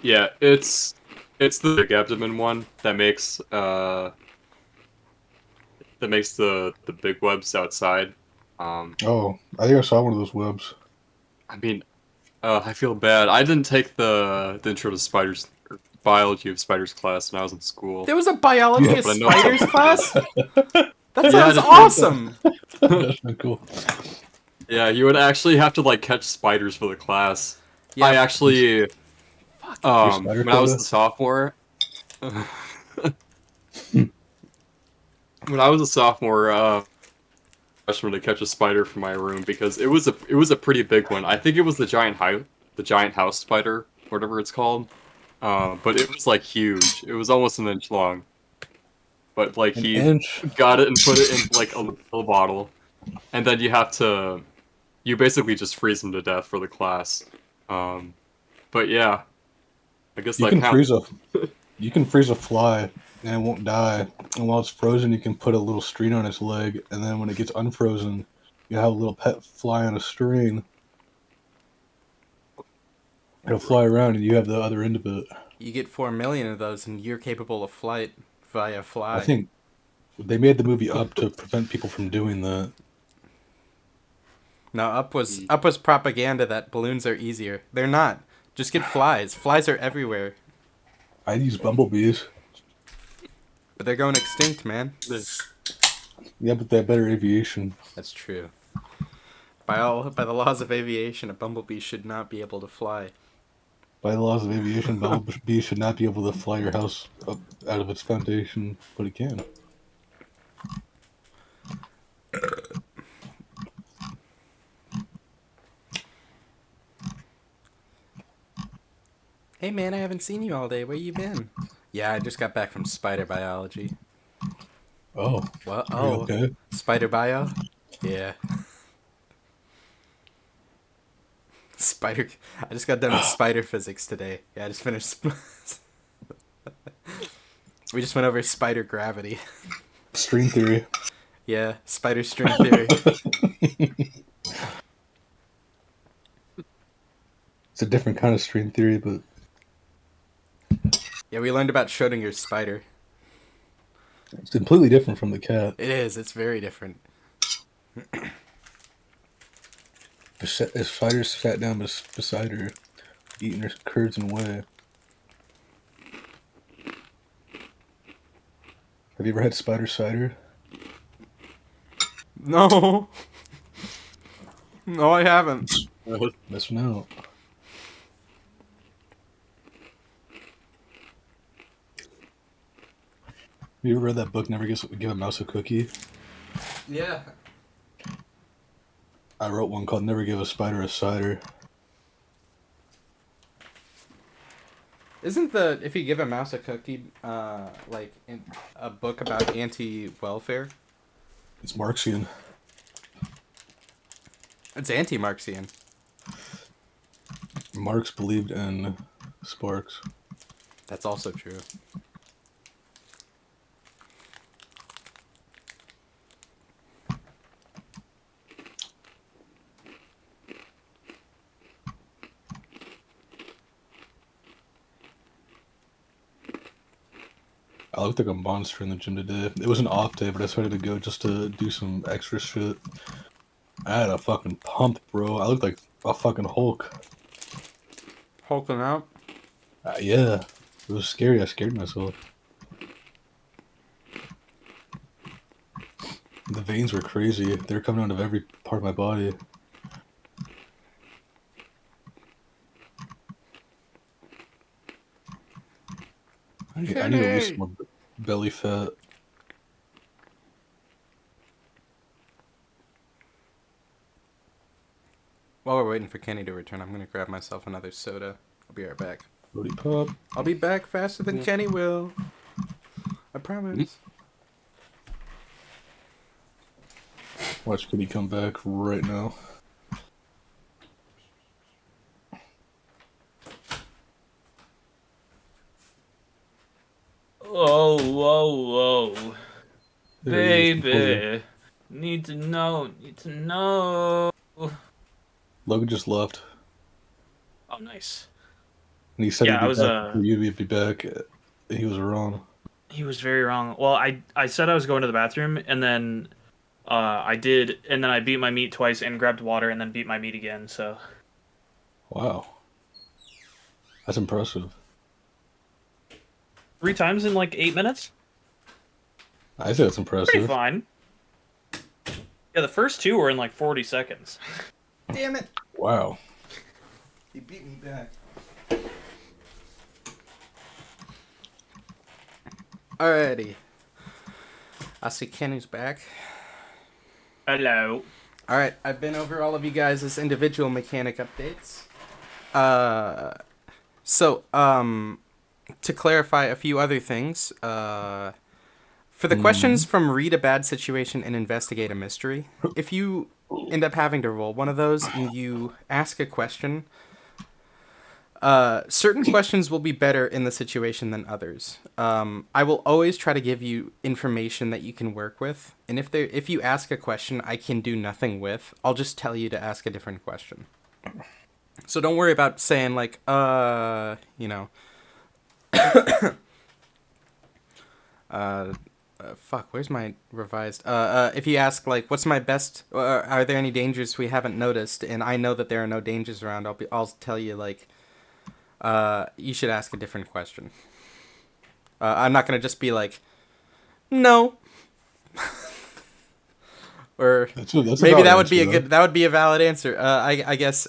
Yeah, it's the big abdomen one that makes the big webs outside. Um, Oh, I think I saw one of those webs. I mean, I feel bad. I didn't take the intro to spiders or biology of spiders class when I was in school, There was a biology Yeah, of but I know some spiders people did. class? That Yeah, sounds to take the awesome! that's been cool. yeah, you would actually have to like catch spiders for the class. Yeah, I actually fuck yeah. Your spider when I was quota? a sophomore, when I was a sophomore, freshman to catch a spider from my room because it was a pretty big one. I think it was the giant house spider, whatever it's called. But it was like huge. It was almost an inch long. But like An he inch? got it and put it in like a pill bottle, and then you basically just freeze him to death for the class. Um, but yeah, I guess You that can counts. freeze a you can freeze a fly and it won't die. And while it's frozen, you can put a little string on its leg, and then when it gets unfrozen, you have a little pet fly on a string. It'll fly around, and you have the other end of it. You get 4 million of those and you're capable of flight via I fly. think they made the movie Up to prevent people from doing that. No, Up was propaganda that balloons are easier. They're not. Just get flies. Flies are everywhere. I'd use bumblebees. But they're going extinct, man. Yeah, but they have better aviation. That's true. By the laws of aviation, a bumblebee should not be able to fly. By the laws of aviation, bumblebees should not be able to fly your house up out of its foundation, but it can. Hey man, I haven't seen you all day. Where you been? Yeah, I just got back from spider biology. Oh, What? are you Oh, okay? spider bio? Yeah. Spider. I just got done with spider physics today. Yeah, I just finished. We just went over spider gravity. String theory. Yeah, spider string theory. It's a different kind of string theory, but Yeah, we learned about Schrodinger's spider. it's completely different from the cat. It is. It's very different. A spider sat down beside her, eating her curds and whey. Have you ever had spider cider? No. No, I haven't. That's no. Have you ever read that book, Never Give a Mouse a Cookie? Yeah. I wrote one called Never Give a Spider a Cider. Isn't the if you give a mouse a cookie, a book about anti-welfare? It's Marxian. It's anti-Marxian. Marx believed in sparks. That's also true. I looked like a monster in the gym today. It was an off day, but I decided to go just to do some extra shit. I had a fucking pump, bro. I looked like a fucking Hulk. Hulking out. Yeah. It was scary. I scared myself. The veins were crazy. They were coming out of every part of my body. I need to lose some more belly fat. While we're waiting for Kenny to return, I'm gonna grab myself another soda. I'll be right back. Booty pop. I'll be back faster than Kenny will. I promise. Watch Kitty come back right now. Whoa, whoa, whoa. There he is. Baby. Need to know, need to know. Logan just left. Oh, nice. And he said Yeah, he'd I be was back. You'd be back. He was wrong. he was very wrong. Well, I said I was going to the bathroom, and then I did, and then I beat my meat twice and grabbed water, and then beat my meat again. So Wow, that's impressive. 3 times in like 8 minutes. I say that's Pretty impressive. fine. Yeah, the first two were in like 40 seconds. Damn it! Wow. He beat me back. Alrighty. I see Kenny's back. Hello. Alright, I've been over all of you guys' individual mechanic updates. To clarify a few other things, for the questions from read a bad situation and investigate a mystery, if you end up having to roll one of those and you ask a question, certain questions will be better in the situation than others. I will always try to give you information that you can work with, and if you ask a question I can do nothing with, I'll just tell you to ask a different question. So don't worry about saying like, fuck, where's my revised? If you ask like, what's my best? Are there any dangers we haven't noticed? And I know that there are no dangers around. I'll tell you like, you should ask a different question. I'm not gonna just be like, no. Or That's a maybe valid that would be a answer, good. That would be a valid answer. I guess.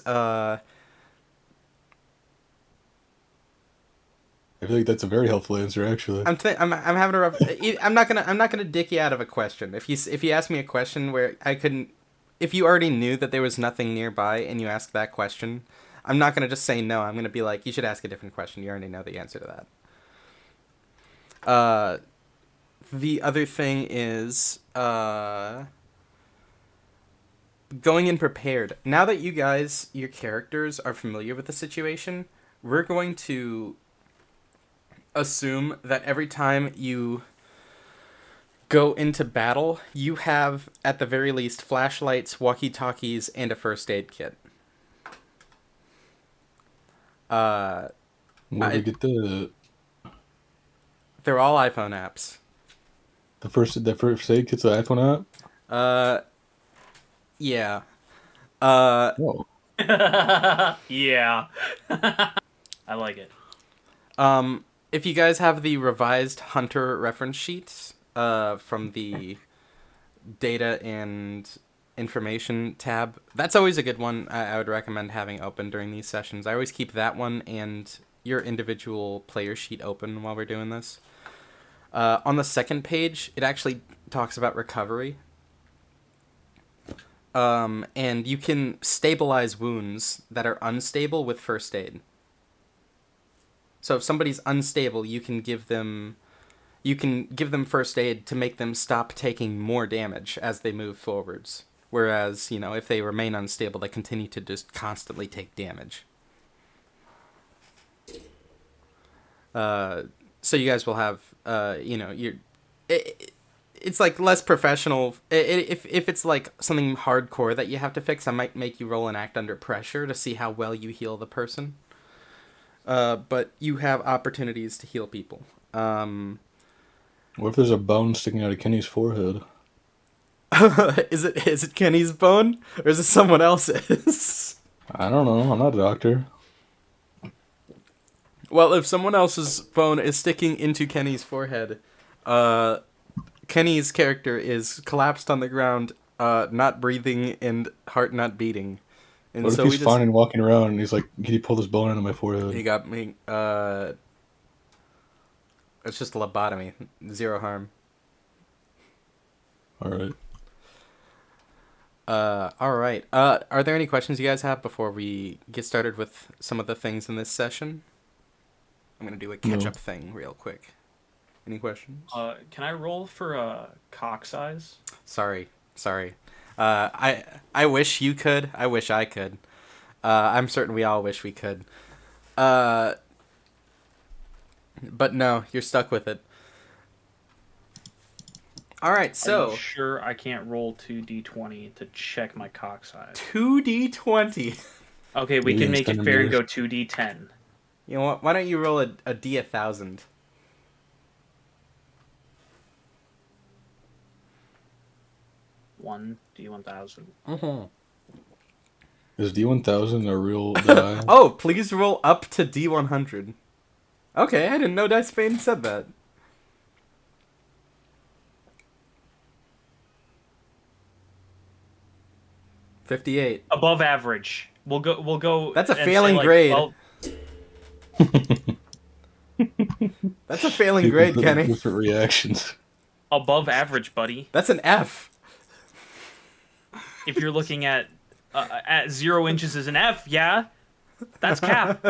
I feel like that's a very helpful answer, actually. I'm having a rough. I'm not gonna dick you out of a question. If you ask me a question where I couldn't, if you already knew that there was nothing nearby and you ask that question, I'm not gonna just say no. I'm gonna be like, you should ask a different question. You already know the answer to that. The other thing is going in prepared. Now that you guys, your characters, are familiar with the situation, we're going to assume that every time you go into battle, you have, at the very least, flashlights, walkie-talkies, and a first aid kit. Where do we get They're all iPhone apps. the first aid kit's an iPhone app? Yeah. Oh, Yeah. I like it. If you guys have the revised Hunter reference sheets from the data and information tab, that's always a good one. I would recommend having open during these sessions. I always keep that one and your individual player sheet open while we're doing this. On the second page, it actually talks about recovery. And you can stabilize wounds that are unstable with first aid. So if somebody's unstable, you can give them first aid to make them stop taking more damage as they move forwards. Whereas, if they remain unstable, they continue to just constantly take damage. So you guys will have, it's like less professional. If it's like something hardcore that you have to fix, I might make you roll an act under pressure to see how well you heal the person. But you have opportunities to heal people. what if there's a bone sticking out of Kenny's forehead? Is it Kenny's bone, or is it someone else's? I don't know. I'm not a doctor. Well, if someone else's bone is sticking into Kenny's forehead, Kenny's character is collapsed on the ground, not breathing and heart not beating. And What so if he's fine and walking around and he's like, can you pull this bone out of my forehead? He got me. It's just a lobotomy. 0 harm. Alright. Alright. Are there any questions you guys have before we get started with some of the things in this session? I'm going to do a catch-up thing real quick. Any questions? Can I roll for cock size? Sorry. I wish you could. I wish I could. I'm certain we all wish we could. But no, you're stuck with it. Alright, so... Are you sure I can't roll 2d20 to check my cock size? 2d20. Okay, we can make it fair and go 2d10. You know what? Why don't you roll a D1000? One D1000. Mm-hmm. Is D1000 a real die? Oh, please roll up to D100. Okay, I didn't know Dice Bane said that. $58. Above average. We'll go. That's a and say, failing like, grade. 12. That's a failing People grade, put Kenny. different reactions. Above average, buddy. That's an F. If you're looking at 0 inches as an F, yeah, that's cap.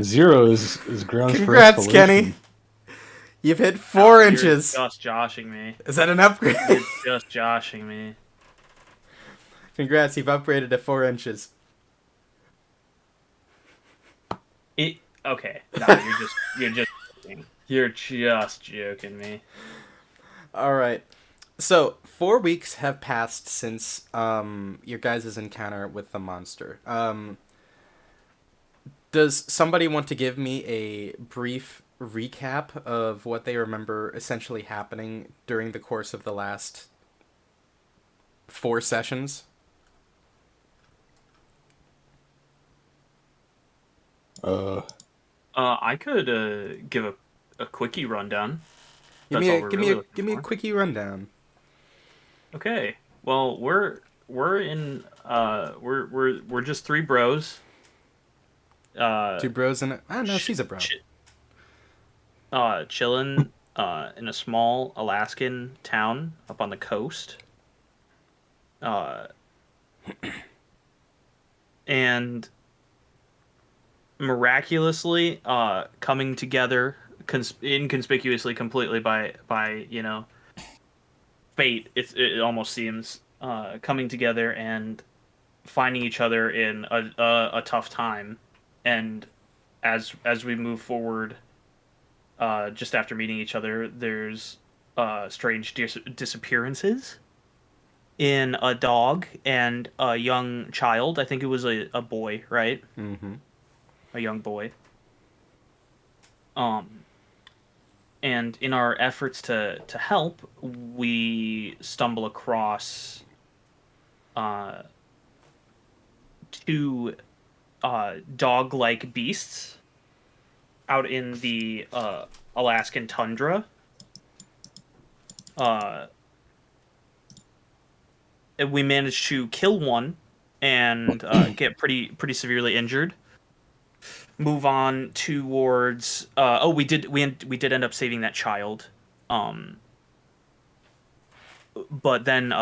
0 is grounds Congrats, for escalation. Kenny. You've hit 4 You're inches. just joshing me. Is that an upgrade? You're just joshing me. Congrats, you've upgraded to 4 inches. Okay. No, you're just joking me. All right. So 4 weeks have passed since your guys' encounter with the monster. Does somebody want to give me a brief recap of what they remember essentially happening during the course of the last 4 sessions? I could give a quickie rundown. Give me a quickie rundown. Okay. Well, we're just 3 bros. 2 bros in it. I don't know, she's a bro. Chilling in a small Alaskan town up on the coast. And miraculously coming together inconspicuously completely by fate, it almost seems, coming together and finding each other in a tough time. And as we move forward, just after meeting each other, there's strange disappearances in a dog and a young child. I think it was a boy, right? Mm-hmm. A young boy. And in our efforts to help, we stumble across 2 dog-like beasts out in the Alaskan tundra. And we managed to kill one and get pretty severely injured. Move on towards we did end up saving that child, but then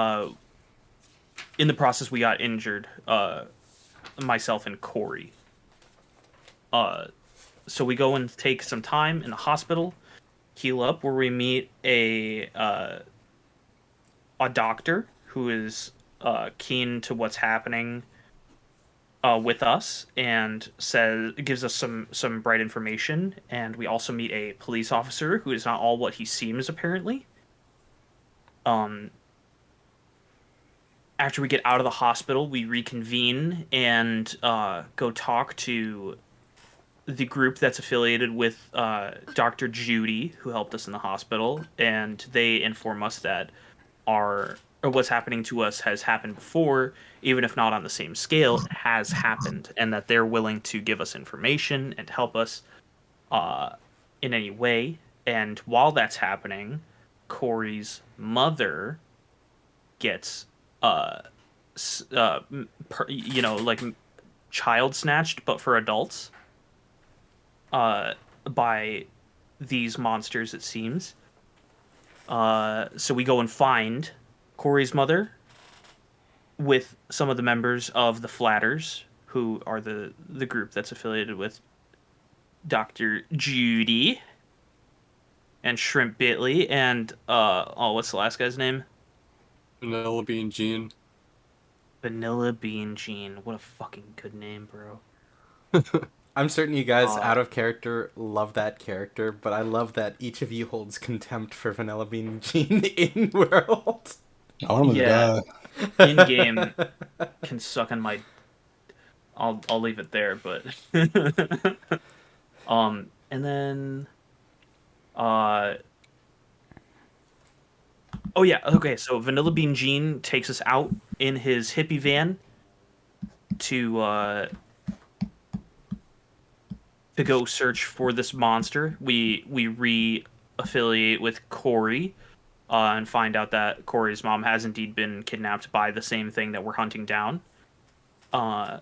in the process we got injured, myself and Corey. So we go and take some time in the hospital, heal up, where we meet a doctor who is keen to what's happening with us, and gives us some bright information. And we also meet a police officer who is not all what he seems, apparently. After we get out of the hospital, we reconvene and go talk to the group that's affiliated with Dr. Judy, who helped us in the hospital, and they inform us that what's happening to us has happened before, even if not on the same scale. It has happened, and that they're willing to give us information and help us in any way. And while that's happening, Corey's mother gets child snatched, but for adults, by these monsters, it seems. So we go and find Corey's mother with some of the members of the Flatters, who are the group that's affiliated with Dr. Judy and Shrimp Bitley and what's the last guy's name? Vanilla Bean Jean. Vanilla Bean Jean. What a fucking good name, bro. I'm certain you guys, out of character, love that character, but I love that each of you holds contempt for Vanilla Bean Jean in world. I want him to die. In game can suck on my I'll leave it there. But and then uh oh yeah, okay. So Vanilla Bean Gene takes us out in his hippie van to go search for this monster. We re-affiliate with Corey, and find out that Corey's mom has indeed been kidnapped by the same thing that we're hunting down. Our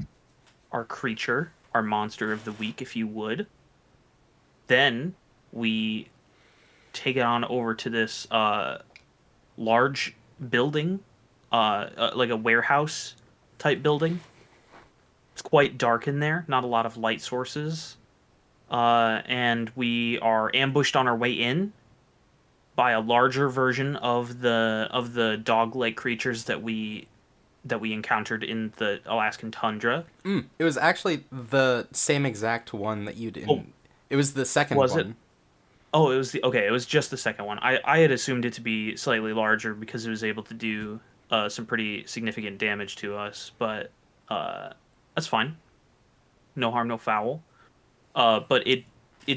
creature, our monster of the week, if you would. Then we take it on over to this large building, like a warehouse type building. It's quite dark in there, not a lot of light sources. And we are ambushed on our way in by a larger version of the dog-like creatures that we encountered in the Alaskan tundra. It was actually the same exact one that you did. Oh. It was the second Was one. it? Oh, it was it was just the second one. I had assumed it to be slightly larger because it was able to do some pretty significant damage to us, but that's fine. No harm, no foul. But it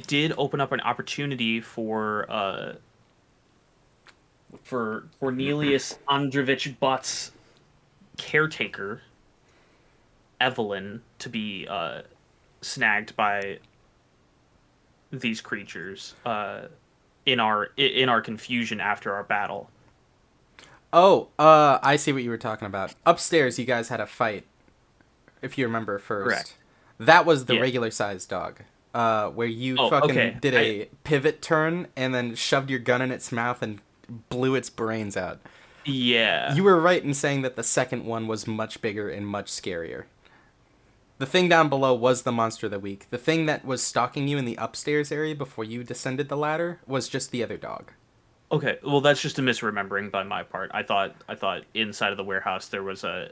did open up an opportunity for Cornelius Androvich Butt's caretaker, Evelyn, to be snagged by these creatures in our confusion after our battle. Oh, I see what you were talking about. Upstairs, you guys had a fight, if you remember first. Correct. That was the Yeah. regular sized dog. Where you Oh, fucking okay. did a pivot turn and then shoved your gun in its mouth and blew its brains out. Yeah. You were right in saying that the second one was much bigger and much scarier. The thing down below was the monster of the week. The thing that was stalking you in the upstairs area before you descended the ladder was just the other dog. Okay, well that's just a misremembering by my part. I thought inside of the warehouse there was a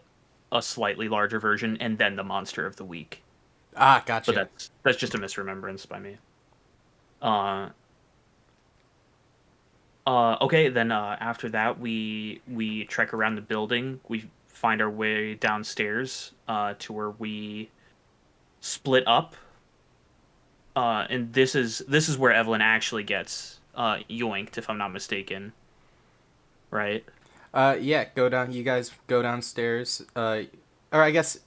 slightly larger version and then the monster of the week. Ah, gotcha. But that's just a misremembrance by me. Okay, then after that we trek around the building. We find our way downstairs to where we split up. And this is where Evelyn actually gets yoinked, if I'm not mistaken. Right? Yeah, go down. You guys go downstairs. Or I guess,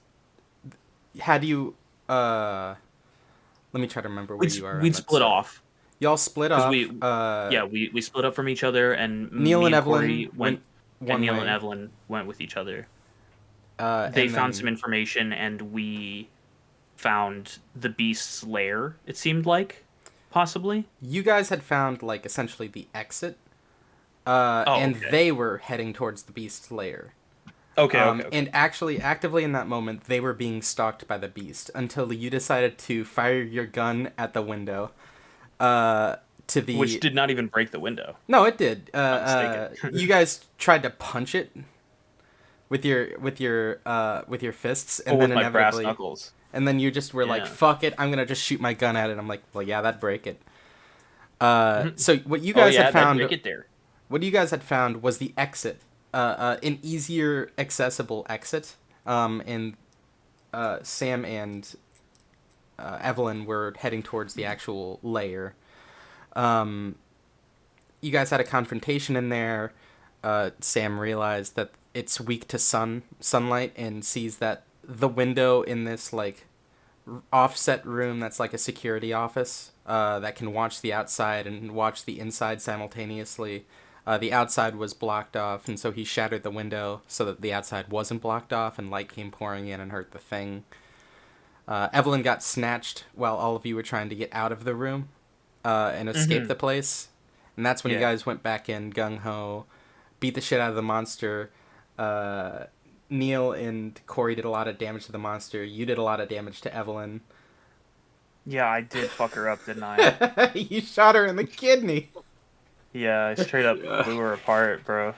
had you? Let me try to remember where you are. We'd split off. Y'all split off. We split up from each other, and Neil me and Evelyn Corey went one Neil way. and Evelyn went with each other. They and found then- some information, and we found the beast's lair. It seemed like, possibly. You guys had found like essentially the exit, Oh, and okay. they were heading towards the beast's lair. Okay, And actually, actively in that moment, they were being stalked by the beast until you decided to fire your gun at the window. To the Which did not even break the window. No, it did. mistaken. You guys tried to punch it with your fists, and then with my brass inevitably, knuckles. and then you just were like, Yeah. "Fuck it, I'm gonna just shoot my gun at it." I'm like, "Well, yeah, that'd break it." So what you guys had that'd found, break it there. what you guys had found was the exit, an easier accessible exit. And Sam and Evelyn were heading towards the actual lair. You guys had a confrontation in there. Sam realized that it's weak to sunlight and sees that the window in this like offset room that's like a security office that can watch the outside and watch the inside simultaneously. The outside was blocked off, and so he shattered the window so that the outside wasn't blocked off, and light came pouring in and hurt the thing. Evelyn got snatched while all of you were trying to get out of the room and escape the place. And that's when you Yeah. guys went back in gung-ho, beat the shit out of the monster. Neil and Corey did a lot of damage to the monster. You did a lot of damage to Evelyn. Yeah, I did fuck her up, didn't I? You shot her in the kidney. Yeah, I straight up Yeah. blew her apart, bro.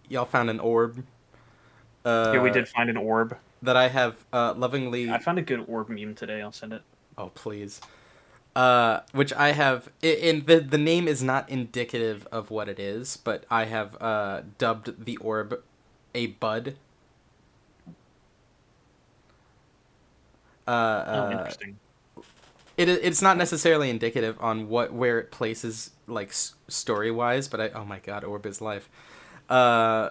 Y'all found an orb. Yeah, we did find an orb. That I have lovingly... I found a good orb meme today. I'll send it. Oh, please. Which I have... And the name is not indicative of what it is, but I have dubbed the orb a bud. Oh, interesting. It's not necessarily indicative on where it places like story wise, but oh my god, Orb is life. Uh,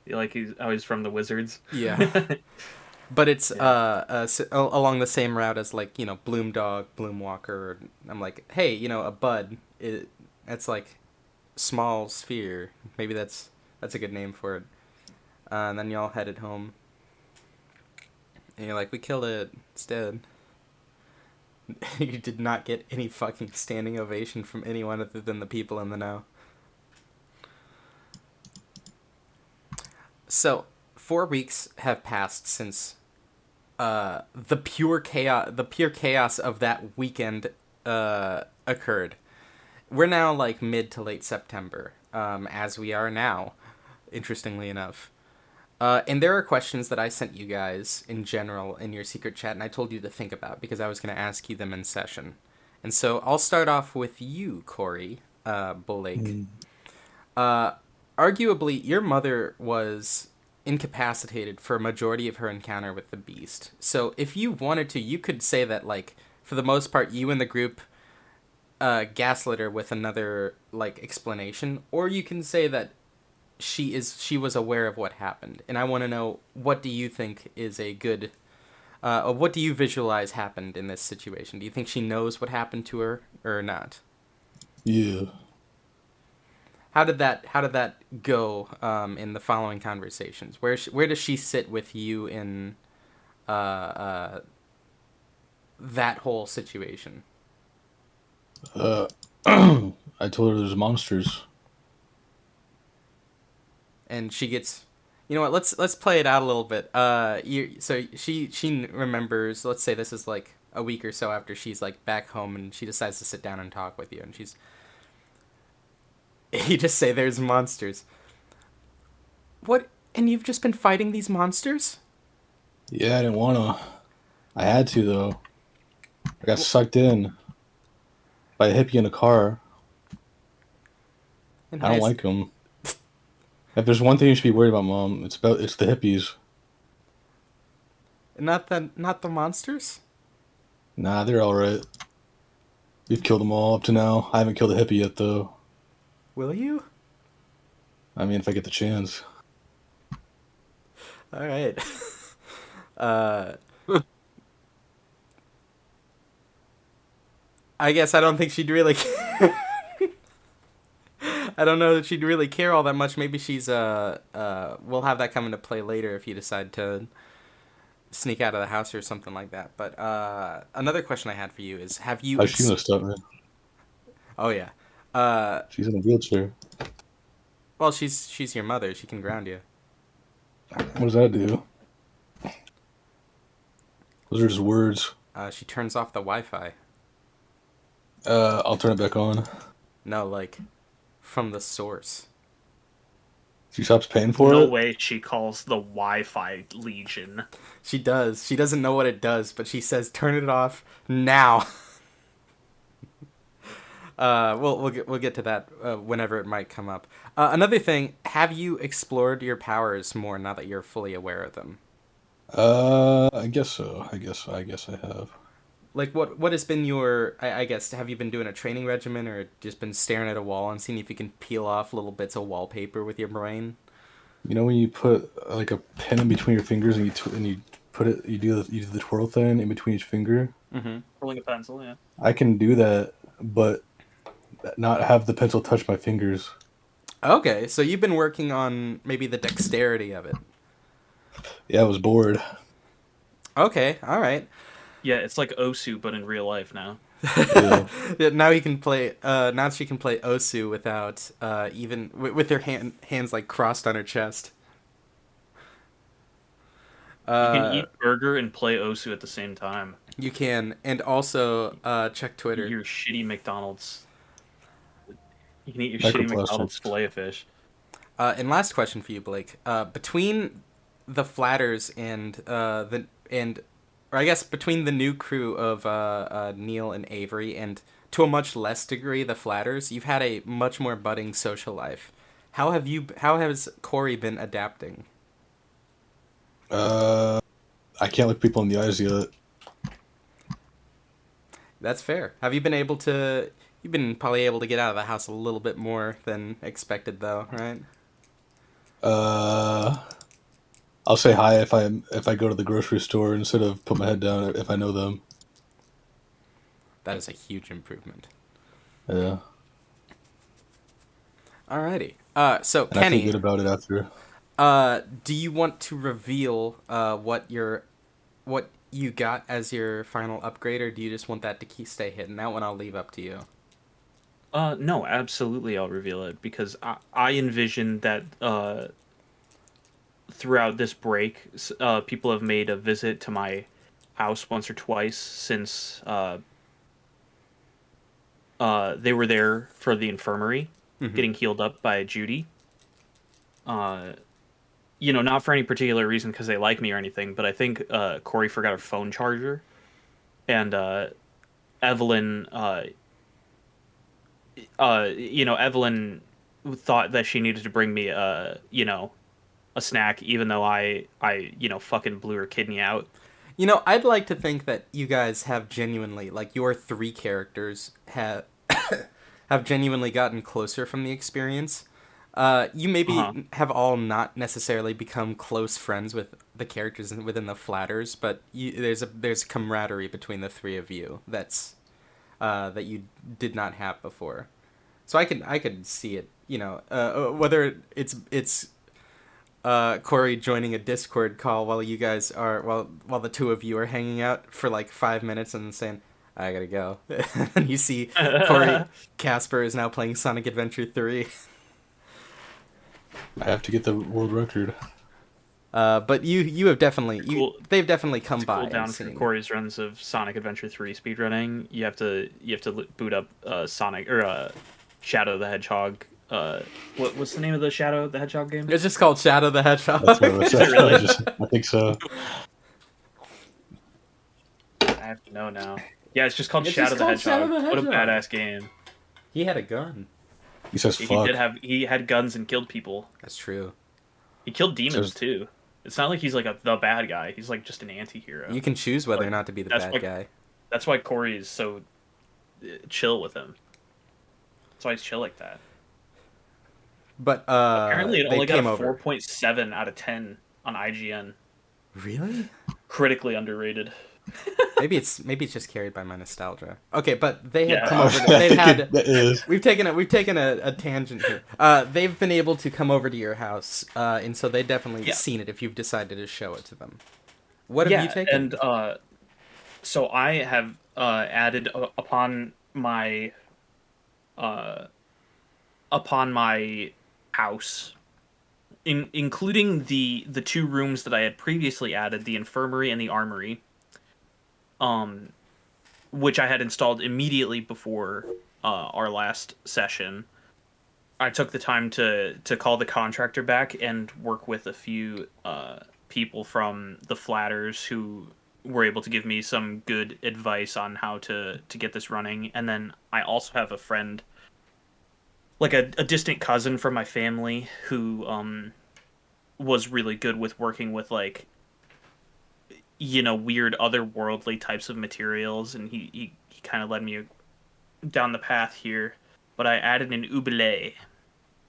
Like he's always from the Wizards. yeah, but it's Yeah. along the same route as like Bloom Dog, Bloom Walker. I'm like, hey, a bud. That's like small sphere. Maybe that's a good name for it. And then y'all headed home, and you're like, we killed it. It's dead. You did not get any fucking standing ovation from anyone other than the people in the know. So, 4 weeks have passed since the pure chaos of that weekend occurred. We're now like mid to late September, as we are now, interestingly enough. And there are questions that I sent you guys in general in your secret chat, and I told you to think about because I was going to ask you them in session. And so I'll start off with you, Corey Blake. Arguably, your mother was incapacitated for a majority of her encounter with the beast. So if you wanted to, you could say that, like, for the most part, you and the group gaslit her with another, like, explanation. Or you can say that she was aware of what happened. And I want to know, what do you think is a good... what do you visualize happened in this situation? Do you think she knows what happened to her or not? Yeah. How did that go in the following conversations? Where does she sit with you in that whole situation? I told her there's monsters. And she gets, you know what? Let's play it out a little bit. So she remembers. Let's say this is like a week or so after she's like back home, and she decides to sit down and talk with you, and she's. You just say there's monsters. What? And you've just been fighting these monsters? Yeah, I didn't wanna. I had to though. I got sucked in by a hippie in a car. And I don't like them. If there's one thing you should be worried about, Mom, it's the hippies. Not the monsters? Nah, they're all right. We've killed them all up to now. I haven't killed a hippie yet, though. Will you? I mean, if I get the chance. All right. I guess I don't think she'd really care. I don't know that she'd really care all that much. Maybe she's we'll have that come into play later if you decide to sneak out of the house or something like that. But another question I had for you is, have you How's she gonna stop me? Oh yeah. She's in a wheelchair. Well, she's your mother. She can ground you. What does that do? Those are just words. She turns off the Wi-Fi. I'll turn it back on. No, like from the source. She stops paying for No it? way she calls the Wi-Fi Legion. She does. She doesn't know what it does, but she says, "Turn it off now." We'll get to that whenever it might come up. Another thing, have you explored your powers more now that you're fully aware of them? I guess so. I guess I have. Like, what has been your... I guess, have you been doing a training regimen or just been staring at a wall and seeing if you can peel off little bits of wallpaper with your brain? You know when you put like a pen in between your fingers and you put it, you do the twirl thing in between each finger? Mm-hmm. Pulling a pencil, yeah. I can do that, but not have the pencil touch my fingers. Okay, so you've been working on maybe the dexterity of it. Yeah, I was bored. Okay, all right. Yeah, it's like Osu, but in real life now. Yeah. Yeah, now he can play. Now she can play Osu without even with her hands like crossed on her chest. You can eat burger and play Osu at the same time. You can, and also check Twitter. Eat your shitty McDonald's. You can eat your Microplastics. shitty McDonald's fillet of fish. And last question for you, Blake. Between the Flatters and or I guess between the new crew of Neil and Avery, and to a much less degree the Flatters, you've had a much more budding social life. How has Corey been adapting? I can't look people in the eyes yet. That's fair. Have you been able to? You've been probably able to get out of the house a little bit more than expected, though, right? Uh, I'll say hi if I go to the grocery store instead of put my head down if I know them. That is a huge improvement. Yeah, Alrighty. So and I feel Kenny, good about it after. do you want to reveal what you got as your final upgrade, or do you just want that to stay hidden? That one I'll leave up to you. No, absolutely, I'll reveal it because I envision that throughout this break, people have made a visit to my house once or twice since they were there for the infirmary, getting healed up by Judy. Uh, not for any particular reason because they like me or anything, but I think Corey forgot her phone charger, and Evelyn, Evelyn thought that she needed to bring me a snack, even though I fucking blew her kidney out. I'd like to think that you guys have genuinely, like, your three characters have have genuinely gotten closer from the experience. You Uh-huh. maybe have all not necessarily become close friends with the characters within the Flatters, but there's camaraderie between the three of you that you did not have before. So I could see it. Whether it's Corey joining a Discord call while you guys are while the two of you are hanging out for like 5 minutes and saying, "I gotta go," and you see Corey Casper is now playing Sonic Adventure 3. I have to get the world record. But you have definitely Cool. they've definitely come To by cool down and for seen. Corey's runs of Sonic Adventure 3 speedrunning, you have to boot up Sonic or Shadow the Hedgehog. What's the name of the Shadow the Hedgehog game? It's just called Shadow the Hedgehog. That's what I was Is it really? I think so. I have to know now. Yeah, it's just called It's Shadow just the called Shadow Hedgehog. the What a Hedgehog. badass game! He had a gun. He says fuck. He had guns and killed people. That's true. He killed demons Says- too. It's not like he's like the bad guy. He's like just an anti-hero. You can choose whether or But not to be the that's bad what- guy. That's why Corey is so chill with him. That's why he's chill like that. But Apparently, it they only got came a over. 4.7 out of 10 on IGN. Really? Critically underrated. maybe it's just carried by my nostalgia. Okay, but they had Yeah. come over. I They've think had. it is. We've taken a tangent here. They've been able to come over to your house, and so they definitely Yeah. seen it if you've decided to show it to them. What have you taken? And so I have added upon my house, including the two rooms that I had previously added, the infirmary and the armory, which I had installed immediately before our last session. I took the time to call the contractor back and work with a few people from the Flatters who were able to give me some good advice on how to get this running. And then I also have a friend, like a distant cousin from my family, who was really good with working with like weird otherworldly types of materials, and he kind of led me down the path here. But I added an oubliette,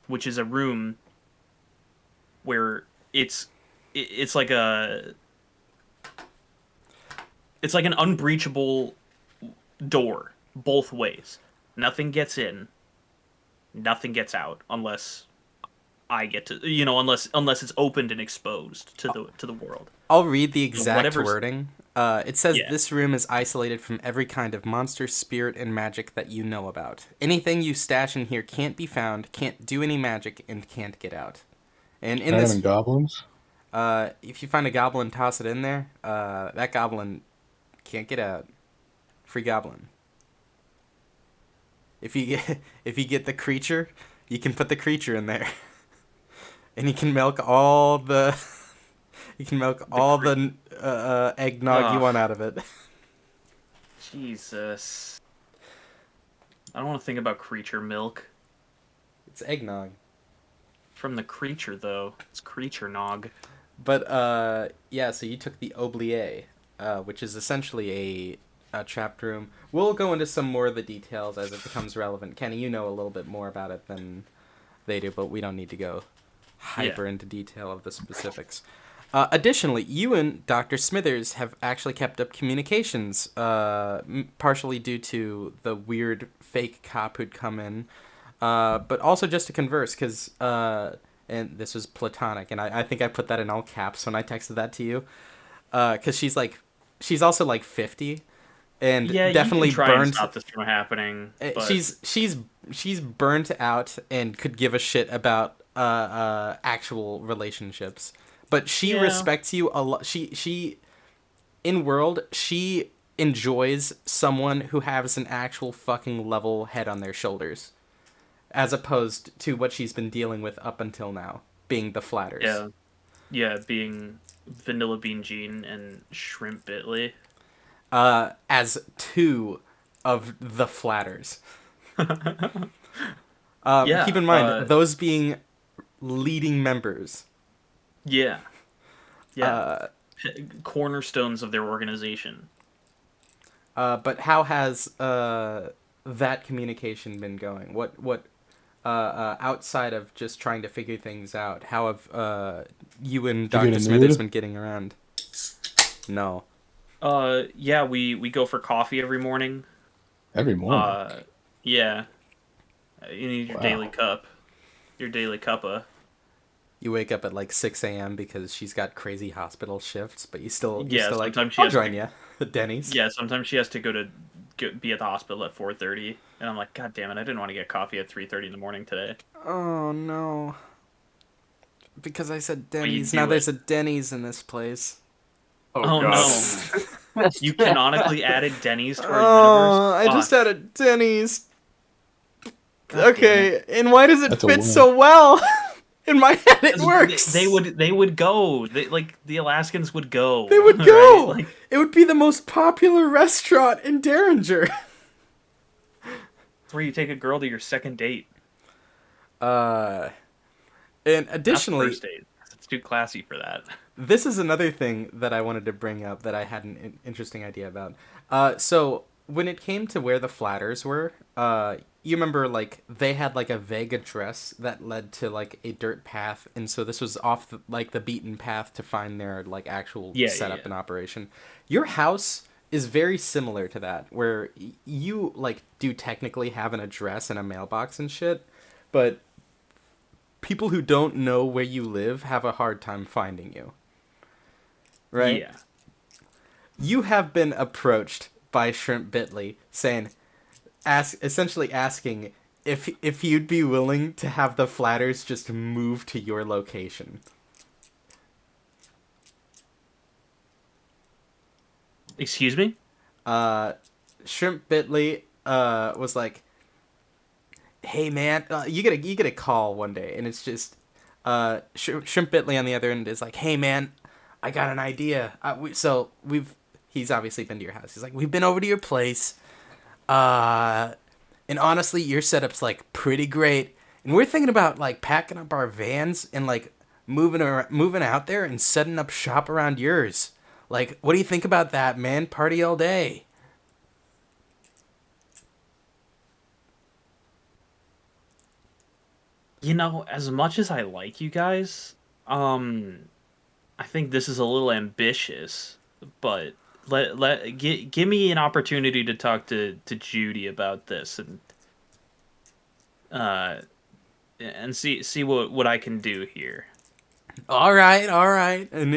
which is a room where it's like an unbreachable door both ways. Nothing gets in, nothing gets out unless I get to, unless it's opened and exposed to the world. I'll read the exact whatever's- wording. It says Yeah. this room is isolated from every kind of monster, spirit, and magic that you know about. Anything you stash in here can't be found, can't do any magic, and can't get out. And in Not this, even goblins. if you find a goblin, toss it in there. That goblin can't get out. Free goblin. If you get the creature, you can put the creature in there, and you can milk all the eggnog you Ugh. want out of it. Jesus, I don't want to think about creature milk It's eggnog. from the creature though. It's creature nog. But yeah, so you took the oubliette, which is essentially trapped room. We'll go into some more of the details as it becomes relevant. Kenny, you know a little bit more about it than they do, but we don't need to go hyper into detail of the specifics. Additionally, you and Dr. Smithers have actually kept up communications, partially due to the weird fake cop who'd come in, but also just to converse, because, and this was platonic, and I think I put that in all caps when I texted that to you, because she's also like 50, and Yeah, definitely you can try and burned. stop this from happening. But... She's burnt out and could give a shit about actual relationships, but she respects you a lot. She in world, she enjoys someone who has an actual fucking level head on their shoulders, as opposed to what she's been dealing with up until now, being the flatters. Yeah, being Vanilla Bean Jean and Shrimp Bitley. As two of the flatters. Keep in mind, those being leading members. Yeah. Cornerstones of their organization. But how has that communication been going? What outside of just trying to figure things out, how have you and Dr. Smithers been getting around? No. Yeah, we go for coffee every morning. Every morning? Yeah. You need your daily cup. Your daily cuppa. You wake up at like 6 a.m. because she's got crazy hospital shifts, but you still like, sometimes I'll join you at Denny's. Yeah, sometimes she has to be at the hospital at 4:30, and I'm like, God damn it, I didn't want to get coffee at 3:30 in the morning today. Oh no. Because I said Denny's. Now there's a Denny's in this place. Oh no. You canonically added Denny's to our I universe? just added Denny's. God okay, and why does it fit so well? In my head, it works. They would go. The Alaskans would go. They would go. Right? Like, it would be the most popular restaurant in Derringer. It's where you take a girl to your second date. And additionally, not first date. It's too classy for that. This is another thing that I wanted to bring up that I had an interesting idea about. So when it came to where the flatters were, you remember, like, they had, like, a vague address that led to, like, a dirt path, and so this was off, the beaten path to find their, like, actual setup and operation. Your house is very similar to that, where you, like, do technically have an address and a mailbox and shit, but people who don't know where you live have a hard time finding you. Right? Yeah. You have been approached by Shrimp Bitley saying... essentially asking if you'd be willing to have the flatters just move to your location. Excuse me? Shrimp Bitley was like, "Hey man, you get a call one day, and it's just Shrimp Bitley on the other end is like, "Hey man, I got an idea." He's obviously been to your house. He's like, "We've been over to your place. And honestly, your setup's, like, pretty great. And we're thinking about, like, packing up our vans and, like, moving out there and setting up shop around yours. Like, what do you think about that, man? Party all day." You know, as much as I like you guys, I think this is a little ambitious, but... give me an opportunity to talk to Judy about this and see what I can do here. All right, and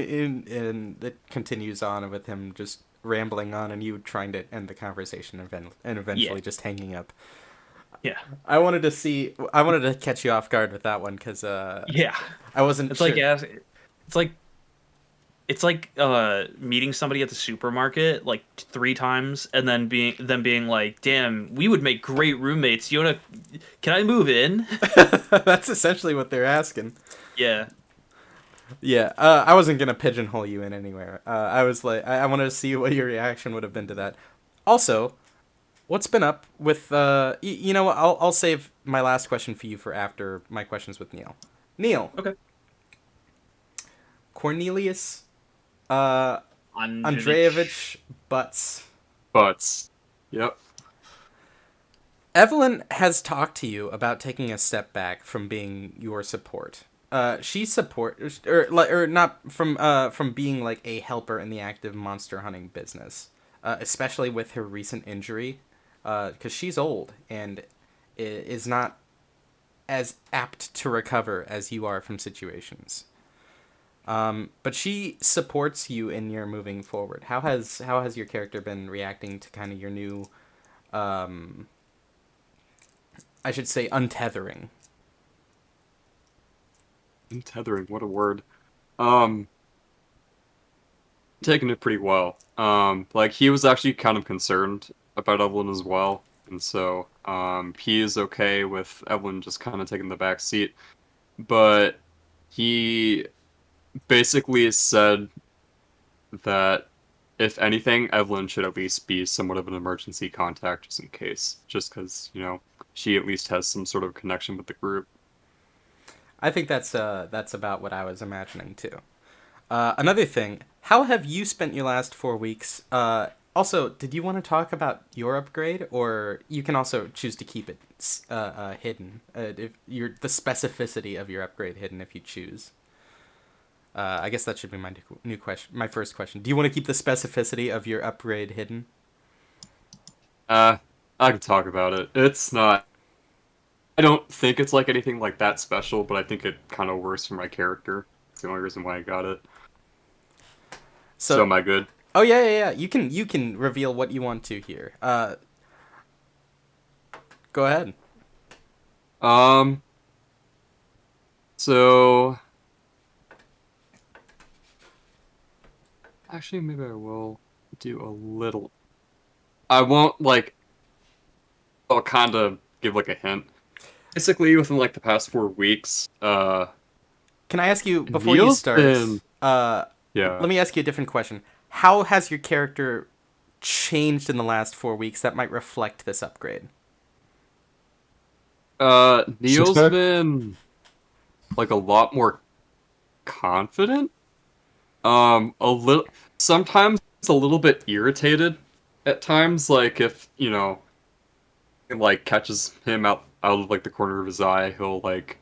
it continues on with him just rambling on, and you trying to end the conversation and eventually just hanging up. Yeah, I wanted to catch you off guard with that one because I wasn't. It's sure. It's like meeting somebody at the supermarket like 3 times and then being like, "Damn, we would make great roommates. Can I move in?" That's essentially what they're asking. Yeah. Yeah. I wasn't gonna pigeonhole you in anywhere. I was like, I wanted to see what your reaction would have been to that. Also, what's been up with you know what? I'll save my last question for you for after my questions with Neil. Neil. Okay. Cornelius Andreevich Butts But, yep. Evelyn has talked to you about taking a step back from being your support. She support or not from being like a helper in the active monster hunting business, especially with her recent injury, because she's old and is not as apt to recover as you are from situations. But she supports you in your moving forward. How has your character been reacting to kind of your new, I should say, untethering? Tethering, what a word. Um, Taking it pretty well. Like he was actually kind of concerned about Evelyn as well, and so he is okay with Evelyn just kind of taking the back seat. But he basically said that if anything, Evelyn should at least be somewhat of an emergency contact just in case, just because she at least has some sort of connection with the group. I think that's about what I was imagining too. Another thing, how have you spent your last 4 weeks? Also, did you want to talk about your upgrade, or you can also choose to keep it hidden? If the specificity of your upgrade hidden, if you choose. I guess that should be my new question. My first question: do you want to keep the specificity of your upgrade hidden? Uh, I can talk about it. It's not. I don't think it's like anything like that special, but I think it kind of works for my character. It's the only reason why I got it. So So, am I good? oh yeah. You can reveal what you want to here. Go ahead. Um, so actually, maybe I will do a little. I won't like. I'll kind of give like a hint. Basically, within like the past 4 weeks, Can I ask you before you Neil's start? been Let yeah. me ask you a different question. How has your character changed in the last 4 weeks that might reflect this upgrade? Six Neil's pack? been like a lot more confident. A little sometimes a little bit irritated at times, like if it, like catches him out of like the corner of his eye, he'll like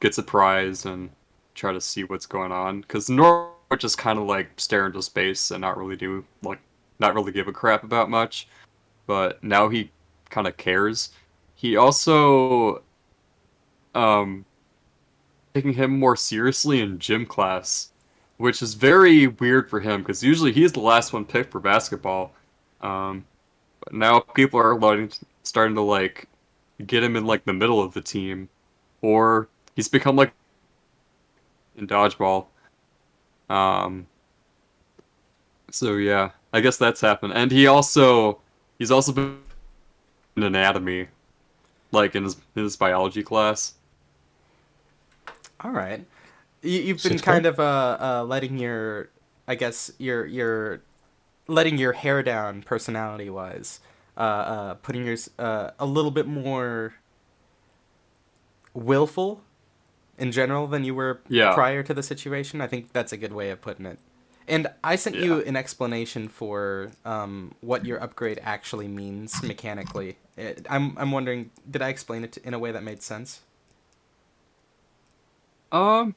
get surprised and try to see what's going on. Because Nora would just kind of like stare into space and not really give a crap about much. But now he kind of cares. He also um taking him more seriously in gym class, which is very weird for him because usually he's the last one picked for basketball. But now people are starting to like get him in like the middle of the team, or he's become like in dodgeball. Um, so yeah, I guess that's happened, and he's also been in anatomy, like in his biology class. All right. You've been Six pack? kind of letting your, I guess your letting your hair down personality wise, putting yours a little bit more willful in general than you were Yeah, prior to the situation. I think that's a good way of putting it. And I sent yeah. you an explanation for what your upgrade actually means mechanically. I'm wondering, did I explain it in a way that made sense? Um,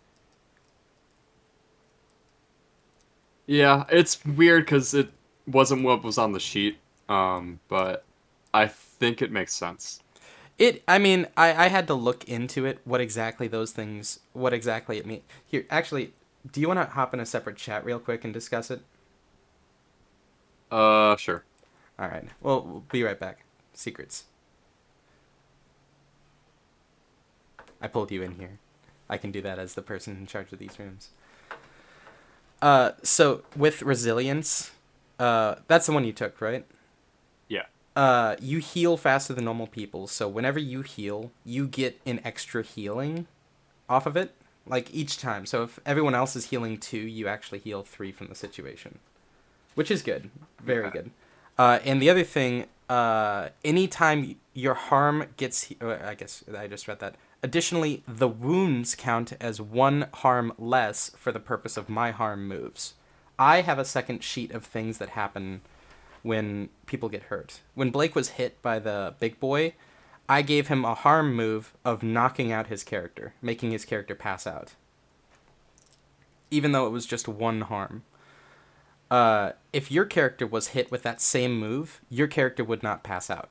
yeah, it's weird because it wasn't what was on the sheet. But I think it makes sense. I mean, I had to look into it, what exactly it mean. Here, actually, do you want to hop in a separate chat real quick and discuss it? Sure. All right. Well, we'll be right back. Secrets. I pulled you in here. I can do that as the person in charge of these rooms. So with resilience, that's the one you took, right? Yeah. You heal faster than normal people, so whenever you heal, you get an extra healing off of it, like each time. So if everyone else is healing 2, you actually heal 3 from the situation, which is good, very Okay. good. And the other thing, anytime your harm gets, I guess I just read that. Additionally, the wounds count as 1 harm less for the purpose of my harm moves. I have a second sheet of things that happen when people get hurt. When Blake was hit by the big boy, I gave him a harm move of knocking out his character, making his character pass out. Even though it was just one harm. If your character was hit with that same move, your character would not pass out.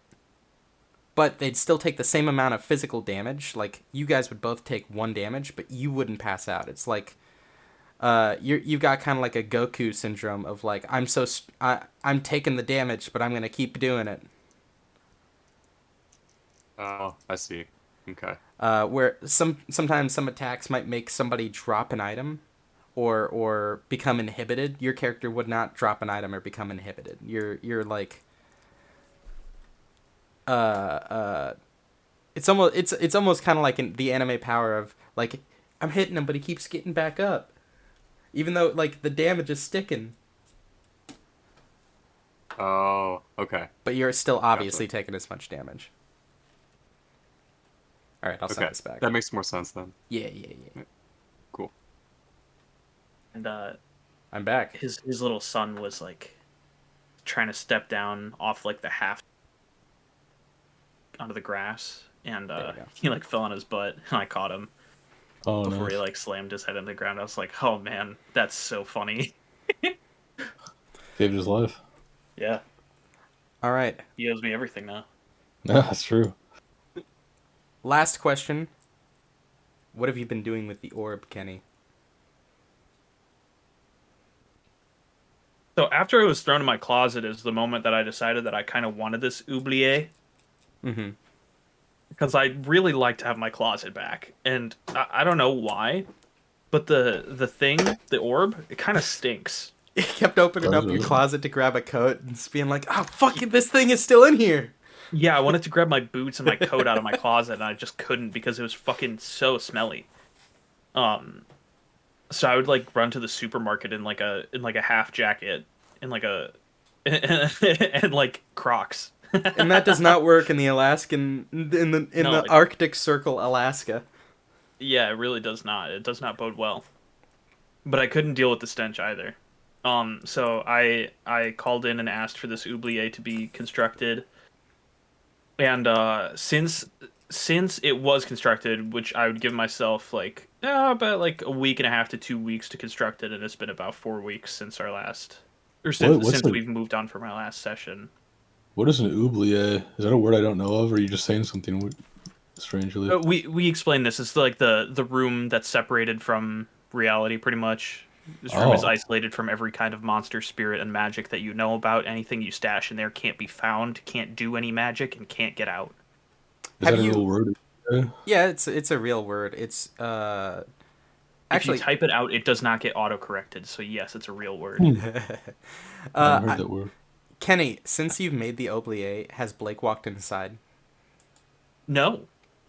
But they'd still take the same amount of physical damage. Like, you guys would both take 1 damage, but you wouldn't pass out. It's like, you've got kind of like a Goku syndrome of like, I'm taking the damage, but I'm gonna keep doing it. Oh, I see. Okay. Where sometimes some attacks might make somebody drop an item, or become inhibited. Your character would not drop an item or become inhibited. You're like, it's almost kind of like the anime power of like, I'm hitting him, but he keeps getting back up, even though like the damage is sticking. Oh, okay. But you're still obviously Gotcha. taking as much damage. All right, I'll Okay, send this back. that makes more sense then. Yeah. Cool. And I'm back. his little son was like trying to step down off like the half onto the grass, and There we go. he like fell on his butt, and I caught him Oh, before nice. he like slammed his head into the ground. I was like, oh man, that's so funny. Saved his life. Yeah, All right. he owes me everything now. Yeah, that's true. Last question. What have you been doing with the orb, Kenny? So after it was thrown in my closet is the moment that I decided that I kind of wanted this oubliette, Mm-hmm. because I really like to have my closet back, and I don't know why, but the thing, the orb, it kind of stinks. You kept opening Does up your it? closet to grab a coat and just being like, oh, fuck it, this thing is still in here. Yeah, I wanted to grab my boots and my coat out of my closet, and I just couldn't because it was fucking so smelly. So I would like run to the supermarket in like a half jacket, in like a and like Crocs. And that does not work in the Alaskan, in the No, Arctic Circle, Alaska. Yeah, it really does not. It does not bode well. But I couldn't deal with the stench either. So I called in and asked for this oubliette to be constructed. And since it was constructed, which I would give myself like about like a week and a half to 2 weeks to construct it, and it's been about 4 weeks since our last, or What's since the- we've moved on from our last session. What is an oubliette? Is that a word I don't know of, or are you just saying something strangely? We explained this. It's like the room that's separated from reality, pretty much. This room is Oh. isolated from every kind of monster, spirit, and magic that you know about. Anything you stash in there can't be found, can't do any magic, and can't get out. Is Have that a you- real word? Yeah, it's a real word. It's If actually you type it out, it does not get auto-corrected. So yes, it's a real word. I haven't heard that word. Kenny, since you've made the oubliette, has Blake walked inside? No.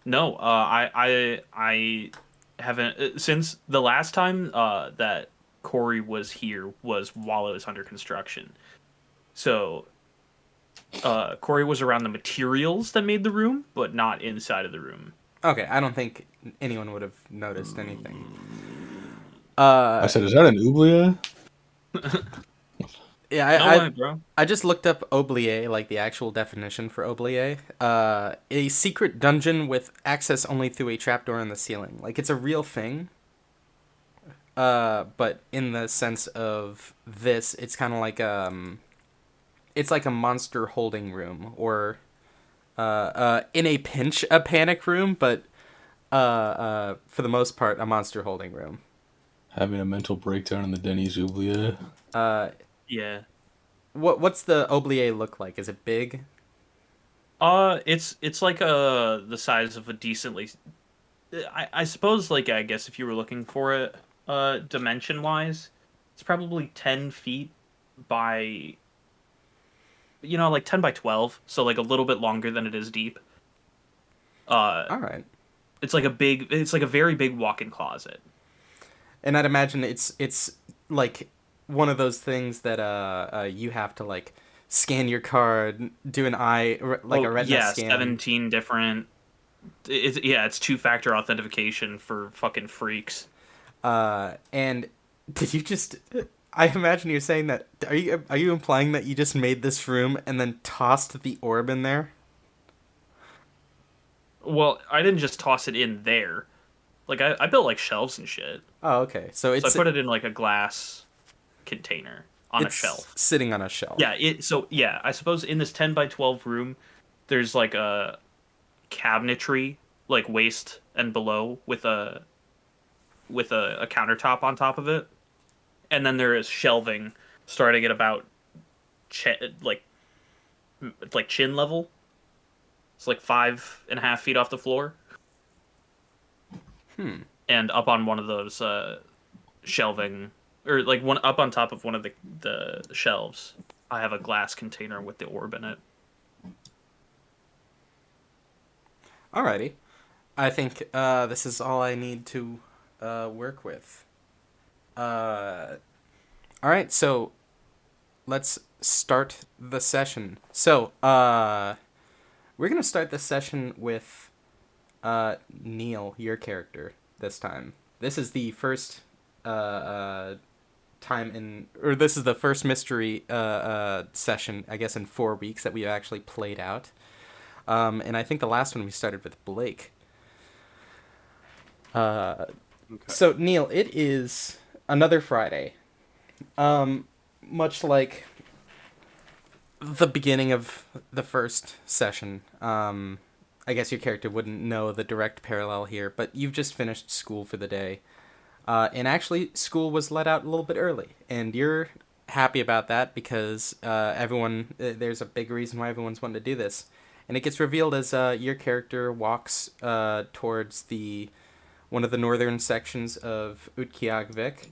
I haven't since the last time that Corey was here was while it was under construction. So Corey was around the materials that made the room, but not inside of the room. Okay, I don't think anyone would have noticed anything. I said, is that an oubliette? Yeah, No I way, bro. I just looked up oubliette, like the actual definition for oubliette. A secret dungeon with access only through a trapdoor in the ceiling. Like, it's a real thing. But in the sense of this, it's kind of like it's like a monster holding room, or in a pinch, a panic room, but for the most part, a monster holding room. Having a mental breakdown in the Denny's oubliette. Yeah. What's the oubliette look like? Is it big? It's like the size of a decently. I suppose, like, I guess if you were looking for it, dimension wise, it's probably 10 feet by, like 10 by 12, so like a little bit longer than it is deep. All right. It's like a very big walk-in closet. And I'd imagine it's like one of those things that you have to like scan your card, do an eye like a retina yeah, scan. 17 different. It's two-factor authentication for fucking freaks. And did you just I imagine you're saying that. Are you implying that you just made this room and then tossed the orb in there? Well, I didn't just toss it in there. Like I built like shelves and shit. Oh, okay. So So I it's put it in like a glass container on a shelf. sitting on a shelf. Yeah, I suppose in this 10 by 12 room there's like a cabinetry like waist and below with a countertop on top of it. And then there is shelving starting at about like chin level. It's like 5.5 feet off the floor. And up on one of those shelving, or like one up on top of one of the shelves, I have a glass container with the orb in it. Alrighty. I think this is all I need to work with. Alright, so let's start the session. So, we're going to start the session with Neil, your character, this time. This is the first this is the first mystery session, I guess, in 4 weeks that we've actually played out. And I think the last one we started with Blake. Okay. So, Neil, it is another Friday. Much like the beginning of the first session, I guess your character wouldn't know the direct parallel here, but you've just finished school for the day. And actually, school was let out a little bit early, and you're happy about that because there's a big reason why everyone's wanting to do this. And it gets revealed as your character walks towards one of the northern sections of Utqiagvik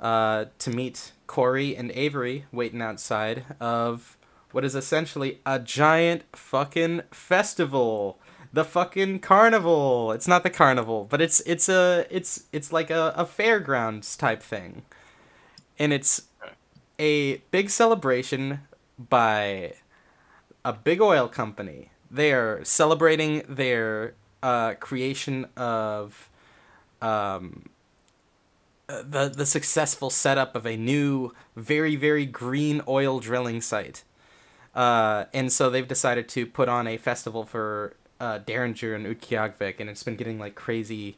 to meet Corey and Avery waiting outside of what is essentially a giant fucking festival. The fucking carnival. It's not the carnival, but it's like a fairgrounds type thing. And it's a big celebration by a big oil company. They are celebrating their creation of the successful setup of a new, very, very green oil drilling site. And so they've decided to put on a festival for Derringer and Utqiagvik, and it's been getting like crazy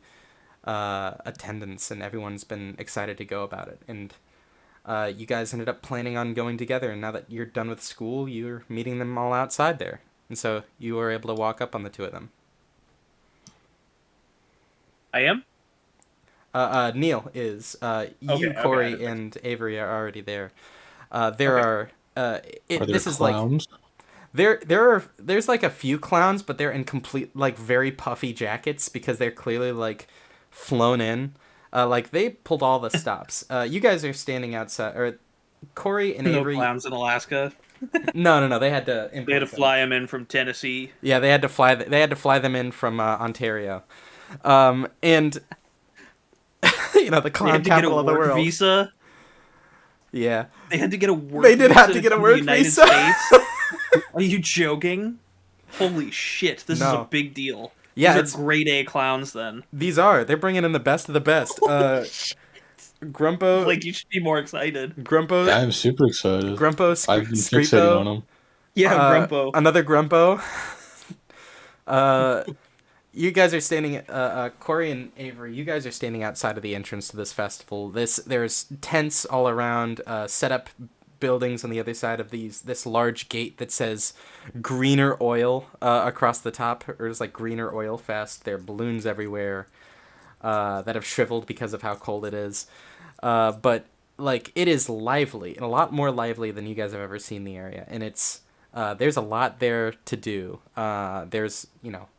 attendance, and everyone's been excited to go about it. And you guys ended up planning on going together, and now that you're done with school, you're meeting them all outside there. And so you were able to walk up on the two of them. I am? Neil is. You, Okay, Corey, okay. and Avery are already there. Are there This is clowns? there's like a few clowns, but they're in complete like very puffy jackets because they're clearly like flown in. Like they pulled all the stops. You guys are standing outside, or Corey and No Avery. clowns in Alaska. No. They had to. They had to import them. fly them in from Tennessee. Yeah, they had to fly. They had to fly them in from Ontario, and the They clown had to get a capital of the work world. visa. Yeah, They had to get a work They did visa have to get a the work United visa. States. Are you joking? Holy shit, this is No. a big deal. Yeah, These it's- are grade A clowns then. they're bringing in the best of the best. Grumpo, Like, you should be more excited. Grumpo, I'm super excited. Grumpo, I've been Scripo, fixating on them. Yeah, Grumpo. Another Grumpo. You guys are standing. Corey and Avery, you guys are standing outside of the entrance to this festival. There's tents all around. Set up buildings on the other side of this large gate that says "Greener Oil" across the top, or it's like "Greener Oil Fest." There are balloons everywhere that have shriveled because of how cold it is. But like it is lively and a lot more lively than you guys have ever seen the area, and it's. There's a lot there to do. There's,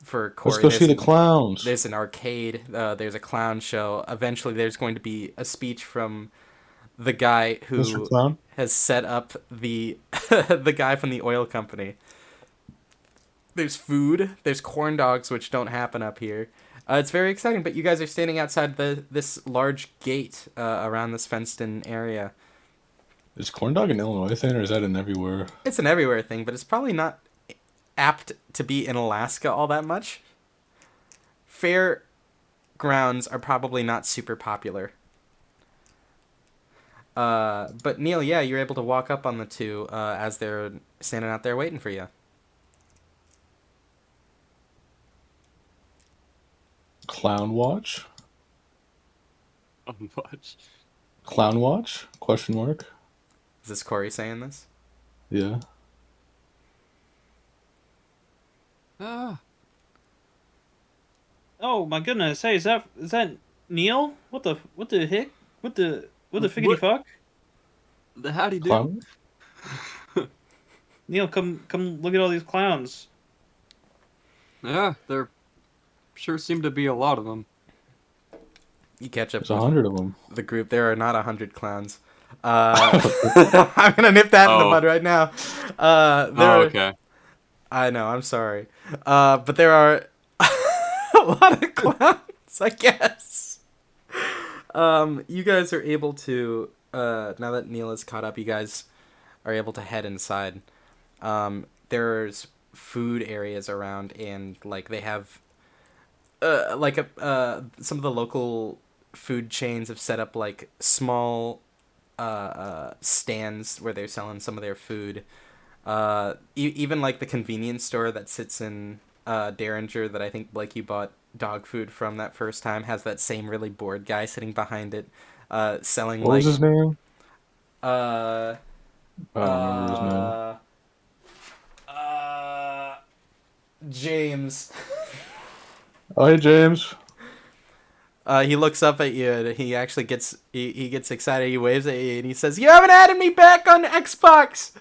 for Corey, Let's go see the clowns. there's an arcade. There's a clown show. Eventually, there's going to be a speech from the guy who Mr. Clown? has set up the the guy from the oil company. There's food. There's corn dogs, which don't happen up here. It's very exciting. But you guys are standing outside this large gate around this fenced-in area. Is corn dog an Illinois thing, or is that an everywhere? It's an everywhere thing, but it's probably not apt to be in Alaska all that much. Fair grounds are probably not super popular. But Neil, yeah, you're able to walk up on the two as they're standing out there waiting for you. Clown watch? Much. Clown watch? Question mark. Is this Corey saying this? Yeah. Ah. Oh my goodness! Hey, is that Neil? What the heck? What the figgity What? fuck? Howdy do. Clown? Neil, come look at all these clowns. Yeah, there sure seem to be a lot of them. You catch up There's with 100 of them. the group. There are not 100 clowns. I'm gonna nip that in the Oh. bud right now. Okay. I know. I'm sorry. But there are a lot of clowns, I guess. You guys are able to now that Neil is caught up. You guys are able to head inside. There's food areas around, and like they have some of the local food chains have set up like small stands where they're selling some of their food. Even like the convenience store that sits in Derringer that I think Blake you bought dog food from that first time has that same really bored guy sitting behind it, selling What was his name? uh I don't remember his name. James. Oh, hey, James. He looks up at you and he actually gets he gets excited. He waves at you and he says, "You haven't added me back on Xbox.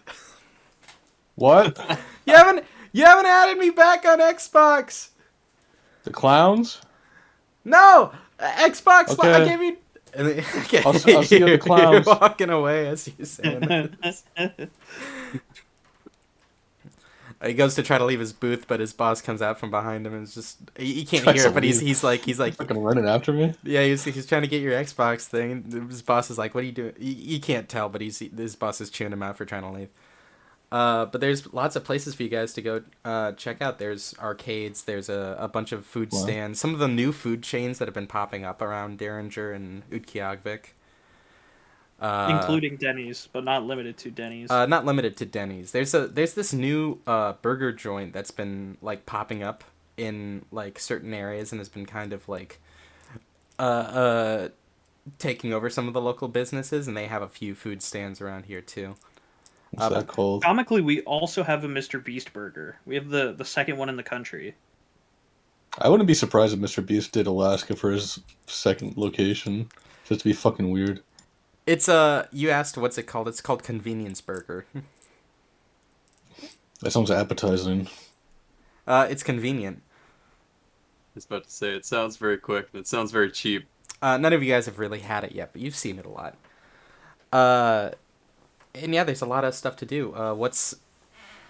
What? You haven't added me back on Xbox. The clowns? No, Xbox. Okay. I gave you." And then, I'll see you at the you're clowns. walking away as you saying this. He goes to try to leave his booth, but his boss comes out from behind him and is just he can't Tries hear to it, but he's leave. he's like Fucking running after me? yeah, he's trying to get your Xbox thing. And his boss is like, "What are you doing?" You can't tell, but his boss is chewing him out for trying to leave. But there's lots of places for you guys to go check out. There's arcades. There's a bunch of food Wow. stands. Some of the new food chains that have been popping up around Derringer and Utqiagvik. Including Denny's, but not limited to Denny's. Not limited to Denny's. There's this new burger joint that's been like popping up in like certain areas and has been kind of like taking over some of the local businesses, and they have a few food stands around here too. What's that called? Comically, we also have a Mr. Beast burger. We have the second one in the country. I wouldn't be surprised if Mr. Beast did Alaska for his second location. Just to be fucking weird. It's you asked what's it called? It's called Convenience Burger. That sounds appetizing. It's convenient. I was about to say, it sounds very quick, and it sounds very cheap. None of you guys have really had it yet, but you've seen it a lot. And yeah, there's a lot of stuff to do. What's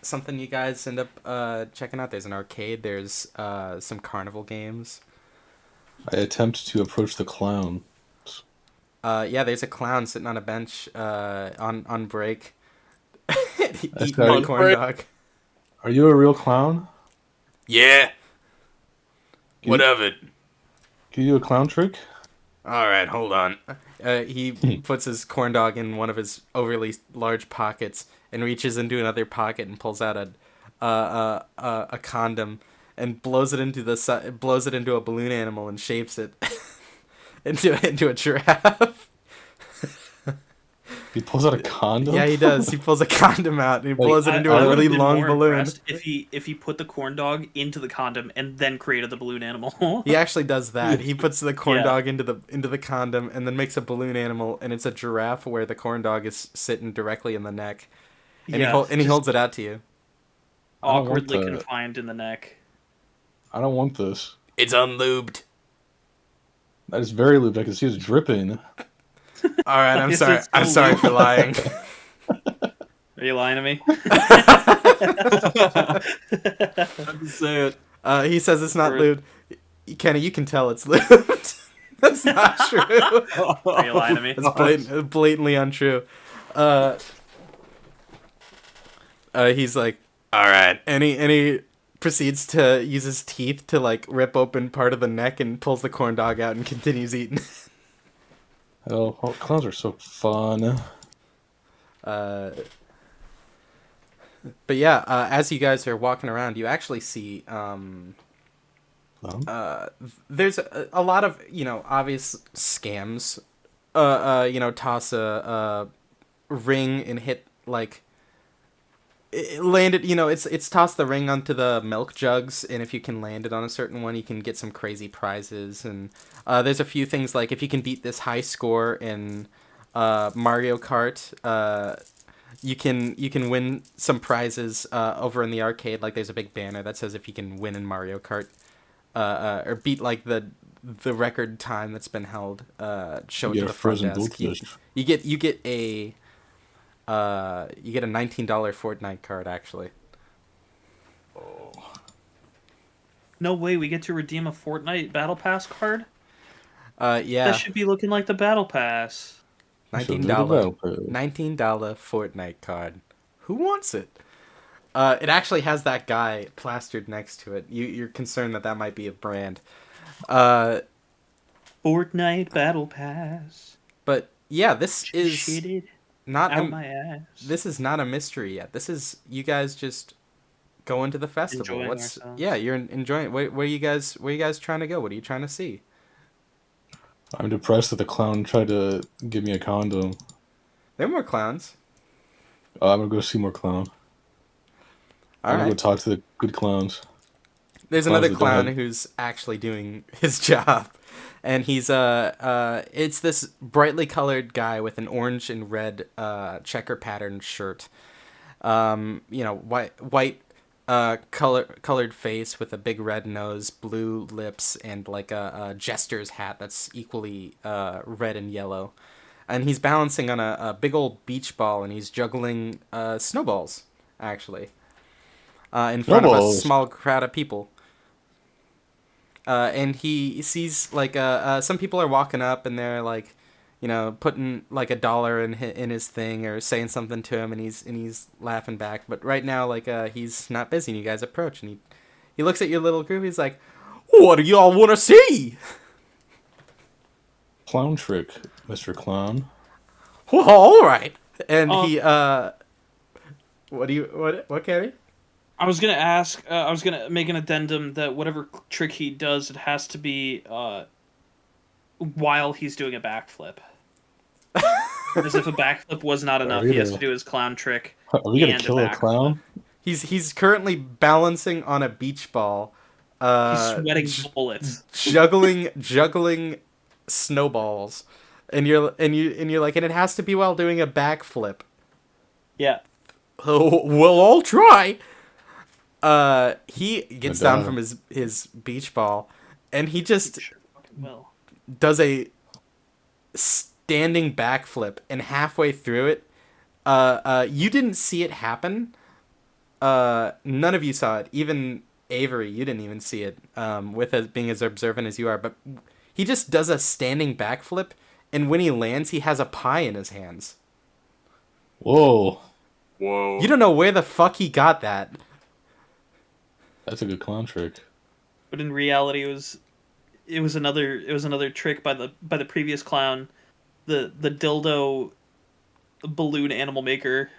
something you guys end up checking out? There's an arcade. There's some carnival games. I attempt to approach the clown. Yeah, there's a clown sitting on a bench on break, eating sorry. a corn dog. Are you a real clown? Yeah. Can What you- of it? Can you do a clown trick? All right, hold on. He puts his corn dog in one of his overly large pockets and reaches into another pocket and pulls out a condom and blows it into a balloon animal and shapes it into a giraffe. He pulls out a condom? Yeah, he does. He pulls a condom out and he Wait, blows it into I a would've really been long more balloon. impressed if he put the corn dog into the condom and then created the balloon animal. He actually does that. He puts the corn Yeah. dog into the condom and then makes a balloon animal, and it's a giraffe where the corn dog is sitting directly in the neck, and Yeah, he just holds it out to you. I don't want awkwardly that. confined in the neck. I don't want this. It's unlubed. That is very lubed. I can see it's dripping. All right, I'm This sorry. is I'm so sorry lubed. for lying. Are you lying to me? I have to say it. He says it's not Or- lubed. Kenny, you can tell it's lubed. That's not true. Are you lying to me? That's blatantly untrue. He's like, all right, and he proceeds to use his teeth to like rip open part of the neck and pulls the corn dog out and continues eating. Oh, clowns are so fun. Uh, but yeah, as you guys are walking around, you actually see there's a lot of obvious scams. Toss a ring and hit like it landed. It's toss the ring onto the milk jugs, and if you can land it on a certain one, you can get some crazy prizes. And there's a few things like if you can beat this high score in Mario Kart. You can win some prizes over in the arcade. Like there's a big banner that says if you can win in Mario Kart, or beat like the record time that's been held, show You it get to a the front frozen desk. goldfish. You get a $19 Fortnite card actually. Oh, No way, we get to redeem a Fortnite Battle Pass card? Yeah, That should be looking like the Battle Pass. so nineteen do the dollar battle pass. $19 Fortnite card. Who wants it? It actually has that guy plastered next to it. You're concerned that that might be a brand. Uh, Fortnite Battle Pass. but yeah, this is Shitted not out a, my ass. this is not a mystery yet. This is you guys just going to the festival. Enjoying What's ourselves. Yeah, you're enjoying. Where you guys trying to go? What are you trying to see? I'm depressed that the clown tried to give me a condom. There are more clowns. I'm gonna go see more clown. All I'm gonna go right. talk to the good clowns. There's Clowns another that don't clown have- who's actually doing his job, and he's it's this brightly colored guy with an orange and red checker patterned shirt. White colored face with a big red nose, blue lips, and like a jester's hat that's equally red and yellow. And he's balancing on a big old beach ball, and he's juggling snowballs actually in front of a Snowballs. small crowd of people. And he sees like some people are walking up and they're like, putting like $1 in his thing or saying something to him, and he's laughing back. But right now, like he's not busy, and you guys approach, and he looks at your little group. He's like, "What do y'all want to see?" Clown trick, Mr. Clown. Well, all right. And Oh. he what Kenny? I was gonna ask. I was gonna make an addendum that whatever trick he does, it has to be while he's doing a backflip. As if a backflip was not enough, he has to do his clown trick. Are we gonna And a kill a backflip. clown? He's currently balancing on a beach ball. He's sweating bullets. juggling snowballs, and you're like, and it has to be while doing a backflip. Yeah. Oh, well, I'll try. He gets down die. from his beach ball, and he just Sure fucking will. does a standing backflip, and halfway through it, you didn't see it happen. None of you saw it. Even Avery, you didn't even see it. Being as observant as you are, but he just does a standing backflip, and when he lands, he has a pie in his hands. Whoa, Whoa. You don't know where the fuck he got that. that's a good clown trick. But in reality, it was another trick by the previous clown, the dildo balloon animal maker.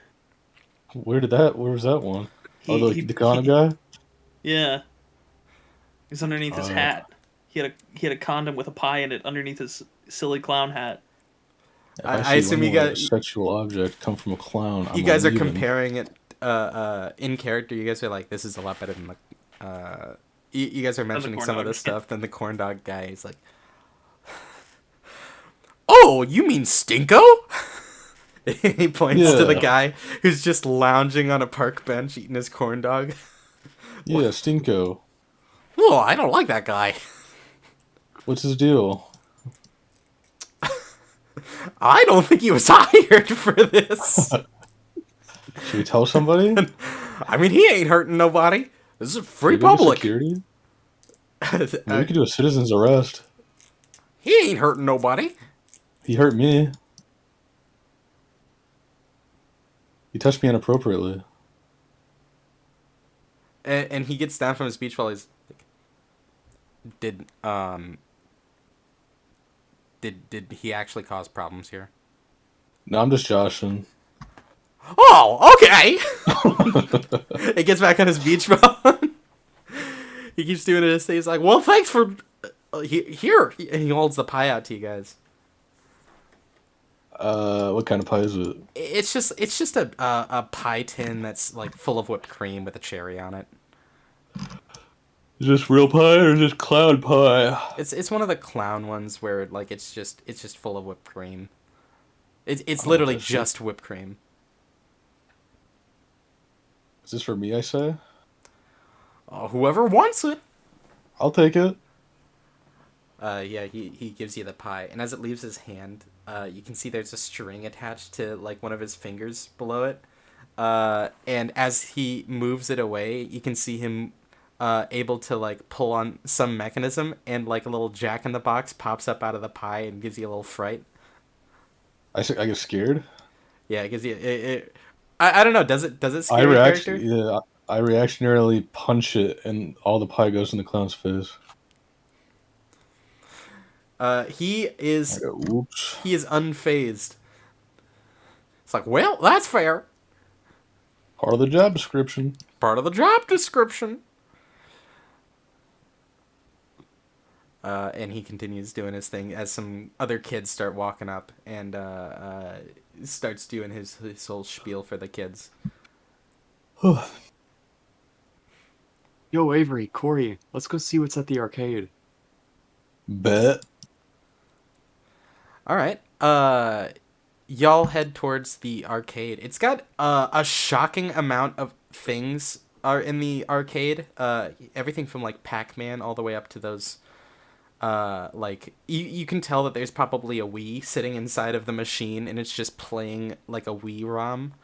Where was that one? Oh, He- the condom guy? Yeah. It's underneath his Oh. hat. He had a condom with a pie in it underneath his silly clown hat. If I see assume you one got- sexual object come from a clown. You I'm guys are leaving. comparing it in character. You guys are like, this is a lot better than the. You guys are mentioning corn some of dog. this stuff. Then the corn dog guy is like, "Oh, you mean Stinko?" He points to the Yeah. guy who's just lounging on a park bench eating his corn dog. Yeah, Stinko. Oh, I don't like that guy. What's his deal? I don't think he was hired for this. Should we tell somebody? I mean, he ain't hurting nobody. This is free Should we go to public. Security? Maybe we could do a citizen's arrest. He ain't hurting nobody. He hurt me. He touched me inappropriately. And he gets down from his beach while he's like, did did he actually cause problems here? No, I'm just joshing. Oh, okay. He gets back on his beach ball. He keeps doing it. He's like, well, thanks for here. He holds the pie out to you guys. What kind of pie is it? It's just a pie tin that's like full of whipped cream with a cherry on it. Is this real pie or is this cloud pie? It's one of the clown ones where like it's just full of whipped cream. It's Oh, literally that's just whipped cream. Is this for me, I say? Whoever wants it. I'll take it. Yeah, he gives you the pie, and as it leaves his hand, you can see there's a string attached to like one of his fingers below it. And as he moves it away, you can see him able to like pull on some mechanism, and like a little Jack in the Box pops up out of the pie and gives you a little fright. I get scared. Yeah, it gives you I don't know. Does it scare your character? I reactionarily punch it, and all the pie goes in the clown's face. He is I go, whoops. unfazed. It's like, well, that's fair. Part of the job description. Part of the job description. And he continues doing his thing as some other kids start walking up and starts doing his whole spiel for the kids. Yo, Avery, Corey, let's go see what's at the arcade. Bet. All right. Y'all head towards the arcade. It's got a shocking amount of things are in the arcade. Everything from like Pac-Man all the way up to those. Like you can tell that there's probably a Wii sitting inside of the machine, and it's just playing like a Wii ROM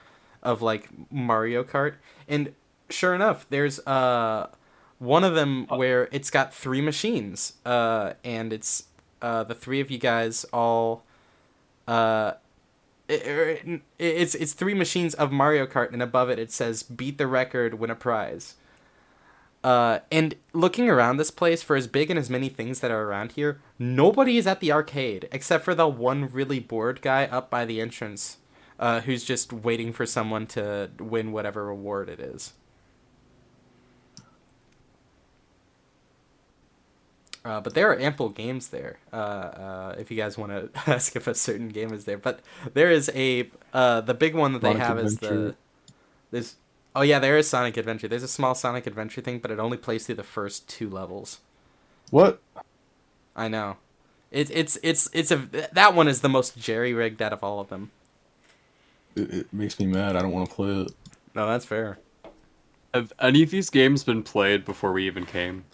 of like Mario Kart. And sure enough, there's one of them where it's got 3 machines. And it's the 3 of you guys all. It's 3 machines of Mario Kart, and above it says "Beat the record, win a prize." And looking around this place, for as big and as many things that are around here, nobody is at the arcade except for the one really bored guy up by the entrance, who's just waiting for someone to win whatever reward it is. But there are ample games there. If you guys want to ask if a certain game is there, but there is the big one that they Sonic have Adventure. Oh yeah, there is Sonic Adventure. There's a small Sonic Adventure thing, but it only plays through the first 2 levels. What? I know. That one is the most jerry-rigged out of all of them. It makes me mad. I don't want to play it. No, that's fair. Have any of these games been played before we even came?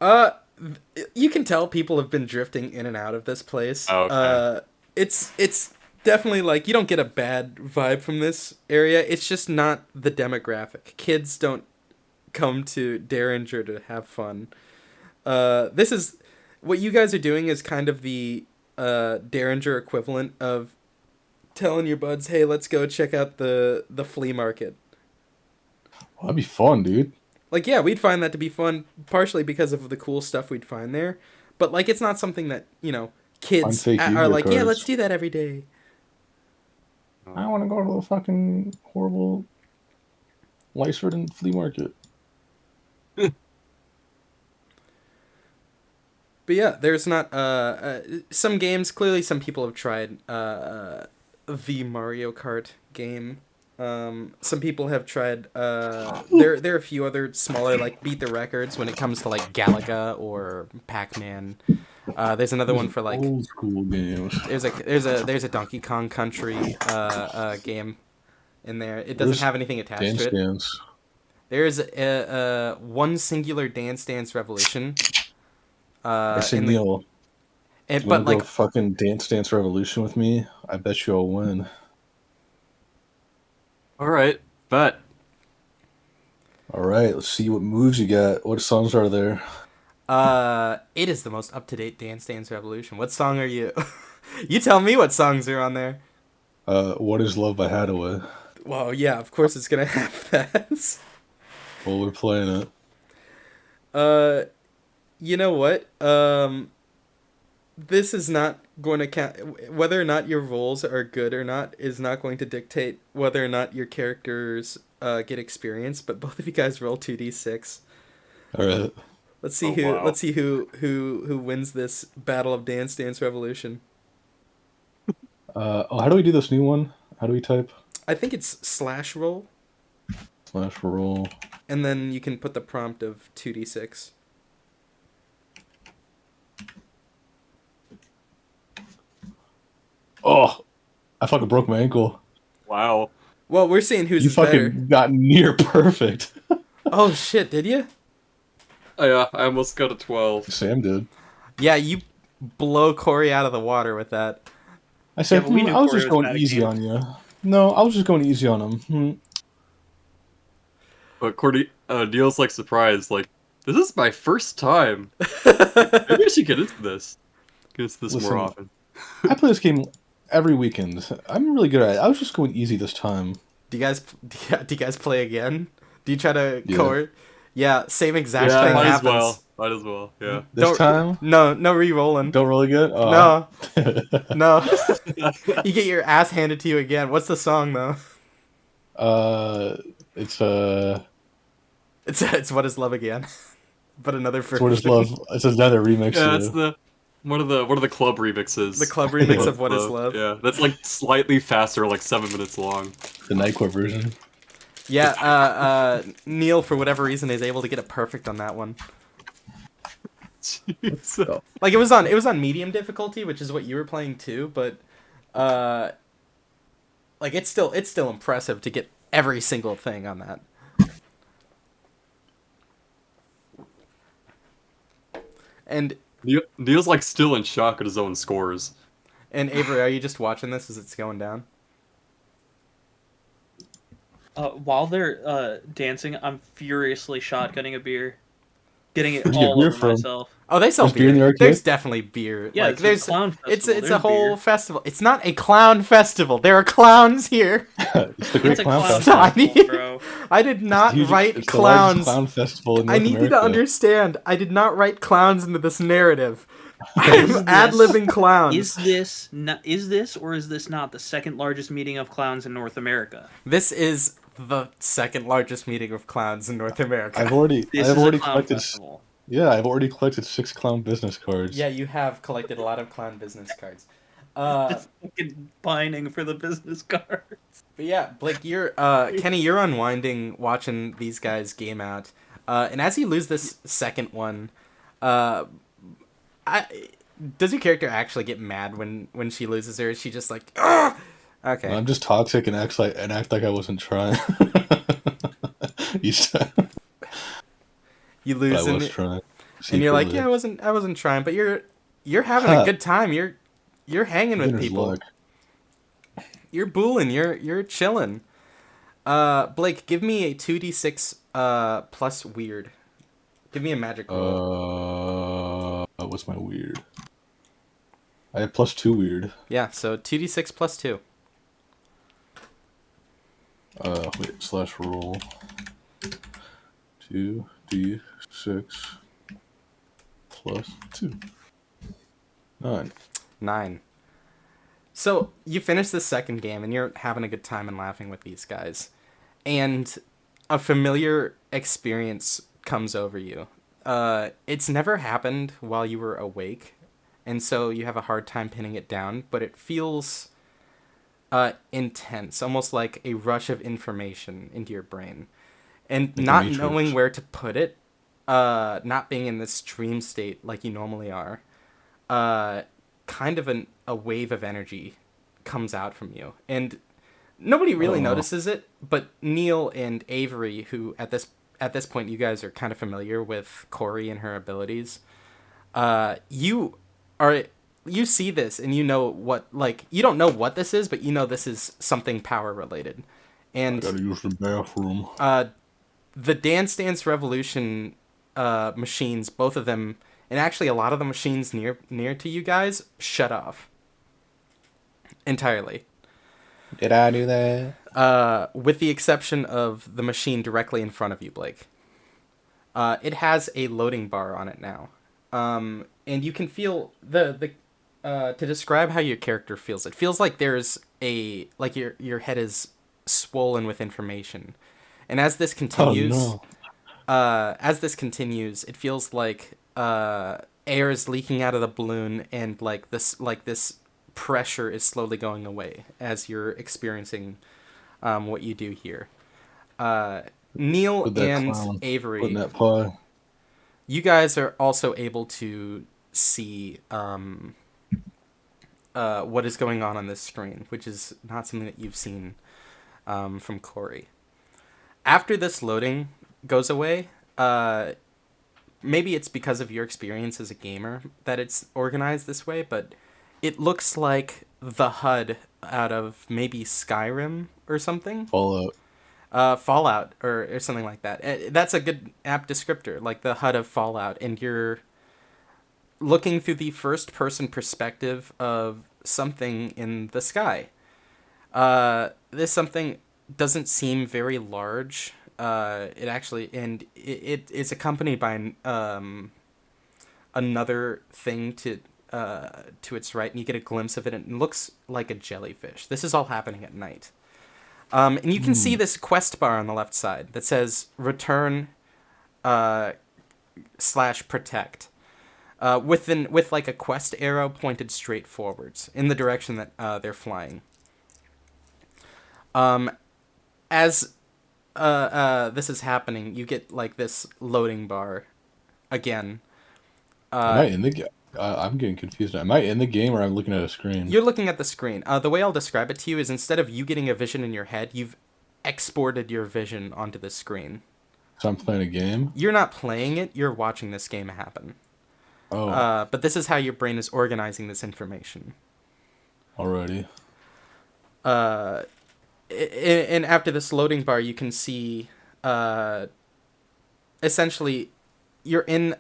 You can tell people have been drifting in and out of this place. Oh, okay. It's definitely like you don't get a bad vibe from this area. It's just not the demographic. Kids don't come to Derringer to have fun. This is what you guys are doing is kind of the Derringer equivalent of telling your buds, "Hey, let's go check out the flea market." Well, that'd be fun, dude. Like, yeah, we'd find that to be fun, partially because of the cool stuff we'd find there. But like, it's not something that kids fake are Yu-Gi-Oh like, "Yeah, cards. let's do that every day." I want to go to the fucking horrible lice-ridden flea market. But yeah, there's not some games. Clearly, some people have tried the Mario Kart game. Some people have tried. There are a few other smaller like beat the records when it comes to like Galaga or Pac-Man. There's another one for like old school games. there's a Donkey Kong Country game in there. It doesn't There's have anything attached to it. Dance. There's one singular Dance Dance Revolution. I say in the- Neil. and, You but wanna like go fucking Dance Revolution with me? I bet you I'll win. Alright, bet. Alright, let's see what moves you got. What songs are there? it is the most up to date Dance Dance Revolution. What song are you? You tell me what songs are on there. What is Love by Hadaway? Well, yeah, of course it's gonna have that. Well, we're playing it. You know what? This is not going to count whether or not your rolls are good or not is not going to dictate whether or not your characters get experience. But both of you guys roll 2d6. All right. Let's see Oh, wow. Let's see who wins this battle of Dance Dance Revolution. How do we do this new one? How do we type? I think it's /roll, /roll. and then you can put the prompt of 2d6. Oh, I fucking broke my ankle. Wow. Well, we're seeing who's You is fucking better. got near perfect. Oh shit! Did you? Oh, yeah, I almost got a 12. Sam did. Yeah, you blow Corey out of the water with that. I said, but we knew I was Corey just was going bad at easy games. on you. No, I was just going easy on him. But Cordy, Neil's like surprised, like, this is my first time. Maybe I should get into this. Get into this Listen, more often. I play this game every weekend. I'm really good at it. I was just going easy this time. Do you guys play again? Do you try to Yeah. Corey? Yeah, same exact Yeah, thing might happens. as well. Might as well, yeah. This time, No re-rolling. don't really get. No, no. You get your ass handed to you again. What's the song though? It's It's What Is Love Again, but another version. What Is Love. It's another remix. Yeah, it's the one of the club remixes. The club remix Yeah. of What Is Love. Yeah, that's like slightly faster, like 7 minutes long. the Nightcore version. Yeah, Neil, for whatever reason, is able to get it perfect on that one. Jeez. Like it was on medium difficulty, which is what you were playing too, but like it's still impressive to get every single thing on that. And Neil's like still in shock at his own scores. Avery, are you just watching this as it's going down? While they're dancing, I'm furiously shotgunning a beer, getting it Where'd you get all beer over from? myself. Oh, they sell There's beer in the beer. arcade? There's definitely beer. Yeah, like, it's there's a clown festival. it's a There's whole beer. festival. It's not a clown festival. There are clowns here. It's the Great It's a Clown clown Festival. festival, bro. I did not Huge- write it's the largest clowns. clown festival in I North need America. you to understand. I did not write clowns into this narrative. Is I'm ad-libbing clowns. Is this or is this not the second largest meeting of clowns in North America? This is the second largest meeting of clowns in North America. I've already This is collected. a clown festival. Yeah, I've already collected 6 clown business cards. Yeah, you have collected a lot of clown business cards. It's fucking pining for the business cards. But yeah, Blake, you're Kenny, you're unwinding watching these guys game out. And as you lose this second one, does your character actually get mad when she loses, or is she just like, ugh? Okay. I'm just toxic and act like I wasn't trying. You But lose I was and trying. you're like, Secretly. yeah, I wasn't trying, but you're having a good time. You're hanging with Beginner's people. luck. You're booling. You're chilling. Blake, give me a 2d6 plus weird. Give me a magic roll. What's my weird? I have +2 weird. Yeah, so 2d6 plus 2. Wait, /roll. 2d6 +2. 9. 9. So you finish the second game and you're having a good time and laughing with these guys, and a familiar experience comes over you. It's never happened while you were awake, and so you have a hard time pinning it down, but it feels intense, almost like a rush of information into your brain. And Like not the Matrix. knowing where to put it, not being in this dream state like you normally are, kind of a wave of energy comes out from you. And nobody really notices it, but Neil and Avery, who at this point you guys are kind of familiar with Corey and her abilities, you see this and you know what, like, you don't know what this is, but you know this is something power related. And Gotta use the bathroom. the Dance Dance Revolution machines, both of them, and actually a lot of the machines near to you guys, shut off entirely. Did I do that? With the exception of the machine directly in front of you, Blake. It has a loading bar on it now. And you can feel to describe how your character feels, it feels like there's like your head is swollen with information, and Oh no. as this continues, it feels like air is leaking out of the balloon, and like this pressure is slowly going away as you're experiencing what you do here. Neil Put that and clown. Putting Avery, that pie. you guys are also able to see what is going on this screen, which is not something that you've seen from Corey. After this loading goes away, maybe it's because of your experience as a gamer that it's organized this way, but it looks like the HUD out of maybe Skyrim or something. Fallout. Fallout or something like that. That's a good apt descriptor, like the HUD of Fallout, and you're looking through the first person perspective of something in the sky. This something doesn't seem very large. It actually, and it is accompanied by another thing to its right, and you get a glimpse of it, and it looks like a jellyfish. This is all happening at night. And you can see this quest bar on the left side that says return / protect. With like a quest arrow pointed straight forwards in the direction that they're flying. As this is happening, you get like this loading bar again. Am I in the game? I'm getting confused. Am I in the game or I'm looking at a screen? You're looking at the screen. The way I'll describe it to you is instead of you getting a vision in your head, you've exported your vision onto the screen. So I'm playing a game? You're not playing it, you're watching this game happen. Oh, But this is how your brain is organizing this information. alrighty. And after this loading bar, you can see essentially you're in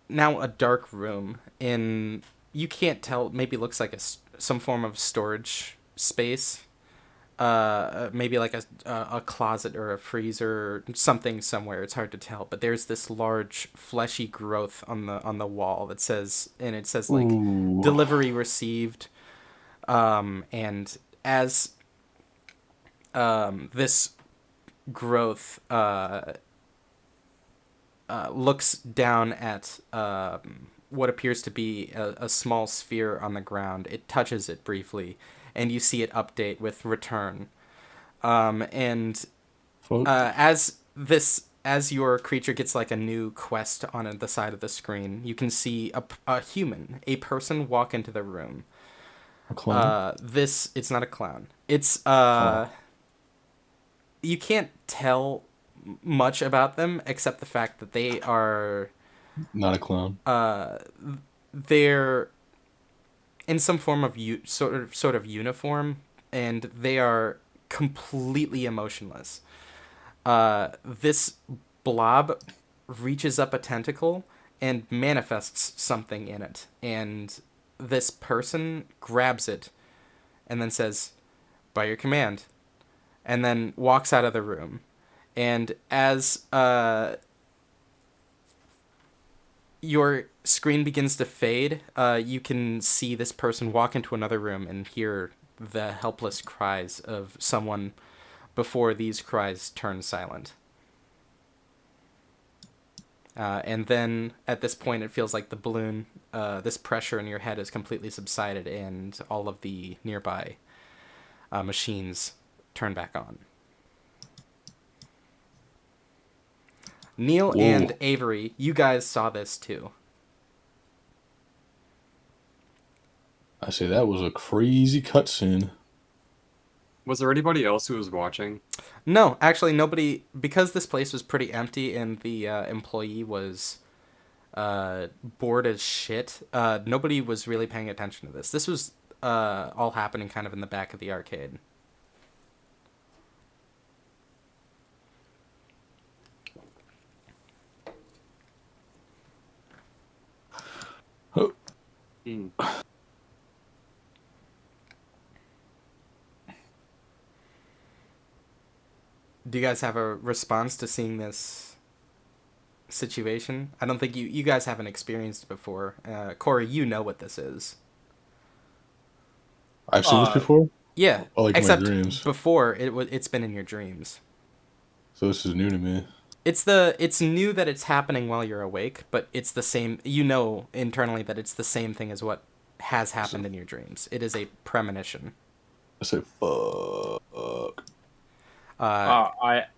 now a dark room. You can't tell, maybe it looks like some form of storage space. Maybe like a closet or a freezer or something somewhere. It's hard to tell, but there's this large fleshy growth on the wall that says, and it says like Ooh. delivery received. And as this growth looks down at what appears to be a small sphere on the ground, it touches it briefly, and you see it update with return. And Fuck. as your creature gets like a new quest on the side of the screen, you can see a human, a person walk into the room. A clown? It's not a clown. It's Oh. You can't tell much about them except the fact that they are Not a clown. they're in some form of sort of uniform, and they are completely emotionless. This blob reaches up a tentacle and manifests something in it, and this person grabs it and then says, "By your command," and then walks out of the room. And as your screen begins to fade, you can see this person walk into another room and hear the helpless cries of someone before these cries turn silent. And then at this point, it feels like the balloon, this pressure in your head has completely subsided, and all of the nearby machines turn back on. Neil Whoa. and Avery, you guys saw this too. I say that was a crazy cutscene. Was there anybody else who was watching? No, actually, nobody, because this place was pretty empty and the employee was bored as shit. Nobody was really paying attention to this. This was all happening kind of in the back of the arcade. Oh, Hmm. Do you guys have a response to seeing this situation? I don't think you guys haven't experienced it before. Corey, you know what this is. I've seen this before. Yeah, Oh, like in my except dreams. before it's been in your dreams. So this is new to me. It's new that it's happening while you're awake, but it's the same. You know internally that it's the same thing as what has happened in your dreams. It is a premonition. I say fuck.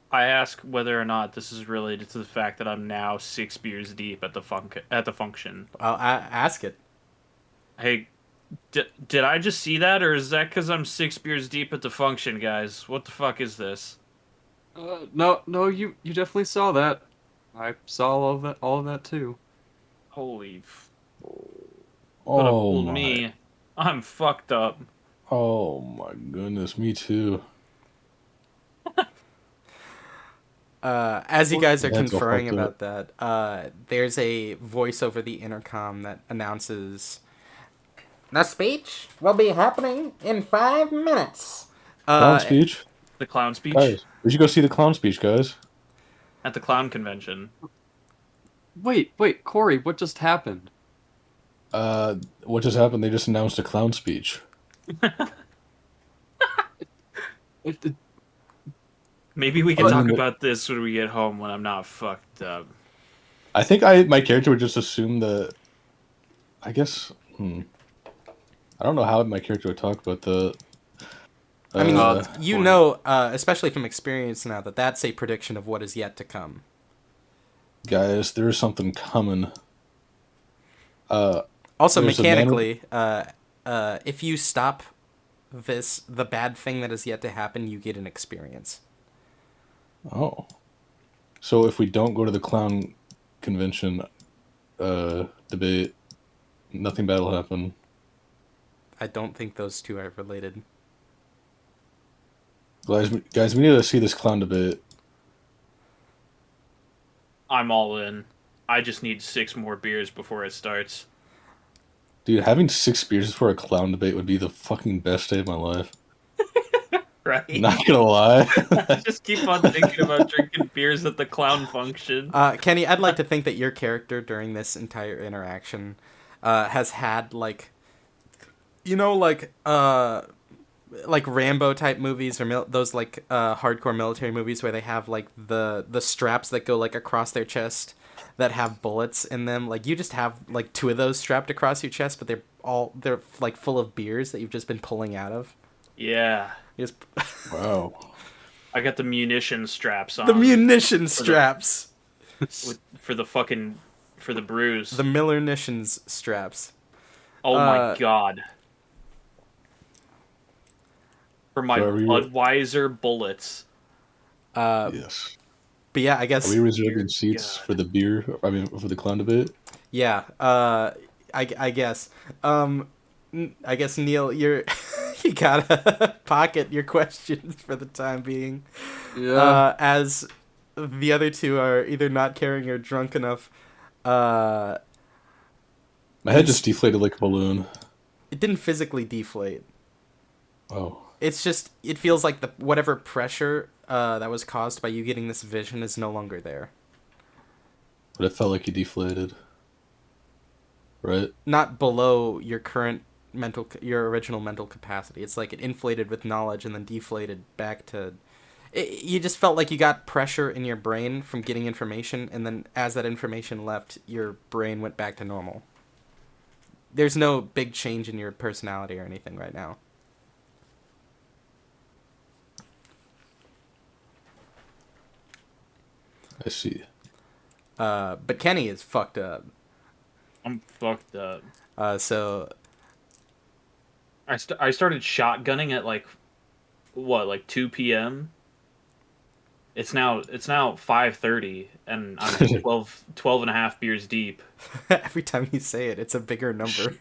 I ask whether or not this is related to the fact that I'm now 6 beers deep at the function. I'll ask it. Hey, did I just see that, or is that because I'm 6 beers deep at the function, guys? What the fuck is this? No, you definitely saw that. I saw all of that too. Holy, could have Oh fooled my. me. I'm fucked up. Oh my goodness, me too. As you guys are That's all conferring fucked about that, there's a voice over the intercom that announces the speech will be happening in 5 minutes. Clown speech, The clown speech guys. We should go see the clown speech, guys. at the clown convention. Wait, Corey, what just happened? What just happened? They just announced a clown speech. It, Maybe we can I talk mean, about this when we get home when I'm not fucked up. I think my character would just assume that. I guess. I don't know how my character would talk about the. I mean, you Corey. know, especially from experience now, that that's a prediction of what is yet to come. Guys, there is something coming. Also, There's a man- mechanically, if you stop the bad thing that is yet to happen, you get an experience. Oh. So if we don't go to the clown convention debate, nothing bad will happen. I don't think those two are related. Guys, we need to see this clown debate. I'm all in. I just need 6 more beers before it starts. Dude, having 6 beers before a clown debate would be the fucking best day of my life. Right? Not gonna lie. I just keep on thinking about drinking beers at the clown function. Kenny, I'd like to think that your character during this entire interaction has had like Rambo type movies or those like hardcore military movies where they have like the straps that go like across their chest that have bullets in them. Like you just have like 2 of those strapped across your chest, but they're like full of beers that you've just been pulling out of. Yeah. You just Wow. I got the munition straps on. the munition straps, for the bruise. the Millernitions straps. Oh my god. For my So are we- Budweiser bullets. Yes. But yeah, I guess Are we reserving seats God. for the beer? I mean, for the clown debate? yeah. I guess. I guess Neil, you gotta pocket your questions for the time being. Yeah. As the other two are either not caring or drunk enough. My head just deflated like a balloon. It didn't physically deflate. Oh. It's just it feels like the whatever pressure that was caused by you getting this vision is no longer there. But it felt like you deflated. Right? Not below your current your original mental capacity. It's like it inflated with knowledge and then deflated back to. You just felt like you got pressure in your brain from getting information, and then as that information left, your brain went back to normal. There's no big change in your personality or anything right now. I see. But Kenny is fucked up. I'm fucked up. So I started shotgunning at like 2 p.m. It's now 5:30 and I'm 12 and a half beers deep. every time you say it, it's a bigger number.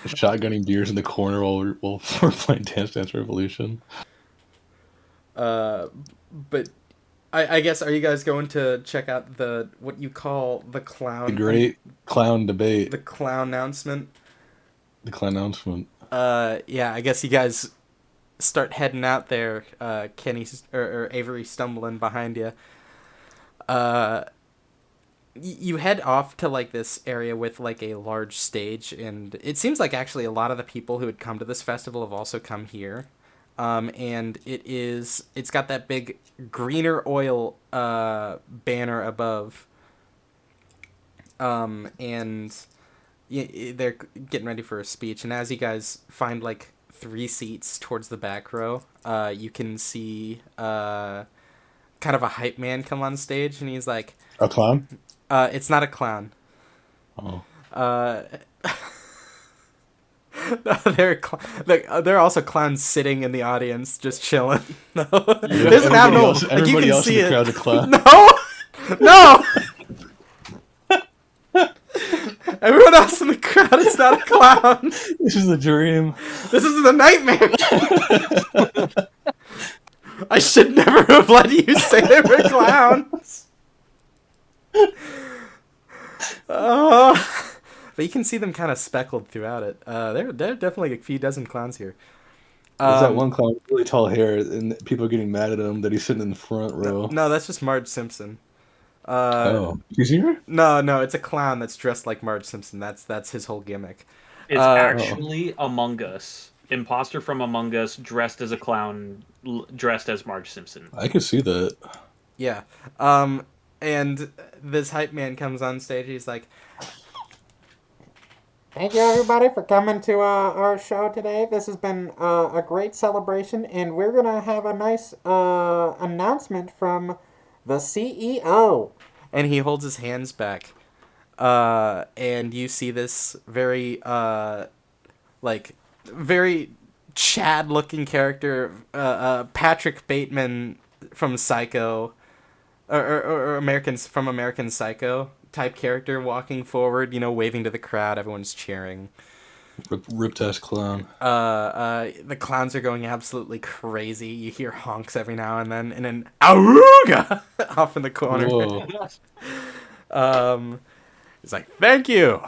Shotgunning beers in the corner while we're playing Dance Dance Revolution. But I guess, are you guys going to check out what you call the clown? The great clown debate. The clown announcement. The clown announcement. Yeah, I guess you guys start heading out there. Kenny or Avery stumbling behind you. you head off to like this area with like a large stage, and it seems like actually a lot of the people who had come to this festival have also come here. And it's got that big greener oil banner above. And they're getting ready for a speech, and as you guys find like 3 seats towards the back row, you can see kind of a hype man come on stage, and he's like, A clown? it's not a clown. Oh. They're also clowns sitting in the audience, just chilling. No, there's an abnormal. Like, you everybody can else see in the it. crowd's a clown. No, no. Everyone else in the crowd is not a clown. This is the dream. This is the nightmare. I should never have let you say they were clowns. But you can see them kind of speckled throughout it. There are definitely a few dozen clowns here. There's that one clown with really tall hair, and people are getting mad at him that he's sitting in the front row. No, that's just Marge Simpson. You see her? No, it's a clown that's dressed like Marge Simpson. That's his whole gimmick. It's actually Among Us. Imposter from Among Us dressed as a clown, dressed as Marge Simpson. I could see that. Yeah. And this hype man comes on stage. He's like, Thank you, everybody, for coming to our show today. This has been a great celebration, and we're going to have a nice announcement from the CEO. and he holds his hands back. And you see this very, very Chad-looking character, Patrick Bateman from Psycho, or American Psycho type character walking forward, waving to the crowd. Everyone's cheering. Ripped ass clown. The clowns are going absolutely crazy. You hear honks every now and then, and an auga off in the corner. Whoa. It's like, thank you.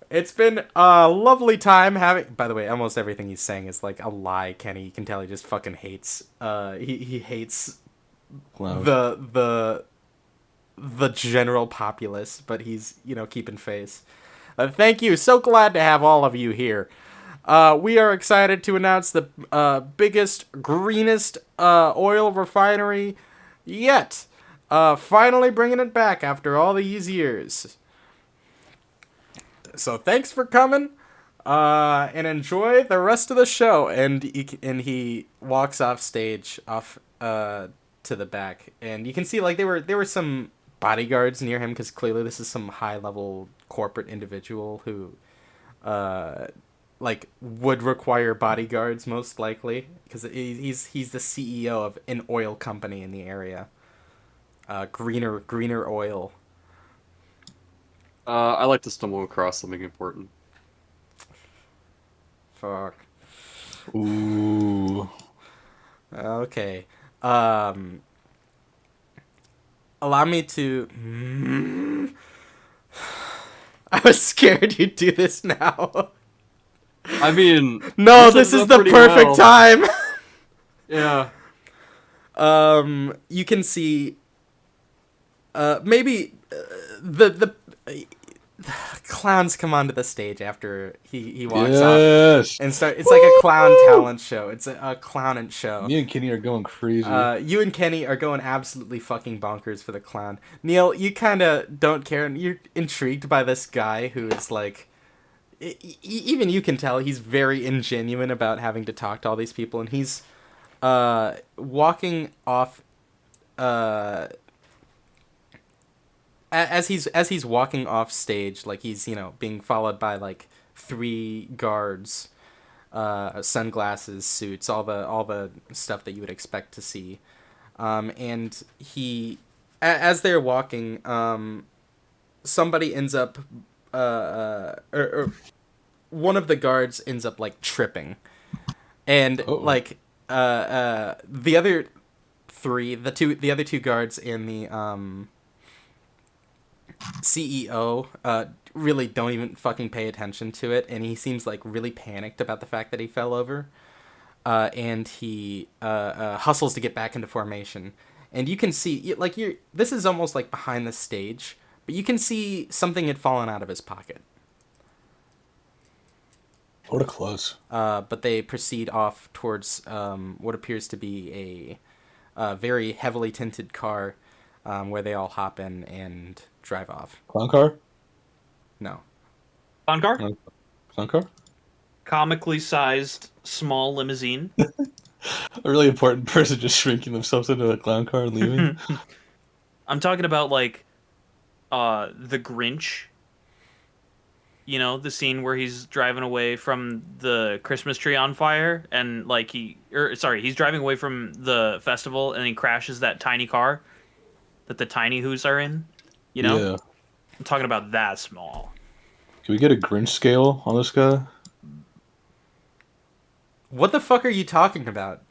It's been a lovely time having. By the way, almost everything he's saying is like a lie, Kenny. You can tell he just fucking hates. He hates Clown. the general populace, but he's keeping face. Thank you. So glad to have all of you here. We are excited to announce the biggest, greenest oil refinery yet. Finally bringing it back after all these years. So thanks for coming, and enjoy the rest of the show. And he walks off stage, to the back, and you can see like there were some bodyguards near him, because clearly this is some high level corporate individual who would require bodyguards most likely, because he's the CEO of an oil company in the area. Greener oil. I like to stumble across something important. Fuck. Ooh. Okay. Allow me to. I was scared you'd do this now. I mean, No, you this set it is up the pretty perfect well. time. Yeah. You can see. Maybe the clowns come onto the stage after he walks off Yes. and start. It's like a clown talent show. It's a clownant show. Me and Kenny are going crazy. You and Kenny are going absolutely fucking bonkers for the clown. Neil, you kind of don't care, and you're intrigued by this guy who is like, even you can tell he's very ingenuine about having to talk to all these people, and he's walking off. As he's walking off stage, like he's being followed by like 3 guards, sunglasses, suits, all the stuff that you would expect to see, and he, as they're walking, somebody ends up, or one of the guards ends up like tripping, and like the other 3, the other 2 guards and the CEO really don't even fucking pay attention to it, and he seems like really panicked about the fact that he fell over, and he hustles to get back into formation, and you can see like you're. This is almost like behind the stage, but you can see something had fallen out of his pocket. What a close. But they proceed off towards what appears to be a very heavily tinted car, where they all hop in and drive off. Clown car? No. Clown car? Clown car? Comically sized small limousine. A really important person just shrinking themselves into a clown car and leaving. I'm talking about like the Grinch. You know, the scene where he's driving away from the Christmas tree on fire and like he's driving away from the festival and he crashes that tiny car that the tiny Who's are in. You know? Yeah. I'm talking about that small. Can we get a Grinch scale on this guy? What the fuck are you talking about?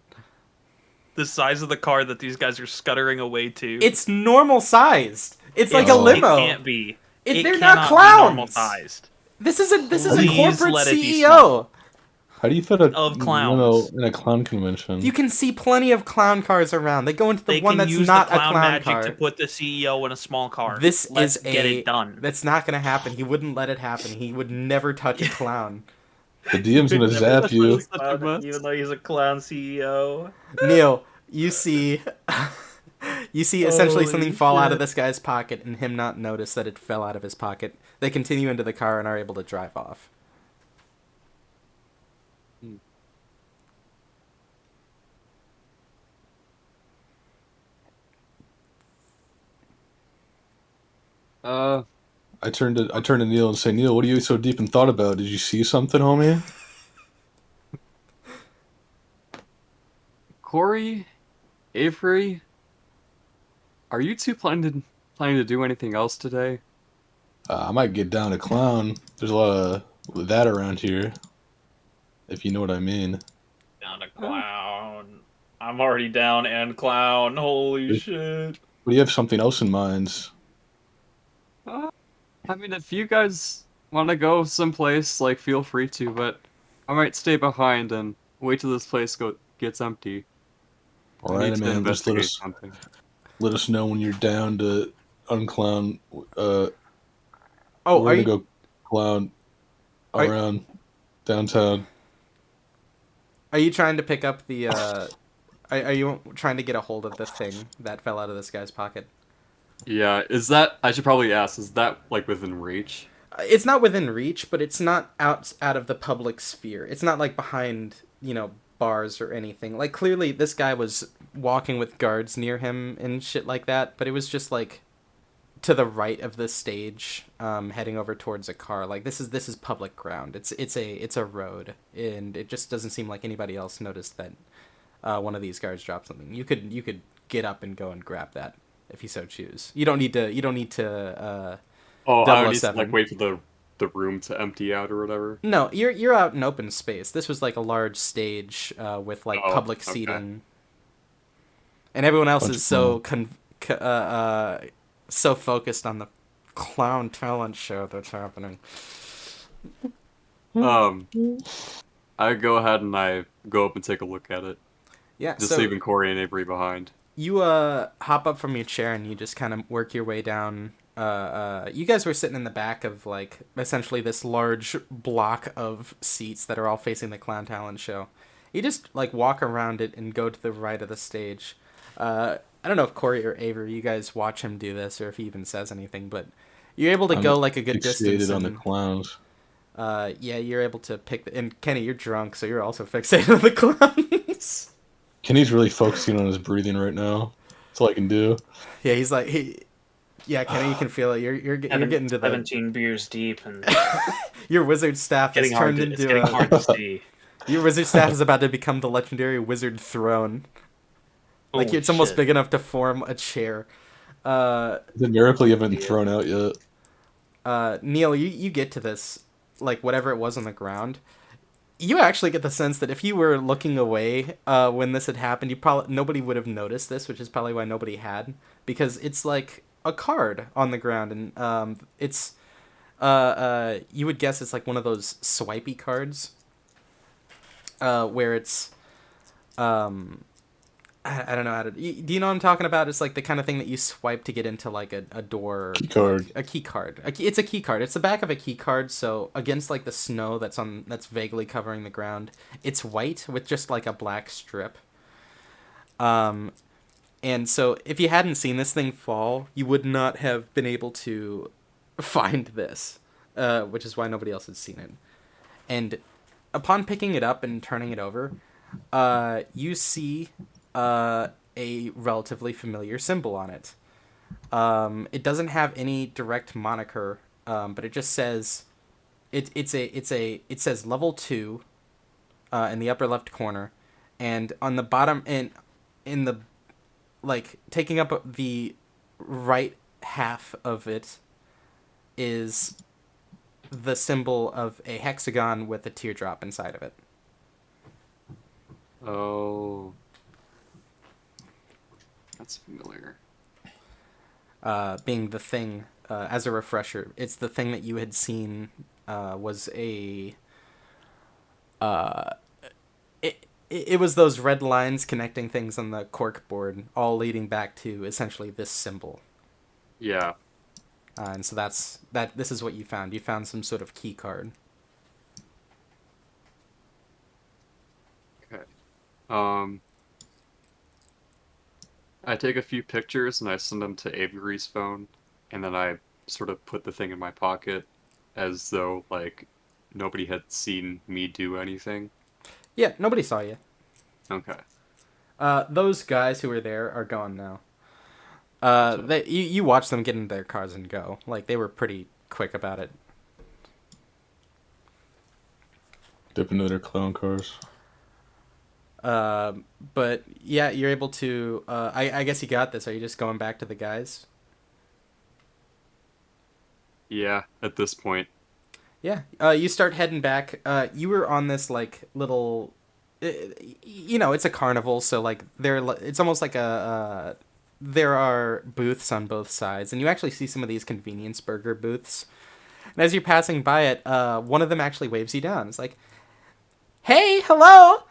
The size of the car that these guys are scuttering away to. It's normal sized. It's like a Oh. limo. It can't be. They're cannot not be clouns. normal sized. This is a Please corporate let it be CEO. small. How do you fit a Of clowns. limo in a clown convention? You can see plenty of clown cars around. They go into the They one can that's use not the a clown clown magic car. to put the CEO in a small car. This Let's is get it done. That's not gonna happen. He wouldn't let it happen. He would never touch a clown. The DM's gonna zap you. Even though he's a clown CEO. Neil, you see essentially Holy something fall out of shit. this guy's pocket and him not notice that it fell out of his pocket. They continue into the car and are able to drive off. I turned to Neil and say, Neil, what are you so deep in thought about? Did you see something, homie? Corey, Avery, are you two planning to do anything else today? I might get down to clown. There's a lot of that around here, if you know what I mean. Down to clown. I'm already down and clown. Holy shit. But do you have something else in mind? I mean, if you guys want to go someplace, like, feel free to, but I might stay behind and wait till this place gets empty. All I right, need to man. Just investigate something. let us know when you're down to unclown. Oh, we're are gonna you go clown Are- around downtown. are you trying to pick up the are you trying to get a hold of the thing that fell out of this guy's pocket? Yeah, I should probably ask, is that, like, within reach? It's not within reach, but it's not out of the public sphere. It's not like behind, bars or anything. Like, clearly this guy was walking with guards near him and shit like that, but it was just like to the right of the stage, heading over towards a car. Like, this is public ground. It's a road, and it just doesn't seem like anybody else noticed that one of these guards dropped something. You could get up and go and grab that if you so choose. You don't need to Oh, I would need to, 007. like, wait for the room to empty out or whatever. No, you're out in open space. This was like a large stage with like Oh, public okay. seating, and everyone else Bunch is of so focused on the clown talent show that's happening. I go ahead and I go up and take a look at it, Yeah, just so leaving Corey and Avery behind. you hop up from your chair and you just kind of work your way down. You guys were sitting in the back of like essentially this large block of seats that are all facing the clown talent show. You just like walk around it and go to the right of the stage. I don't know if Corey or Avery, you guys watch him do this or if he even says anything, but you're able to I'm go like a good distance. Fixated on the And, clowns. yeah, you're able to pick. And Kenny, you're drunk, so you're also fixated on the clowns. Kenny's really focusing on his breathing right now. That's all I can do. Yeah, he's like Yeah, Kenny, you can feel it. You're getting to the 17 beers deep and your wizard staff is turned it's into getting hard to see. your wizard staff is about to become the legendary wizard throne. Like Holy it's almost shit. big enough to form a chair. The miracle you haven't been thrown out yet. Neil, you get to this, like whatever it was on the ground. You actually get the sense that if you were looking away when this had happened, nobody would have noticed this, which is probably why nobody had, because it's like a card on the ground, and it's you would guess it's like one of those swipey cards, where it's I don't know how to. Do you know what I'm talking about? It's like the kind of thing that you swipe to get into like a door. Key card. Like a key card. It's a key card. It's the back of a key card. So against like the snow that's vaguely covering the ground, it's white with just like a black strip. And so if you hadn't seen this thing fall, you would not have been able to find this, which is why nobody else had seen it. And upon picking it up and turning it over, you see a relatively familiar symbol on it. It doesn't have any direct moniker, but it just says it says level 2 in the upper left corner, and on the bottom in the like taking up the right half of it is the symbol of a hexagon with a teardrop inside of it. Oh, that's familiar. Being the thing, as a refresher, it's the thing that you had seen was a. It was those red lines connecting things on the cork board, all leading back to essentially this symbol. Yeah. And so that. This is what you found. You found some sort of key card. Okay. I take a few pictures and I send them to Avery's phone, and then I sort of put the thing in my pocket as though, like, nobody had seen me do anything. Yeah, nobody saw you. Okay. Those guys who were there are gone now. You watch them get into their cars and go. Like, they were pretty quick about it. Dip into their clown cars. But yeah, you're able to. I guess you got this. Are you just going back to the guys? Yeah, at this point. Yeah. You start heading back. You were on this like little. It's a carnival, so like it's almost like a. There are booths on both sides, and you actually see some of these convenience burger booths. And as you're passing by it, one of them actually waves you down. It's like, "Hey, hello."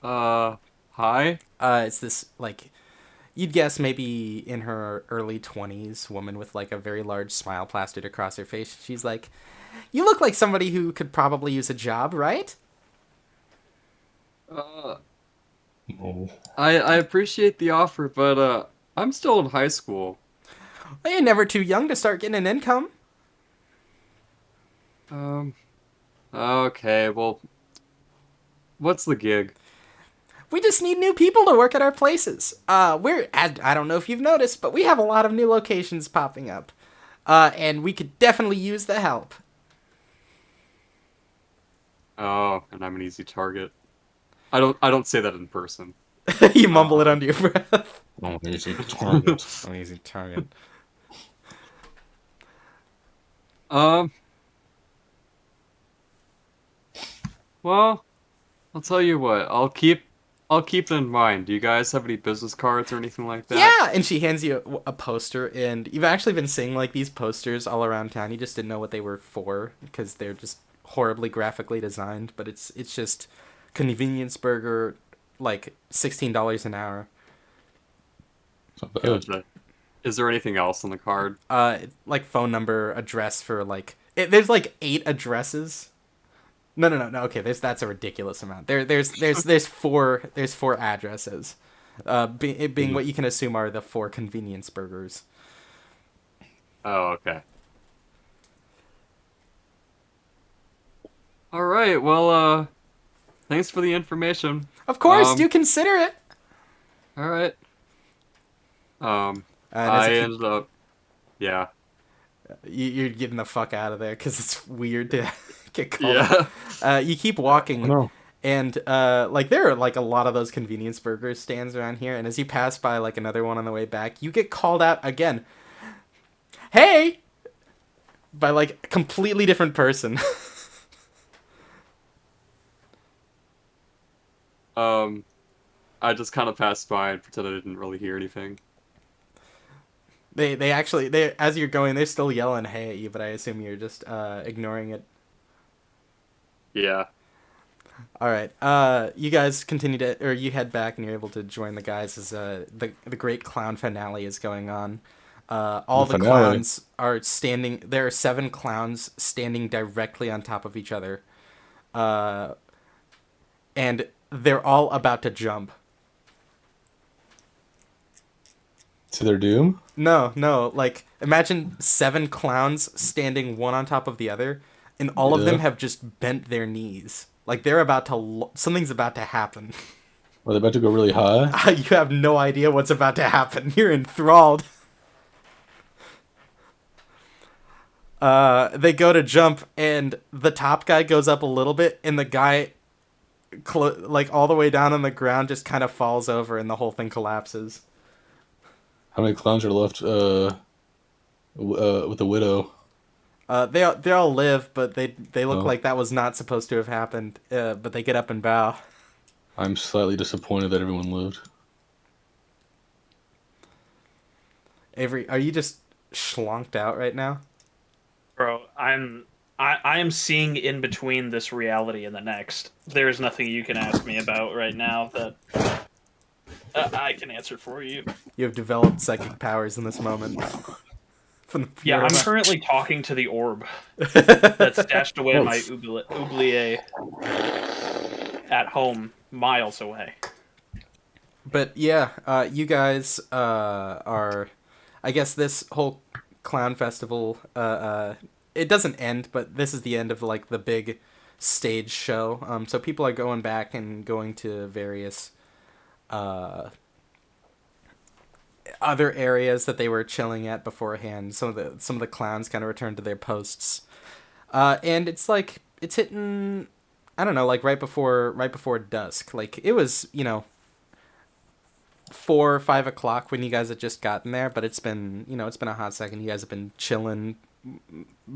Hi? It's this like you'd guess maybe in her early 20s woman with like a very large smile plastered across her face. She's like, "You look like somebody who could probably use a job, right?" Uh, Oh. I appreciate the offer, but, I'm still in high school. Well, you're never too young to start getting an income. Okay, well, what's the gig? We just need new people to work at our places. I don't know if you've noticed, but we have a lot of new locations popping up. And we could definitely use the help. Oh, and I'm an easy target. I don't say that in person. You mumble it under your breath. Oh, easy target. An easy target. Um, well, I'll tell you what. I'll keep it in mind. Do you guys have any business cards or anything like that? Yeah, and she hands you a poster, and you've actually been seeing like these posters all around town. You just didn't know what they were for because they're just horribly graphically designed. But it's just convenience burger, like $16 an hour. It's not bad. Gotcha. Is there anything else on the card? Like phone number, address for like there's like 8 addresses. No. Okay, that's a ridiculous amount. There's four addresses. It being what you can assume are the 4 convenience burgers. Oh, okay. All right. Well, thanks for the information. Of course, do consider it. All right. And I ended up. Yeah. you're getting the fuck out of there because it's weird to get called. Yeah. You keep walking. No. And like there are like a lot of those convenience burger stands around here, and as you pass by like another one on the way back, you get called out again. Hey, by like a completely different person. I just kind of passed by and pretended I didn't really hear anything. They actually as you're going, they're still yelling hey at you, but I assume you're just ignoring it. Yeah. All right. You guys continue to, or you head back, and you're able to join the guys as the great clown finale is going on. All the finale. clowns are standing. There are 7 clowns standing directly on top of each other, and they're all about to jump. To their doom? No, like imagine 7 clowns standing one on top of the other, and all of them Yeah. have just bent their knees. Like they're about to, something's about to happen. Are they about to go really high? You have no idea what's about to happen. You're enthralled. They go to jump, and the top guy goes up a little bit, and the guy, like all the way down on the ground, just kind of falls over, and the whole thing collapses. How many clowns are left with the widow? They all live, but they look Oh. like that was not supposed to have happened. But they get up and bow. I'm slightly disappointed that everyone lived. Avery, are you just schlonked out right now? Bro, I am seeing in between this reality and the next. There is nothing you can ask me about right now that I can answer for you. You have developed psychic powers in this moment. From the Yeah, I'm pure- currently talking to the orb that's stashed away in my Yes. oubliette at home, miles away. But yeah, you guys are. I guess this whole clown festival. It doesn't end, but this is the end of like the big stage show. So people are going back and going to various other areas that they were chilling at beforehand. Some of the clowns kind of returned to their posts, and it's like it's hitting. I don't know, like right before dusk. Like it was, 4 or 5 o'clock when you guys had just gotten there, but it's been a hot second. You guys have been chilling,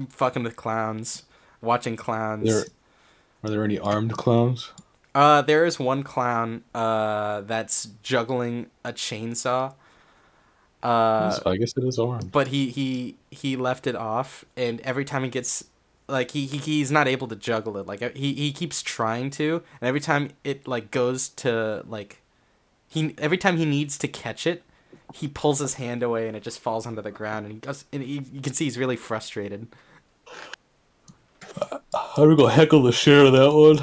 fucking with clowns, watching clowns. Are there any armed clowns? There is one clown that's juggling a chainsaw. I guess it is armed. But he left it off, and every time he gets like he's not able to juggle it. Like he keeps trying to, and every time it like goes to like every time he needs to catch it, he pulls his hand away and it just falls onto the ground, and you can see he's really frustrated. I'm gonna heckle the shit out of that one.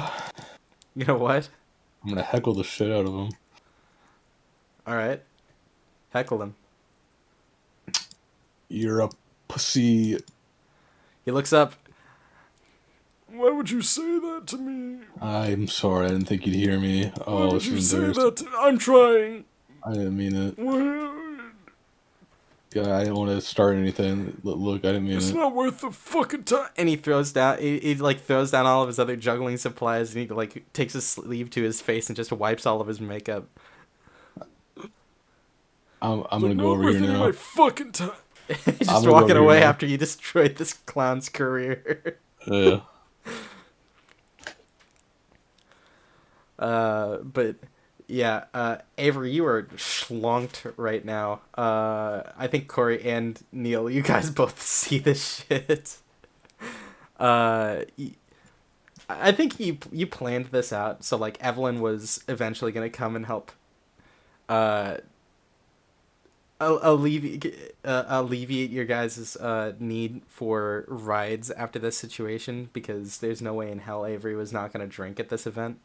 You know what? I'm gonna heckle the shit out of him. All right, heckle him. You're a pussy. He looks up. Why would you say that to me? I'm sorry, I didn't think you'd hear me. Oh, this is embarrassing. I'm trying. I didn't mean it. God, I didn't want to start anything. Look, I didn't mean it. Not worth the fucking time. And he throws down. He like throws down all of his other juggling supplies, and he like takes his sleeve to his face and just wipes all of his makeup. I'm gonna go over here now. Fucking time. He's I'm just gonna go walking over away here now. after you destroyed this clown's career. Yeah. But yeah, Avery, you are schlonked right now. I think Corey and Neil, you guys both see this shit. I think you planned this out, so like Evelyn was eventually gonna come and help alleviate your guys' need for rides after this situation, because there's no way in hell Avery was not gonna drink at this event.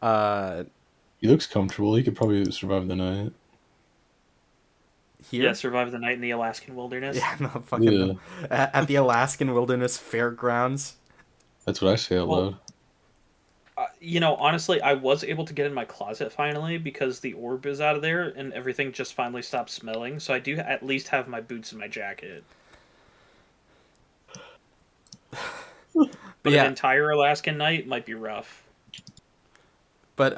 He looks comfortable. He could probably survive the night. Here? Yeah, survive the night in the Alaskan wilderness. Yeah, no, fucking Yeah. no. At the Alaskan Wilderness Fairgrounds. That's what I say out Well, loud. Honestly, I was able to get in my closet finally because the orb is out of there and everything just finally stopped smelling. So I do at least have my boots and my jacket. But Yeah. an entire Alaskan night might be rough. But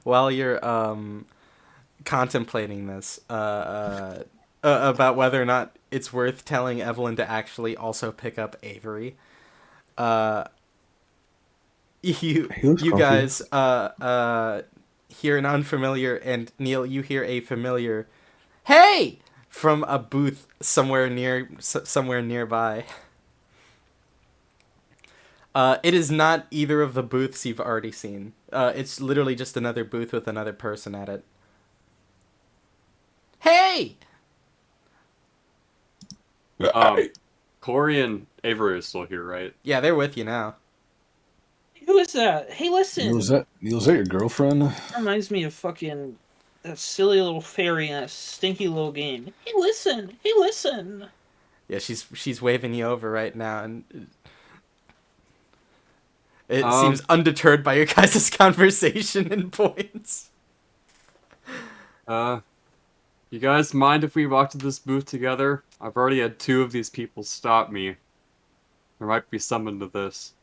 while you're contemplating this about whether or not it's worth telling Evelyn to actually also pick up Avery, you looks comfy. guys hear an unfamiliar, and Neil, you hear a familiar "Hey!" from a booth somewhere nearby. It is not either of the booths you've already seen. It's literally just another booth with another person at it. Hey! Corey and Avery are still here, right? Yeah, they're with you now. Who is that? Hey, listen. Neil, is that your girlfriend? That reminds me of fucking that silly little fairy in that stinky little game. Hey, listen. Hey, listen. Yeah, she's waving you over right now, and it Um, seems undeterred by your guys' conversation and points. You guys mind if we walk to this booth together? I've already had 2 of these people stop me. There might be something to this.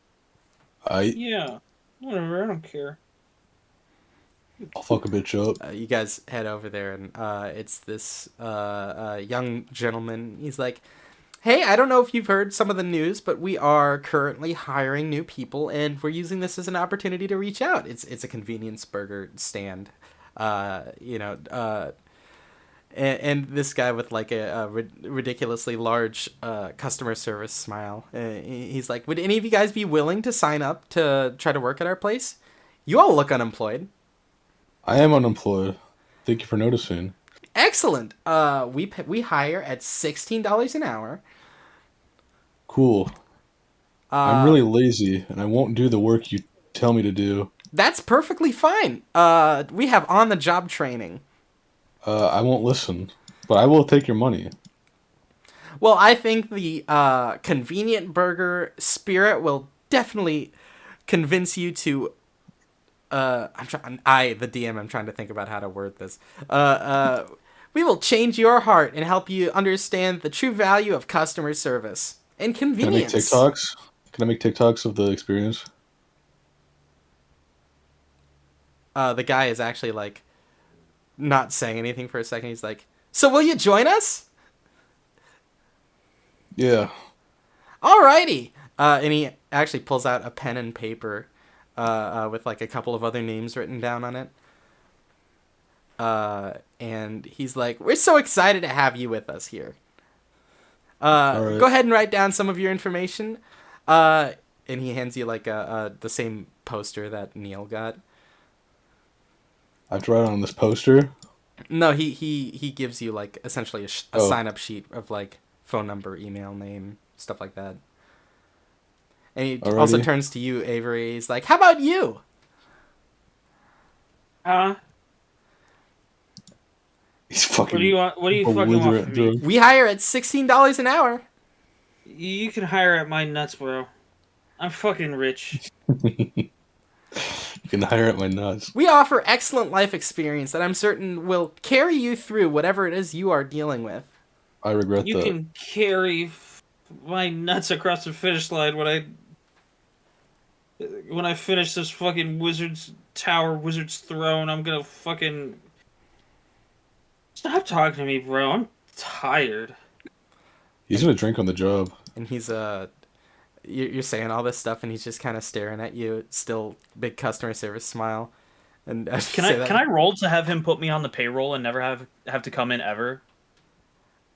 Yeah. Whatever. I don't care. I'll fuck a bitch up. You guys head over there, and it's this young gentleman. He's like, hey, I don't know if you've heard some of the news, but we are currently hiring new people, and we're using this as an opportunity to reach out. It's a convenience burger stand, and this guy with like a ridiculously large customer service smile. He's like, would any of you guys be willing to sign up to try to work at our place? You all look unemployed. I am unemployed. Thank you for noticing. Excellent. We hire at $16 an hour. Cool. I'm really lazy, and I won't do the work you tell me to do. That's perfectly fine. We have on-the-job training. I won't listen, but I will take your money. Well, I think the convenient burger spirit will definitely convince you to. The DM, I'm trying to think about how to word this. We will change your heart and help you understand the true value of customer service and Can I make convenience. TikToks? Can I make TikToks of the experience? The guy is actually like not saying anything for a second. He's like, "So will you join us?" Yeah. Alrighty. And he actually pulls out a pen and paper with like a couple of other names written down on it. And he's like, we're so excited to have you with us here. Right. Go ahead and write down some of your information. And he hands you like the same poster that Neil got. I have to write on this poster. No, he gives you like essentially a sign-up sheet of like phone number, email, name, stuff like that. And he also turns to you, Avery. He's like, how about you? He's fucking. What do you want? What do you fucking want from me? We hire at $16 an hour. You can hire at my nuts, bro. I'm fucking rich. You can hire at my nuts. We offer excellent life experience that I'm certain will carry you through whatever it is you are dealing with. I regret that. You can carry my nuts across the finish line when I finish this fucking wizard's tower, wizard's throne. I'm gonna fucking stop talking to me, bro. I'm tired. He's gonna drink on the job. And he's you're saying all this stuff, and he's just kind of staring at you. Still, big customer service smile. And Can I roll to have him put me on the payroll and never have to come in ever?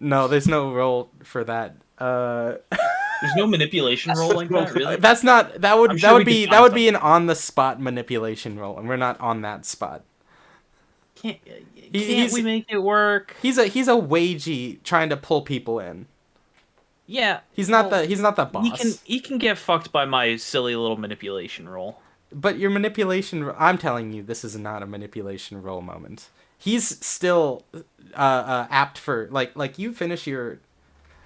No, there's no roll for that. There's no manipulation roll like that, really? That's not. That would sure that would be an on the spot manipulation roll, and we're not on that spot. Can't we make it work? He's a wagey trying to pull people in. Yeah, he's not the boss. He can get fucked by my silly little manipulation roll. But your manipulation, I'm telling you, this is not a manipulation roll moment. He's still apt for like you finish your.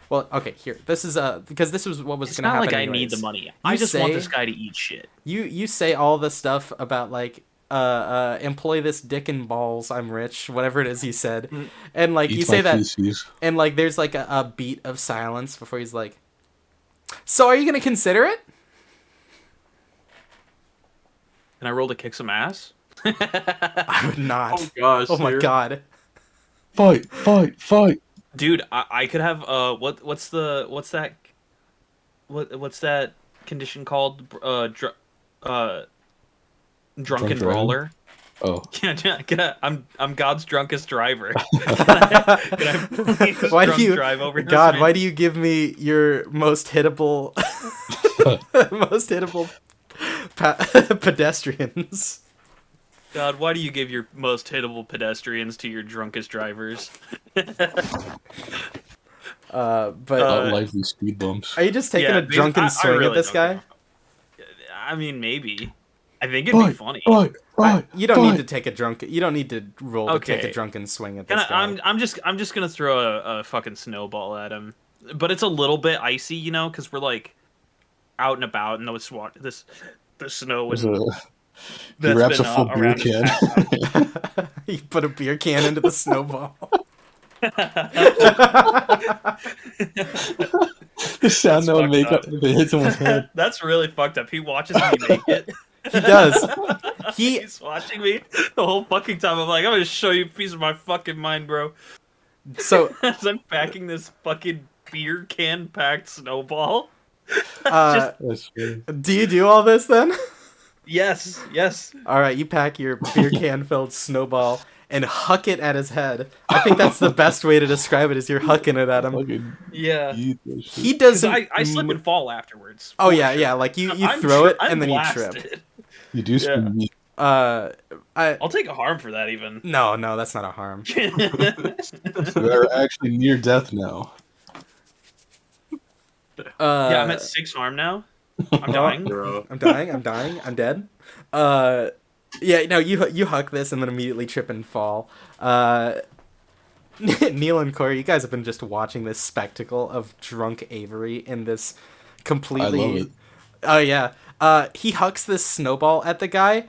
Well, okay, here. This is because this was what was going to happen. It's not like anyways. I need the money. I just want this guy to eat shit. You say all the stuff about like employ this dick and balls, I'm rich, whatever it is he said. And like you say that feces. And like there's like a beat of silence before he's like, so are you going to consider it? Can I roll to kick some ass? I would not. Oh gosh. Oh my god. Fight. Dude, I could have what's that condition called? Drunken brawler. Oh. I'm God's drunkest driver. Can I please why do you drive over God, why do you give me your most hittable Most hittable pedestrians. God, why do you give your most hittable pedestrians to your drunkest drivers? But Not Uh, lively speed bumps. are you just taking a drunken I swing really at this don't guy? give I mean, maybe. I think it'd be funny. You don't need to take a drunken. You don't need to roll to take a Okay. drunken swing at Can this guy. I'm just gonna throw a fucking snowball at him, but it's a little bit icy, you know, because we're like out and about, and the snow There's and a, he that's wraps been a full beer around his can. backpack. You put a beer can into the snowball. The sound that would make fucked up if it hits someone's head. That's really fucked up. He watches me make it. He does. He He's watching me the whole fucking time. I'm like, I'm gonna show you a piece of my fucking mind, bro. so As I'm packing this fucking beer can packed snowball. That's funny. do you do all this then? Yes. All right, you pack your beer can filled snowball and huck it at his head. I think that's the best way to describe it. Is you're hucking it at him. Fucking Yeah. eat that shit. He 'Cause doesn't. I slip and fall afterwards. Oh for yeah, sure. yeah. Like you I'm throw it I'm and then you blasted. trip. You do spin meat. I'll take a harm for that even. No, that's not a harm. You are actually near death now. Yeah, I'm at 6 harm now. I'm dying. Bro. I'm dying. I'm dead. Yeah, no, you huck this and then immediately trip and fall. Neil and Corey, you guys have been just watching this spectacle of drunk Avery in this completely. I love it. Oh yeah. He hucks this snowball at the guy.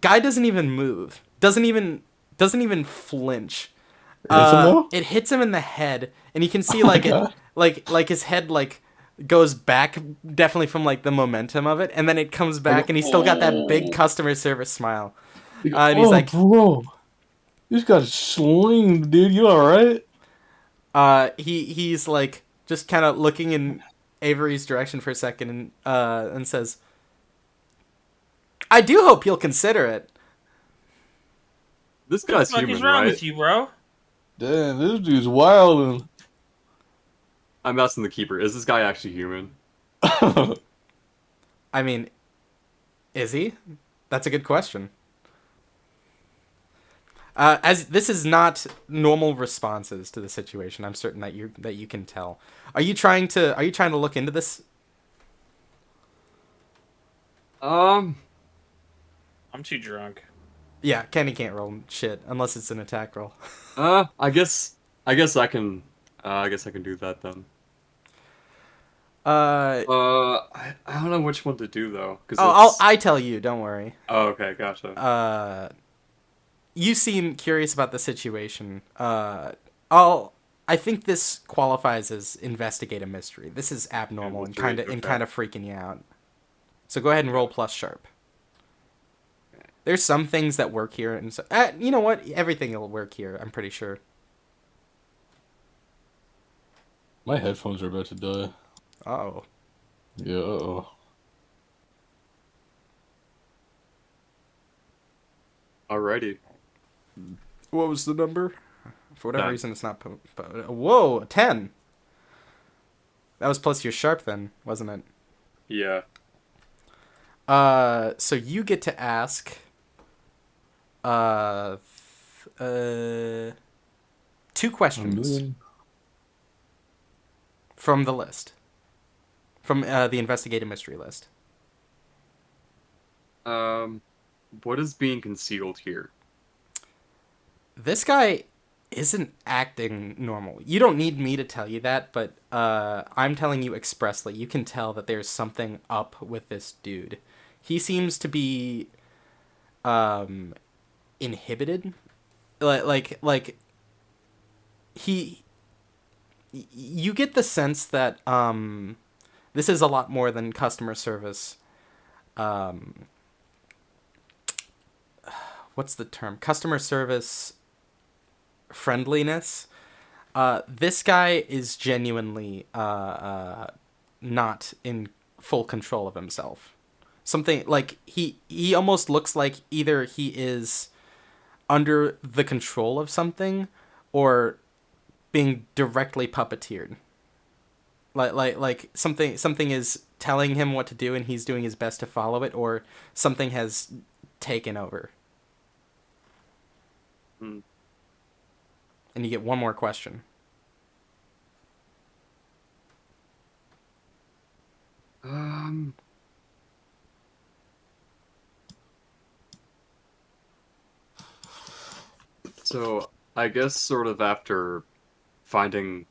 Guy doesn't even move. Doesn't even flinch. Hits him though? It hits him in the head, and you can see Oh my like it, God. like his head like goes back definitely from like the momentum of it, and then it comes back, and he's still got that big customer service smile. And he's like, bro, you just got slinged, dude. You all right? he's like just kind of looking in Avery's direction for a second, and says, "I do hope you'll consider it." This What the guy's fuck human, is wrong right? with you, bro? Damn, this dude's wild. I'm asking the keeper. Is this guy actually human? I mean, is he? That's a good question. As this is not normal responses to the situation, I'm certain that you can tell. Are you trying to look into this? I'm too drunk. Yeah, Kenny can't roll shit unless it's an attack roll. I guess I can do that then. I don't know which one to do though, because I tell you. Don't worry. Oh, okay, gotcha. You seem curious about the situation. I think this qualifies as investigate a mystery. This is abnormal and Mystery, kind of freaking you out. So go ahead and roll plus sharp. There's some things that work here, and so you know what? Everything will work here. I'm pretty sure. My headphones are about to die. Oh, Yeah. Uh-oh. Alrighty. what was the number? For whatever 10. reason, it's not. Whoa, 10. That was plus your sharp then, wasn't it? Yeah. So you get to ask. Two questions from the list. From the investigative mystery list. What is being concealed here? This guy isn't acting normal. You don't need me to tell you that, but I'm telling you expressly. You can tell that there's something up with this dude. He seems to be inhibited. Like he you get the sense that this is a lot more than customer service. What's the term? Customer service friendliness. This guy is genuinely not in full control of himself. Something like he almost looks like either he is under the control of something or being directly puppeteered. Like something is telling him what to do and he's doing his best to follow it, or something has taken over. Hmm. And you get one more question. So I guess sort of after finding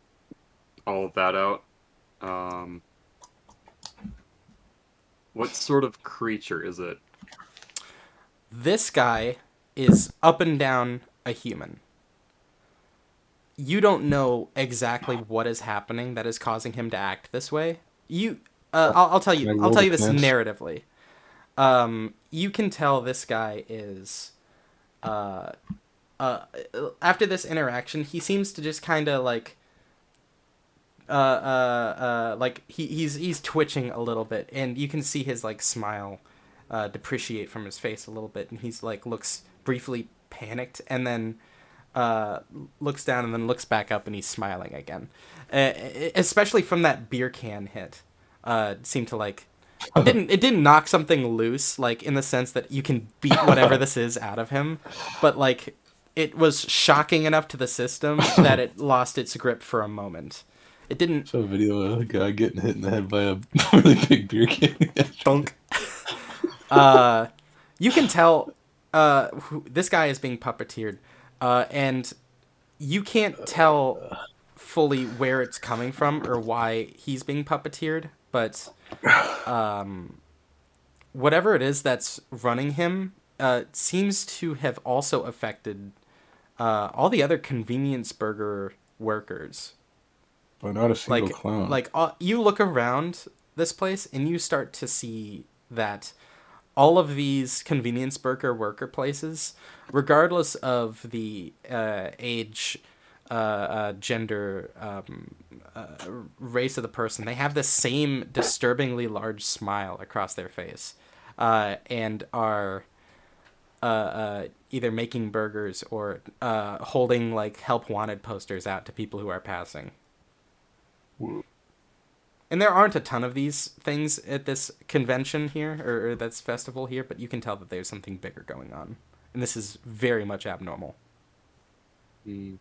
all of that out, um, what sort of creature is it? This guy is up and down a human. You don't know exactly what is happening that is causing him to act this way. I'll tell you. Can I I'll roll tell you this defense? narratively. You can tell this guy is. After this interaction, he seems to just kind of like. Like he's twitching a little bit, and you can see his like smile, depreciate from his face a little bit, and he's like looks briefly panicked, and then looks down and then looks back up and he's smiling again. Especially from that beer can hit. It seemed to like it didn't knock something loose, like in the sense that you can beat whatever this is out of him, but like it was shocking enough to the system that it lost its grip for a moment. It didn't Saw a video of a guy getting hit in the head by a really big beer can. thunk. You can tell this guy is being puppeteered, and you can't tell fully where it's coming from or why he's being puppeteered, but whatever it is that's running him seems to have also affected all the other convenience burger workers. But not a single clown. You look around this place and you start to see that all of these convenience burger worker places, regardless of the age, gender, race of the person, they have the same disturbingly large smile across their face, and are either making burgers or holding like help wanted posters out to people who are passing. And there aren't a ton of these things at this convention here, or this festival here, but you can tell that there's something bigger going on. And this is very much abnormal. Hmm.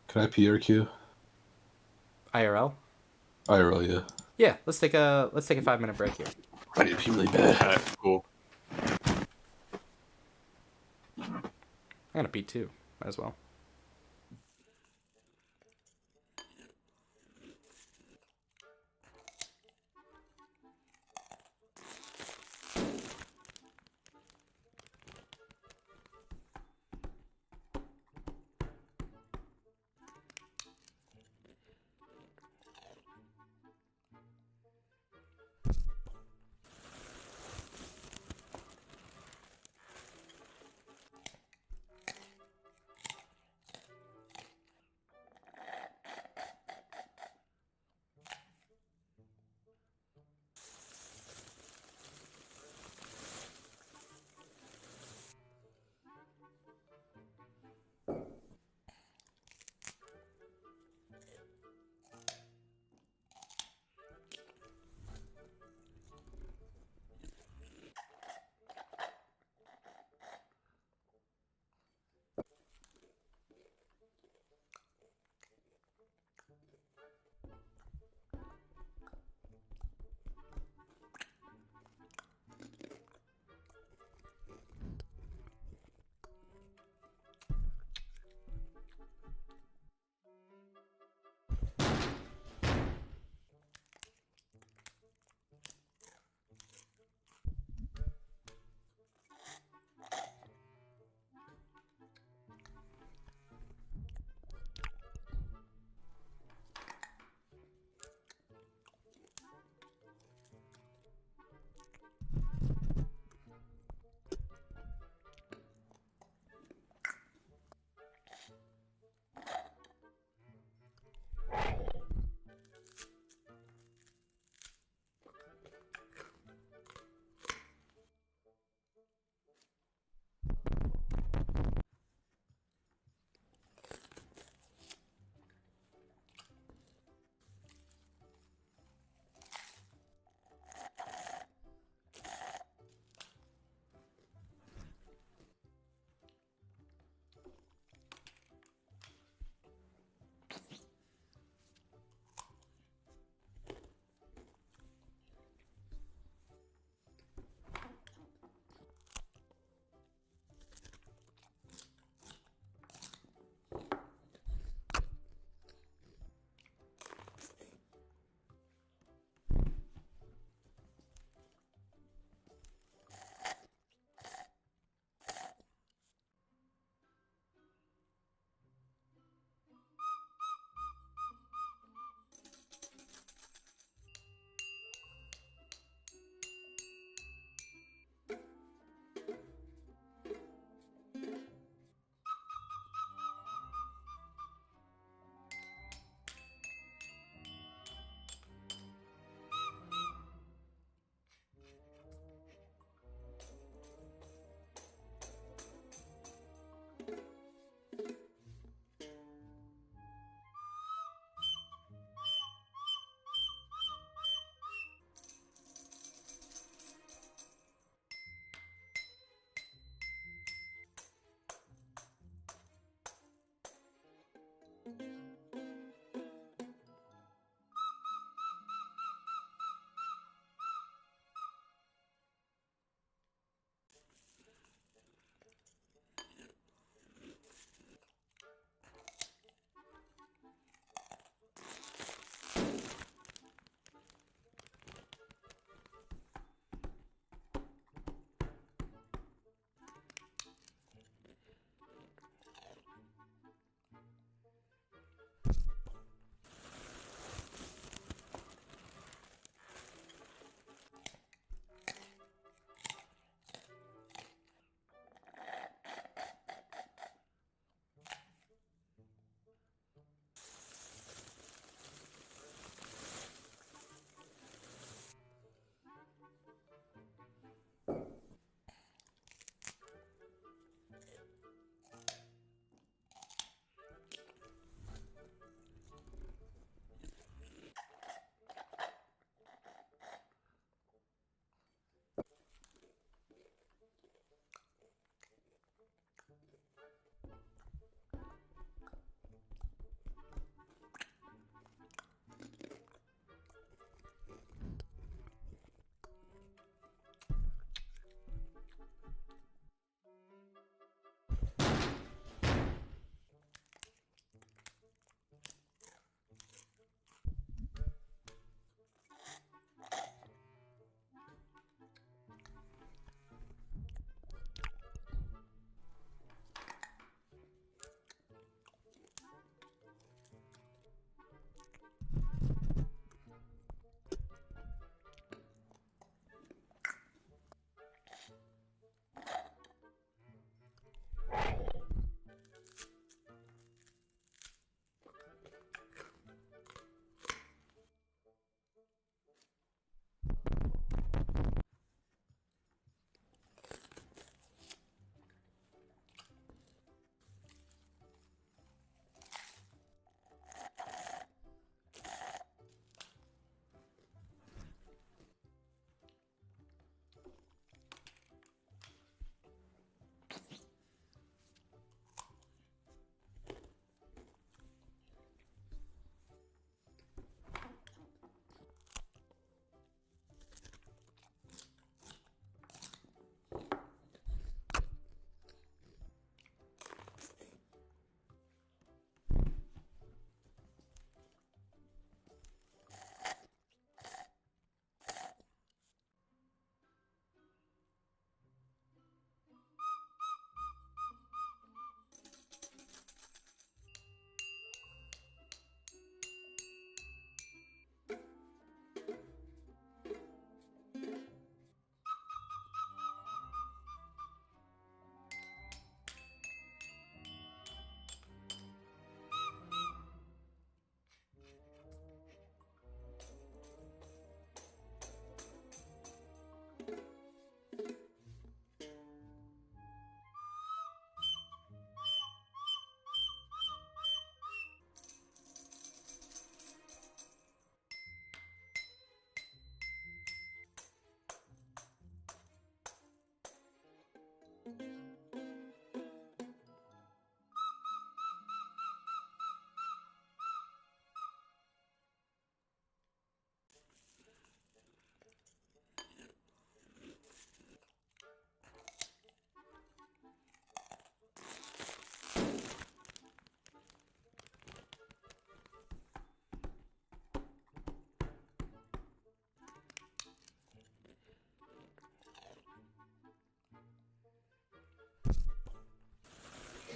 Can I PRQ? IRL? IRL, yeah. Yeah, let's take a 5-minute break here. I need to pee really bad. Okay, cool. I'm gonna pee too. Might as well.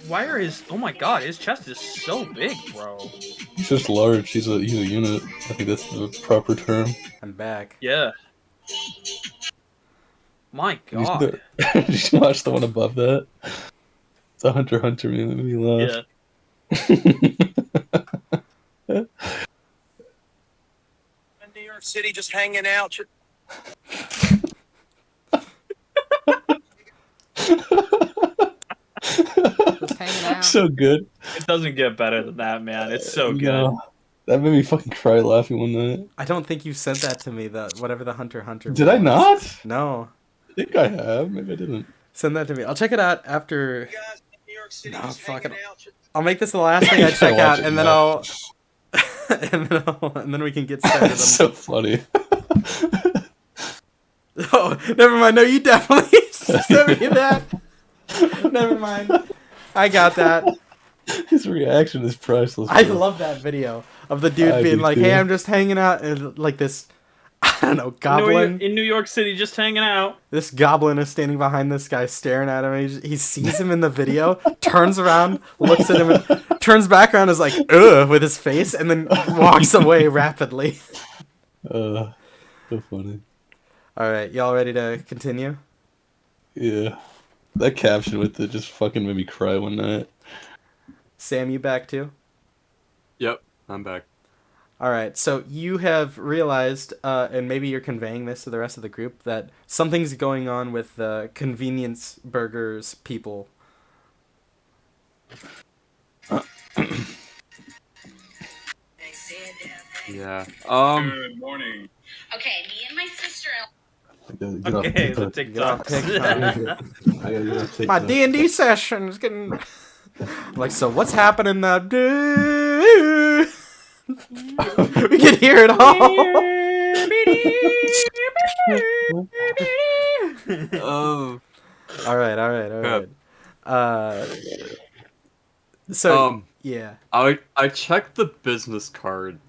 Why are his? Oh my god, his chest is so big, bro. He's just large. He's a unit. I think that's the proper term. I'm back. Yeah. My Did you see god. the- Did you watch the one above that? It's a Hunter x Hunter meme that made me laugh. Yeah. In New York City, just hanging out. Just hanging out. So good. It doesn't get better than that, man. It's so good. No, that made me fucking cry laughing one night. I don't think you sent that to me. Whatever the Hunter x Hunter. Did I was. not? No. I think I have. Maybe I didn't. Send that to me. I'll check it out after. You guys in New York City, No, just fuck hanging it. out. I'll make this the last thing I check out, and then I'll. and then we can get started. It's so funny. Oh, never mind. No, you definitely sent me that. Never mind. I got that. His reaction is priceless. I bro. love that video of the dude I being do like, too. "Hey, I'm just hanging out," and like this, I don't know, goblin. In New York City, just hanging out. This goblin is standing behind this guy, staring at him. And he sees him in the video, turns around, looks at him, and turns back around, is like, "Ugh," with his face, and then walks away rapidly. So funny. All right, y'all ready to continue? Yeah. That caption with it just fucking made me cry one night. Sam, you back too? Yep, I'm back. All right, so you have realized, and maybe you're conveying this to the rest of the group, that something's going on with the convenience burgers people. Yeah. Good morning. Okay, me and my sister. I gotta get off Okay, the TikTok. TikTok. I gotta get off TikTok. My D&D session is getting... Like, so what's happening now? We can hear it all. Oh. All right. So, yeah. I checked the business card.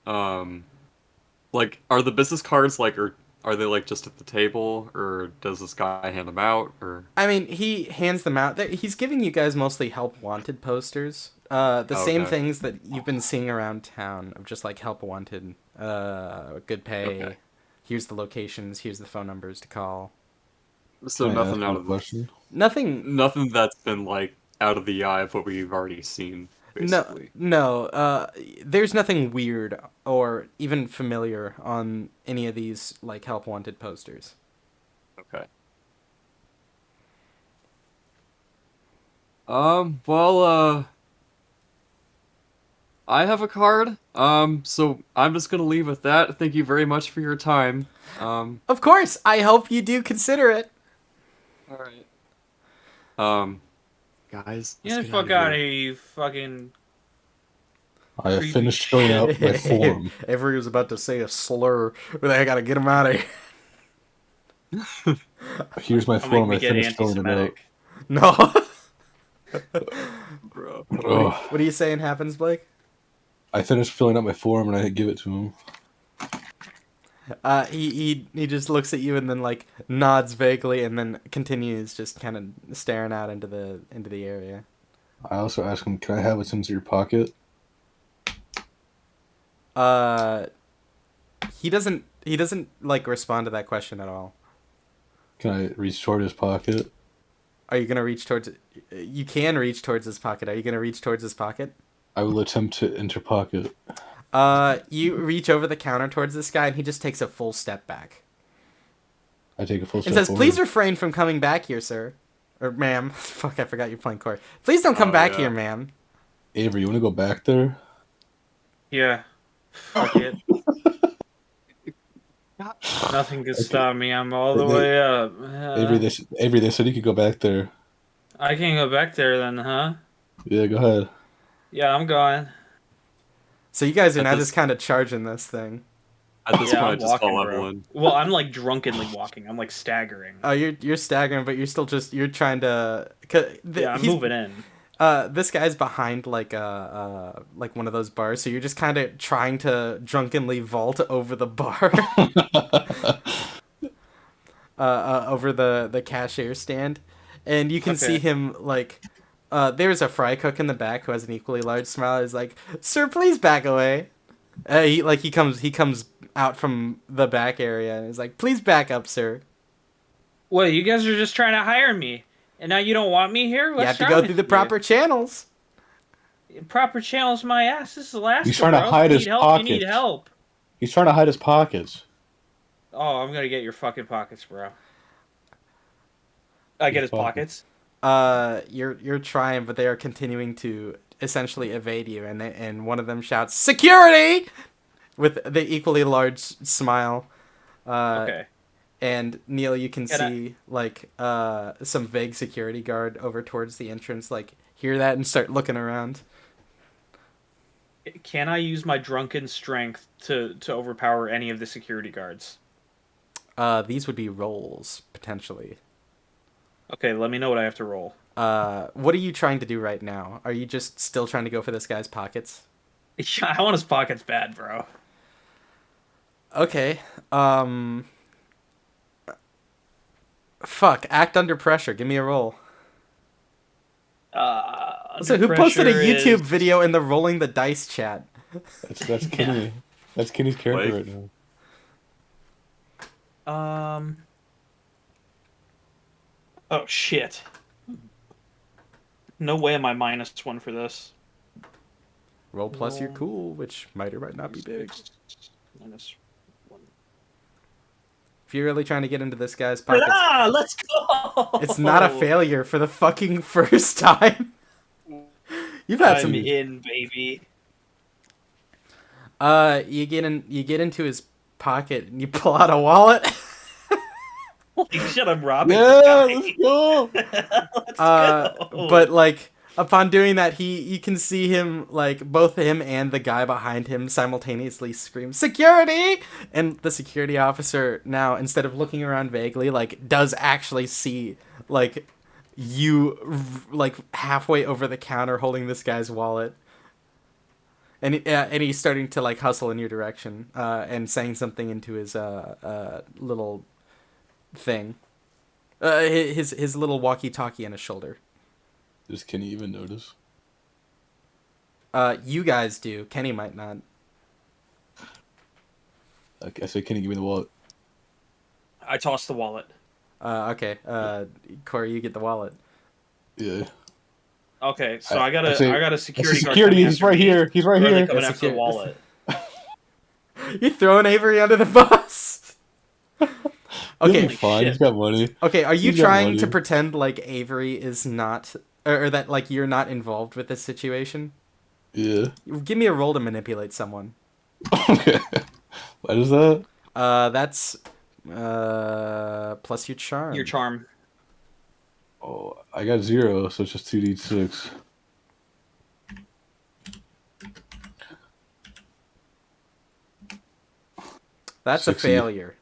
Like, are the business cards like, or are they like just at the table, or does this guy hand them out, or? I mean, he hands them out. He's giving you guys mostly help wanted posters. The same Okay. things that you've been seeing around town of just like help wanted, good pay. Okay. Here's the locations. Here's the phone numbers to call. So Can I nothing ask out you a of question? Nothing. that's been like out of the eye of what we've already seen. Basically. No. There's nothing weird or even familiar on any of these like help wanted posters. Okay. Well, I have a card. So I'm just gonna leave with that. Thank you very much for your time. Of course, I hope you do consider it. Alright. Guys. Get the let's fuck get out outta of here. here, you fucking. I have Creepy finished filling out my form. Avery was about to say a slur, but I gotta get him out of here. Here's my I'll make form. me I get finished filling it out. anti-Semitic. No. Bro. Oh, What are you saying happens, Blake? I finished filling out my form and I give it to him. He just looks at you and then like nods vaguely and then continues just kind of staring out into the area. I also ask him, "Can I have what's in your pocket?" He doesn't like respond to that question at all. Can I reach toward his pocket? Are you gonna reach towards? You can reach towards his pocket. Are you gonna reach towards his pocket? I will attempt to enter pocket. You reach over the counter towards this guy and he just takes a full step back. I take a full It step says, forward. "Please refrain from coming back here, sir." Or ma'am. Fuck, I forgot you're playing court. Please don't come Oh, back yeah. here, ma'am. Avery, you want to go back there? Yeah. Fuck it. Nothing can stop me. I'm all the way up. Avery, they said you could go back there. I can't go back there then, huh? Yeah, go ahead. Yeah, I'm going. So you guys are At now this- just kind of charging this thing. At this Yeah, point, I I'm just walking, call bro. Evelyn. Well, I'm like drunkenly walking. I'm like staggering. Oh, you're staggering, but you're still you're trying to. Yeah, I'm moving in. This guy's behind like one of those bars, so you're just kind of trying to drunkenly vault over the bar, over the cashier stand, and you can see Okay. him like there's a fry cook in the back who has an equally large smile. He's like, "Sir, please back away." He comes out from the back area and he's like, "Please back up, sir." Well, you guys are just trying to hire me, and now you don't want me here. What's You have to wrong go with through the you? proper channels. Proper channels. My ass. This is Alaska. He's trying to bro. hide You his need help. pockets. You need help. He's trying to hide his pockets. Oh, I'm gonna get your fucking pockets, bro. I get his pockets. You're trying, but they are continuing to essentially evade you, and one of them shouts, "Security!" with the equally large smile. Okay. And Neil, you can Can see some vague security guard over towards the entrance, like hear that and start looking around. Can I use my drunken strength to overpower any of the security guards? These would be rolls potentially. Okay, let me know what I have to roll. What are you trying to do right now? Are you just still trying to go for this guy's pockets? I want his pockets bad, bro. Okay. Fuck. Act under pressure. Give me a roll. So who posted a YouTube video in the rolling the dice chat? That's Kenny. That's Kenny's character right now. Oh shit. No way am I -1 for this. Roll plus you're cool, which might or might not be big. -1. If you're really trying to get into this guy's pockets, let's go. it's not a failure for the fucking first time. You've had I'm some. in, baby. You get into his pocket and you pull out a wallet. Holy shit, I'm robbing Yeah, this guy. let's go. Let's go. But like upon doing that, you can see him, like both him and the guy behind him simultaneously scream "Security!" And the security officer now, instead of looking around vaguely, like does actually see like you like halfway over the counter holding this guy's wallet. And he's starting to like hustle in your direction, and saying something into his little thing, his little walkie-talkie on his shoulder. Does Kenny even notice? You guys do. Kenny might not. I say, Kenny, give me the wallet. I tossed the wallet. Okay. Corey, you get the wallet. Yeah. Okay, so I I got a security guard. Security, coming he's after right me. here. He's right Or are they here. coming That's after the wallet. You're throwing Avery under the bus. He'll Okay. be fine. shit. He's got money. Okay. Are you He's got trying to money. pretend like Avery is not, or that like you're not involved with this situation? Yeah. Give me a roll to manipulate someone. Okay. What is that? That's plus your charm. Your charm. Oh, I got 0, so it's just 2d6. That's 60. a failure.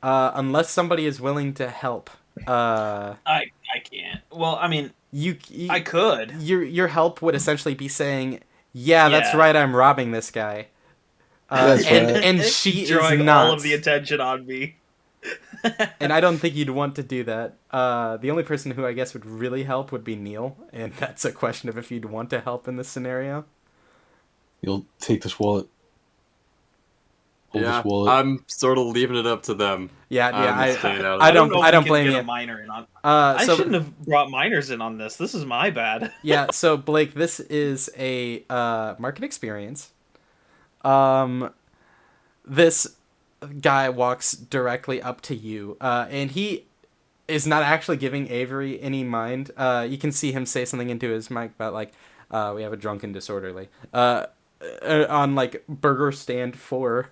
Unless somebody is willing to help. I can't. Well, I mean, You I could. your help would essentially be saying, "Yeah, that's Yeah. right. I'm robbing this guy." That's and right. and she is Drawing not. all of the attention on me. And I don't think you'd want to do that. The only person who I guess would really help would be Neil, and that's a question of if you'd want to help in this scenario. You'll take this wallet. Hold Yeah, this wallet. I'm sort of leaving it up to them. Yeah, I'm staying out of I it. don't know if I we don't can blame get you. a minor in on. I So shouldn't have brought minors in on this. This is my bad. yeah, so Blake, this is a market experience. This guy walks directly up to you, and he is not actually giving Avery any mind. You can see him say something into his mic about like, we have a drunken disorderly on like Burger Stand 4,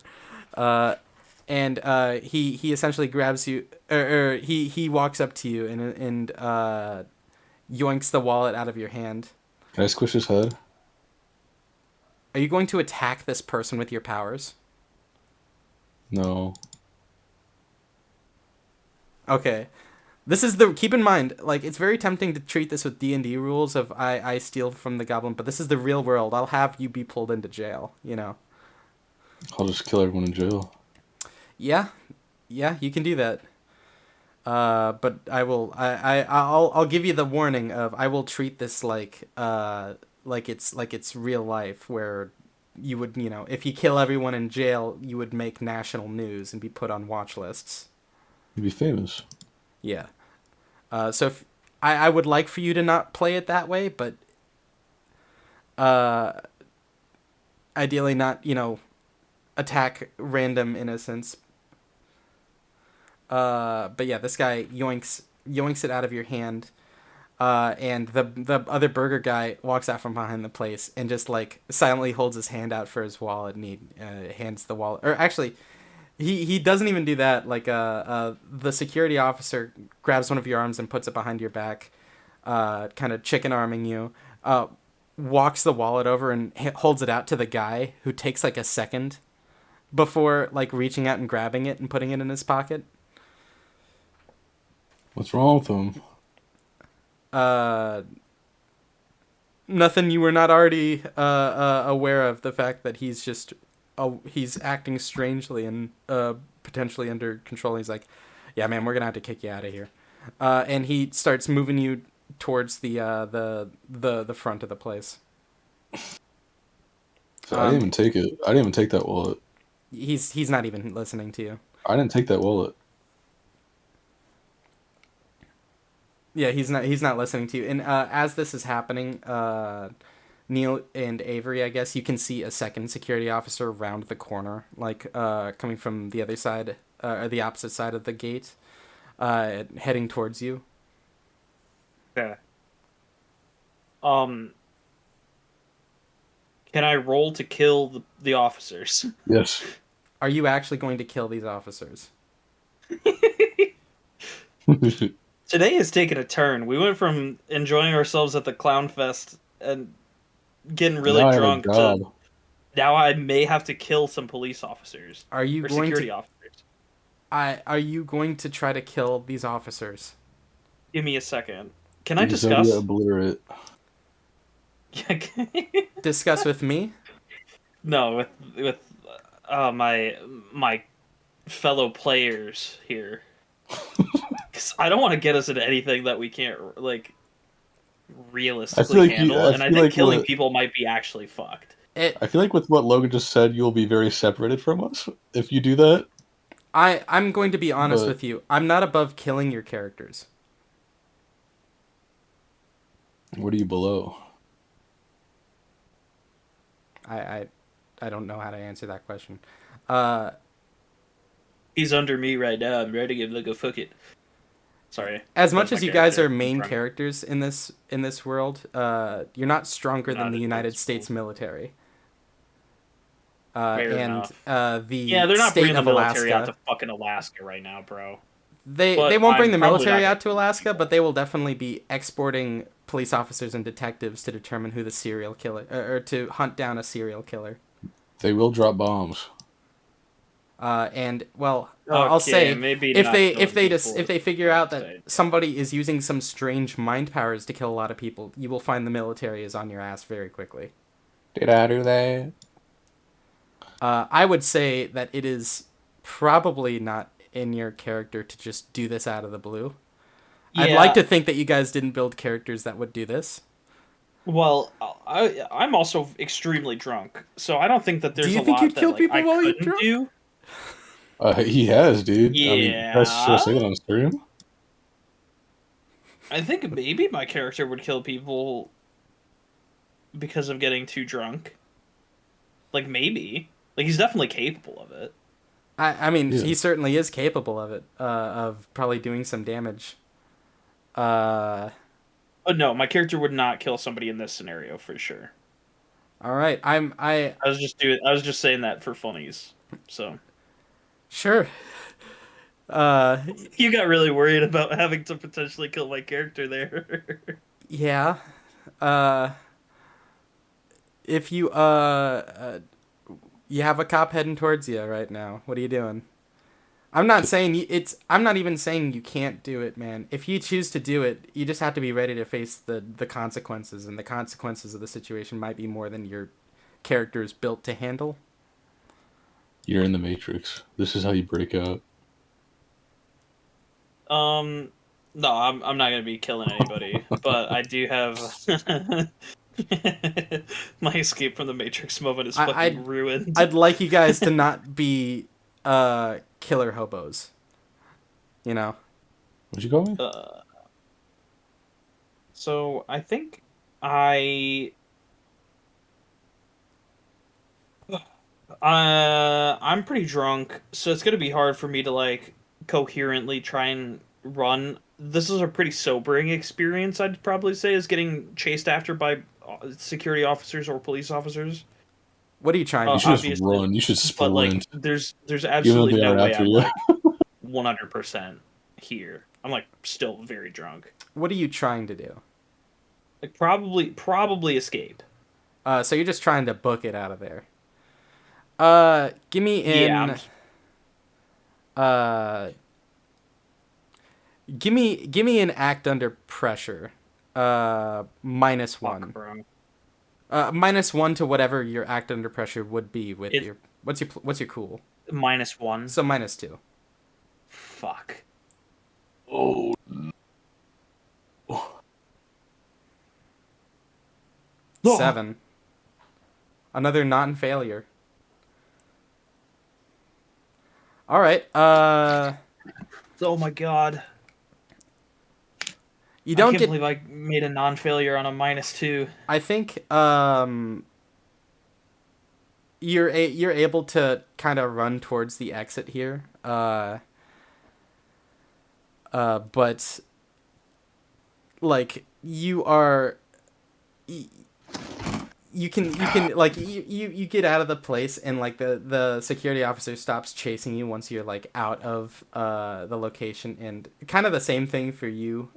and he essentially grabs you, or he walks up to you and yoinks the wallet out of your hand. Can I squish his head? Are you going to attack this person with your powers? No. Okay. Keep in mind, like, it's very tempting to treat this with D&D rules of I steal from the goblin, but this is the real world. I'll have you be pulled into jail, you know. I'll just kill everyone in jail. Yeah, you can do that. But I'll give you the warning of I will treat this like it's real life where you would, if you kill everyone in jail, you would make national news and be put on watch lists. You'd be famous. Yeah. So if, I would like for you to not play it that way, but uh, ideally not, attack random innocents. But yeah, this guy yoinks it out of your hand, and the other burger guy walks out from behind the place and just like silently holds his hand out for his wallet, and he hands the wallet. Or actually, he doesn't even do that. Like the security officer grabs one of your arms and puts it behind your back, kind of chicken arming you. Walks the wallet over and holds it out to the guy, who takes like a second before like reaching out and grabbing it and putting it in his pocket. What's wrong with him? Nothing you were not already aware of. The fact that he's just he's acting strangely and potentially under control. He's like, yeah, man, we're gonna have to kick you out of here. And he starts moving you towards the front of the place. So I didn't even take it. I didn't even take that wallet. He's not even listening to you. I didn't take that wallet. Yeah, he's not listening to you. And as this is happening, Neil and Avery, I guess, you can see a second security officer round the corner, like coming from the other side, or the opposite side of the gate, heading towards you. Okay. Can I roll to kill the officers? Yes. Are you actually going to kill these officers? Today has taken a turn. We went from enjoying ourselves at the clown fest and getting really Now I have a drunk job. to now I may have to kill some police officers Are you or going security to? officers. Are you going to try to kill these officers? Give me a second. Can I You just gotta discuss? get obliterate. Discuss with me. No, with my fellow players here. 'Cause I don't want to get us into anything that we can't like realistically handle, and I think killing people might be actually fucked. I feel like with what Logan just said, you'll be very separated from us if you do that. I'm going to be honest But- with you. I'm not above killing your characters. What are you below? I don't know how to answer that question. He's under me right now. I'm ready to like a fuck it. Sorry. As much That's as my you guys character. are main I'm drunk. characters in this world, you're not stronger than the That's United cool. States military. Fair And enough. the Yeah, they're not state bringing the of military out Alaska. to fucking Alaska right now, bro. They but won't bring I'm the probably military not out to gonna- Alaska, but they will definitely be exporting police officers and detectives to determine who the serial killer, or to hunt down a serial killer. They will drop bombs. And well, I'll Okay, say maybe if not they killing people if they is figure what out I'd that say. somebody is using some strange mind powers to kill a lot of people, you will find the military is on your ass very quickly. Did I do that? I would say that it is probably not in your character to just do this out of the blue. I'd Yeah. like to think that you guys didn't build characters that would do this. Well, I'm also extremely drunk, so I don't think that there's Do you a think lot you'd that kill like, people I while you're couldn't drunk? do. He has, dude. I mean, Yeah. should I say that on stream? I think maybe my character would kill people because of getting too drunk. Like maybe, like he's definitely capable of it. I mean, Yeah. he certainly is capable of it, of probably doing some damage. But no, my character would not kill somebody in this scenario for sure. All right, I was just saying that for funnies. So sure. you got really worried about having to potentially kill my character there. Yeah. If you you have a cop heading towards you right now. What are you doing? I'm not saying I'm not even saying you can't do it, man. If you choose to do it, you just have to be ready to face the consequences, and the consequences of the situation might be more than your character is built to handle. You're in the Matrix. This is how you break out. No, I'm not gonna be killing anybody, but I do have my escape from the Matrix moment is fucking ruined. I'd like you guys to not be killer hobos. You know. What'd you call me? So I think I I'm pretty drunk, so it's gonna be hard for me to like coherently try and run. This is a pretty sobering experience, I'd probably say, is getting chased after by security officers or police officers. What are you trying to You do? should just Obviously, run. You should but like, sprint. there's Even though absolutely they no are way after I'm you. like 100% here. I'm like still very drunk. What are you trying to do? Like probably escape. So you're just trying to book it out of there. Give me Yeah, in. Give me an act under pressure. Minus fuck, one. bro. Minus one to whatever your act under pressure would be with It- your. What's your cool? -1. So minus two. Fuck. Oh. No. 7. Another non-failure. All right. Oh my god. You I don't can't get. believe I made a non-failure on a -2. I think you're able to kind of run towards the exit here. But like you are. You can like you get out of the place, and like the security officer stops chasing you once you're like out of the location, and kind of the same thing for you,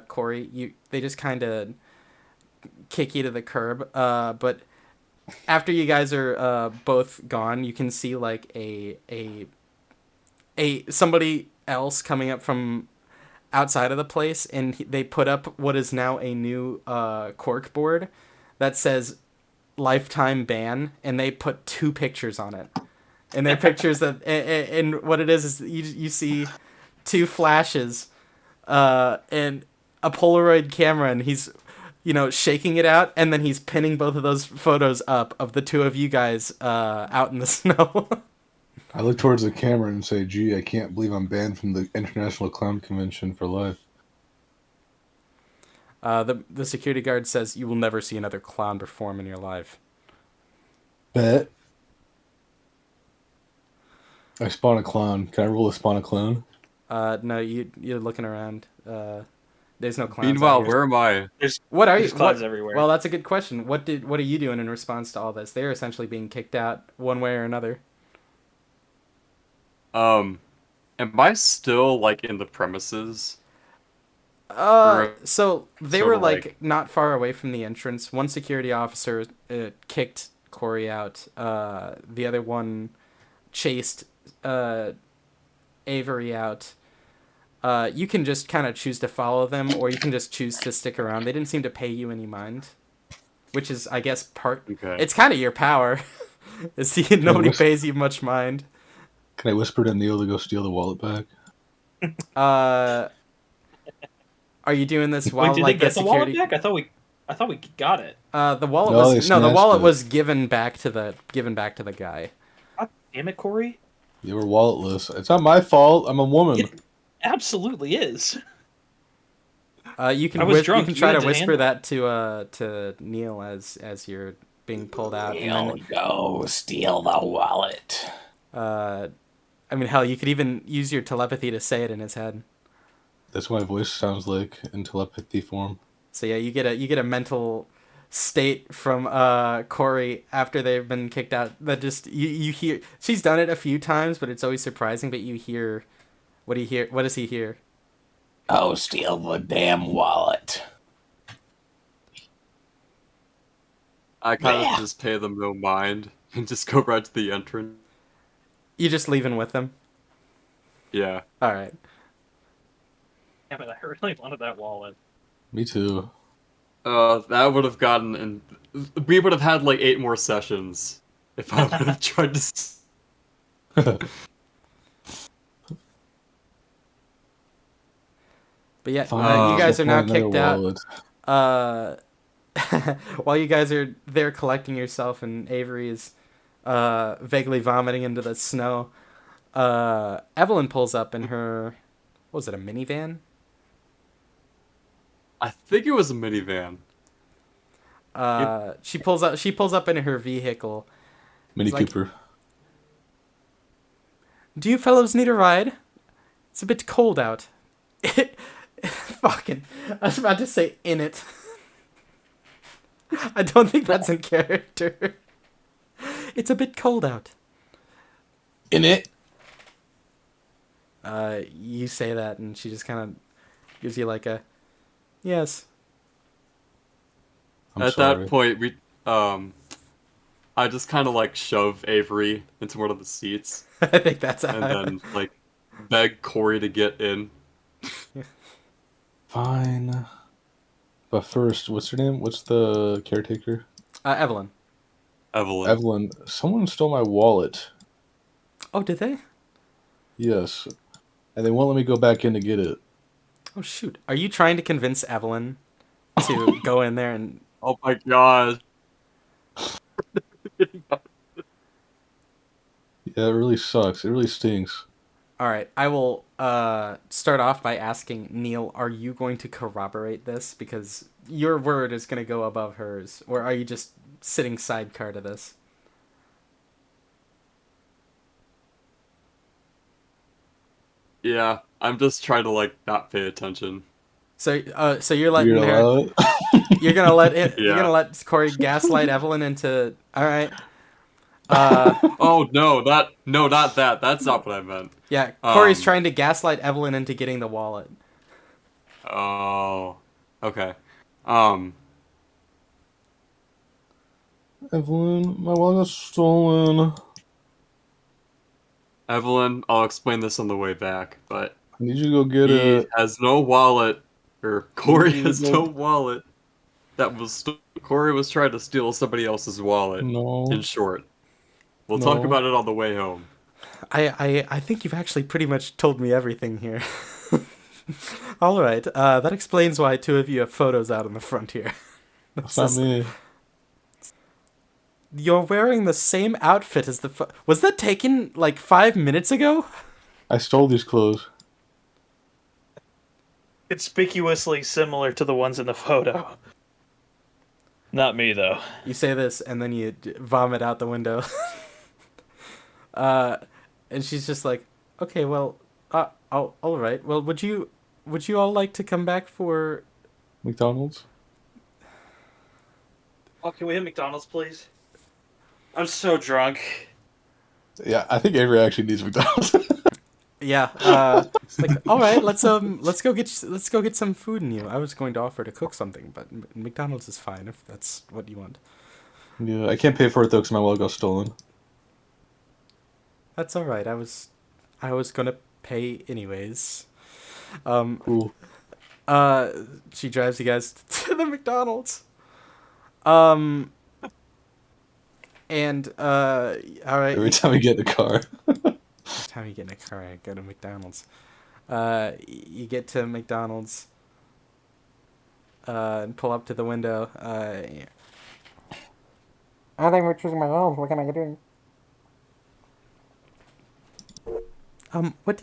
Corey. They just kind of kick you to the curb, but after you guys are both gone, you can see like a somebody else coming up from outside of the place, and they put up what is now a new cork board that says lifetime ban, and they put 2 pictures on it, and they're pictures that and what it is you see 2 flashes and a Polaroid camera, and he's shaking it out, and then he's pinning both of those photos up of the 2 of you guys out in the snow. I look towards the camera and say, "Gee, I can't believe I'm banned from the International Clown Convention for life." The security guard says you will never see another clown perform in your life. Bet. I spawn a clown. Can I roll to spawn a clown? No, you're looking around. There's no clowns. Meanwhile, out here. where am I? What are you? There's clouds What, everywhere. Well, that's a good question. What are you doing in response to all this? They're essentially being kicked out one way or another. Am I still like in the premises? Or So they sort were of like not far away from the entrance. One security officer kicked Corey out. The other one chased Avery out. You can just kind of choose to follow them, or you can just choose to stick around. They didn't seem to pay you any mind, which is, I guess, part. Okay. It's kind of your power. Nobody pays you much mind. Can I whisper to Neil to go steal the wallet back? Are you doing this while Wait, did like they get the the wallet security? back? I thought we got it. The wallet No, they was the snatched wallet it. was given back to the guy. God damn it, Corey! You were walletless. It's not my fault. I'm a woman. It absolutely is. You can I was drunk. You can You try had to to whisper handle that to Neil as you're being pulled out, and then Go steal the wallet. I mean, hell, you could even use your telepathy to say it in his head. That's what my voice sounds like in telepathy form. So yeah, you get a mental state from Corey after they've been kicked out. That just you hear. She's done it a few times, but it's always surprising. But you hear, what do you hear? What does he hear? Oh, steal the damn wallet. I kind of just pay them no mind and just go right to the entrance. You just leaving with them? Yeah. All right. Damn it! I really wanted that wallet. Me too. That would have gotten, and we would have had like 8 more sessions if I would have tried to. But yeah, Fine, you guys let's are now find another kicked out. wallet. While you guys are there collecting yourself, and Avery is vaguely vomiting into the snow, Evelyn pulls up in her, what was it, a minivan? I think it was a minivan. She pulls up. She pulls up in her vehicle. Mini It's like- Cooper. Do you fellows need a ride? It's a bit cold out. Fucking, I was about to say in it. I don't think that's in character. It's a bit cold out. In it. You say that, and she just kind of gives you like a, yes. I'm At sorry. that point, I just kind of like shove Avery into one of the seats, I think that's and then like beg Corey to get in. Fine. But first, what's her name? What's the caretaker? Evelyn. Evelyn. Evelyn. Someone stole my wallet. Oh, did they? Yes. And they won't let me go back in to get it. Oh shoot! Are you trying to convince Evelyn to go in there and? Oh my god. Yeah, it really sucks. It really stinks. All right, I will start off by asking Neil: are you going to corroborate this, because your word is going to go above hers, or are you just sitting sidecar to this? Yeah, I'm just trying to like not pay attention. So you're letting You're her. allowed? You're gonna let it. You're Yeah. gonna let Corey gaslight Evelyn into. All right. Oh no, not that. That's not what I meant. Yeah, Corey's Um, trying to gaslight Evelyn into getting the wallet. Oh, okay. Evelyn, my wallet got stolen. Evelyn, I'll explain this on the way back, but I need you to go get he it. has no wallet, or Corey Mm, has no. no wallet. Corey was trying to steal somebody else's wallet. No. In short, we'll talk No. about it on the way home. I think you've actually pretty much told me everything here. All right, that explains why two of you have photos out in the front here. That's not me. You're wearing the same outfit as the. Was that taken like 5 minutes ago? I stole these clothes. Conspicuously similar to the ones in the photo. Not me, though. You say this and then you vomit out the window. And she's just like, okay, well, all right. Well, would you all like to come back for? McDonald's? Oh, can we hit McDonald's, please? I'm so drunk. Yeah, I think Avery actually needs McDonald's. Yeah. Like, all right, let's go get some food in you. I was going to offer to cook something, but McDonald's is fine if that's what you want. Yeah, I can't pay for it though because my wallet got stolen. That's all right. I was gonna pay anyways. Cool. She drives you guys to the McDonald's. And all right. Every time we get in the car. Every time you get in a car, I go to McDonald's. You get to McDonald's. And pull up to the window. I think we're choosing McDonald's. What can I do?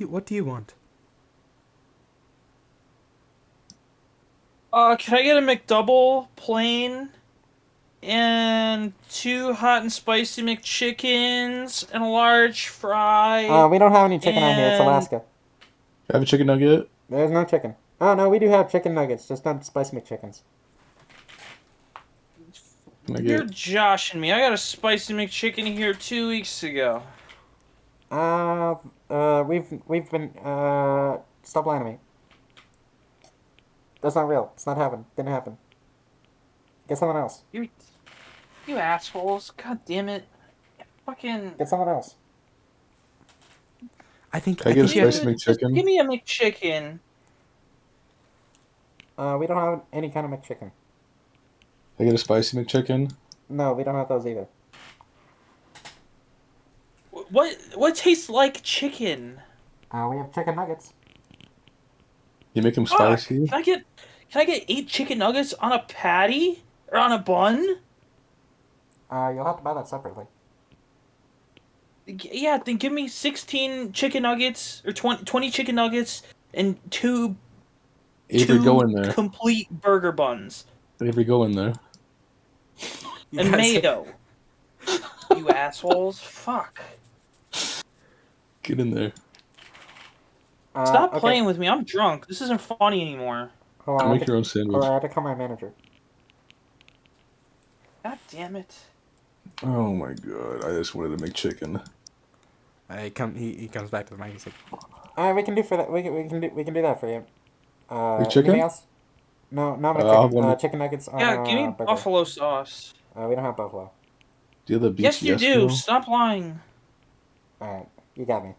What do you want? Can I get a McDouble plain and 2 hot and spicy McChickens and a large fry? We don't have any chicken out here. It's And- Alaska. Have a chicken nugget? There's no chicken. Oh, no, we do have chicken nuggets, just not spicy McChickens. Can I You're get... joshing me. I got a spicy McChicken here 2 weeks ago. We've been, stop lying to me. That's not real. It's not happened. Didn't happen. Get someone else. You assholes. God damn it. Fucking... Get someone else. I think. Can I get a think you- spicy Just McChicken? give me a McChicken. We don't have any kind of McChicken. Can I get a spicy McChicken? No, we don't have those either. What tastes like chicken? We have chicken nuggets. You make them Fuck. spicy? Can I get 8 chicken nuggets on a patty or on a bun? You'll have to buy that separately. Yeah, then give me 16 chicken nuggets or 20 chicken nuggets and Avery, go two in there. complete burger buns Avery, go in there. You and guys- mayo. You assholes! Fuck! Get in there. Stop Okay. playing with me. I'm drunk. This isn't funny anymore. Hold on, Go I make have your own to, sandwich. hold on, I have to call my manager. God damn it! Oh my god, I just wanted to make chicken. he comes back to the mic. He's like, Alright, we can do for that. We can do that for you. Make chicken? Anything else? No, no, my I'll chicken. have one- Chicken nuggets on Yeah, give me burger. buffalo sauce. We don't have buffalo. Do you have the Yes, you BTS do. meal? Stop lying. Alright, you got me.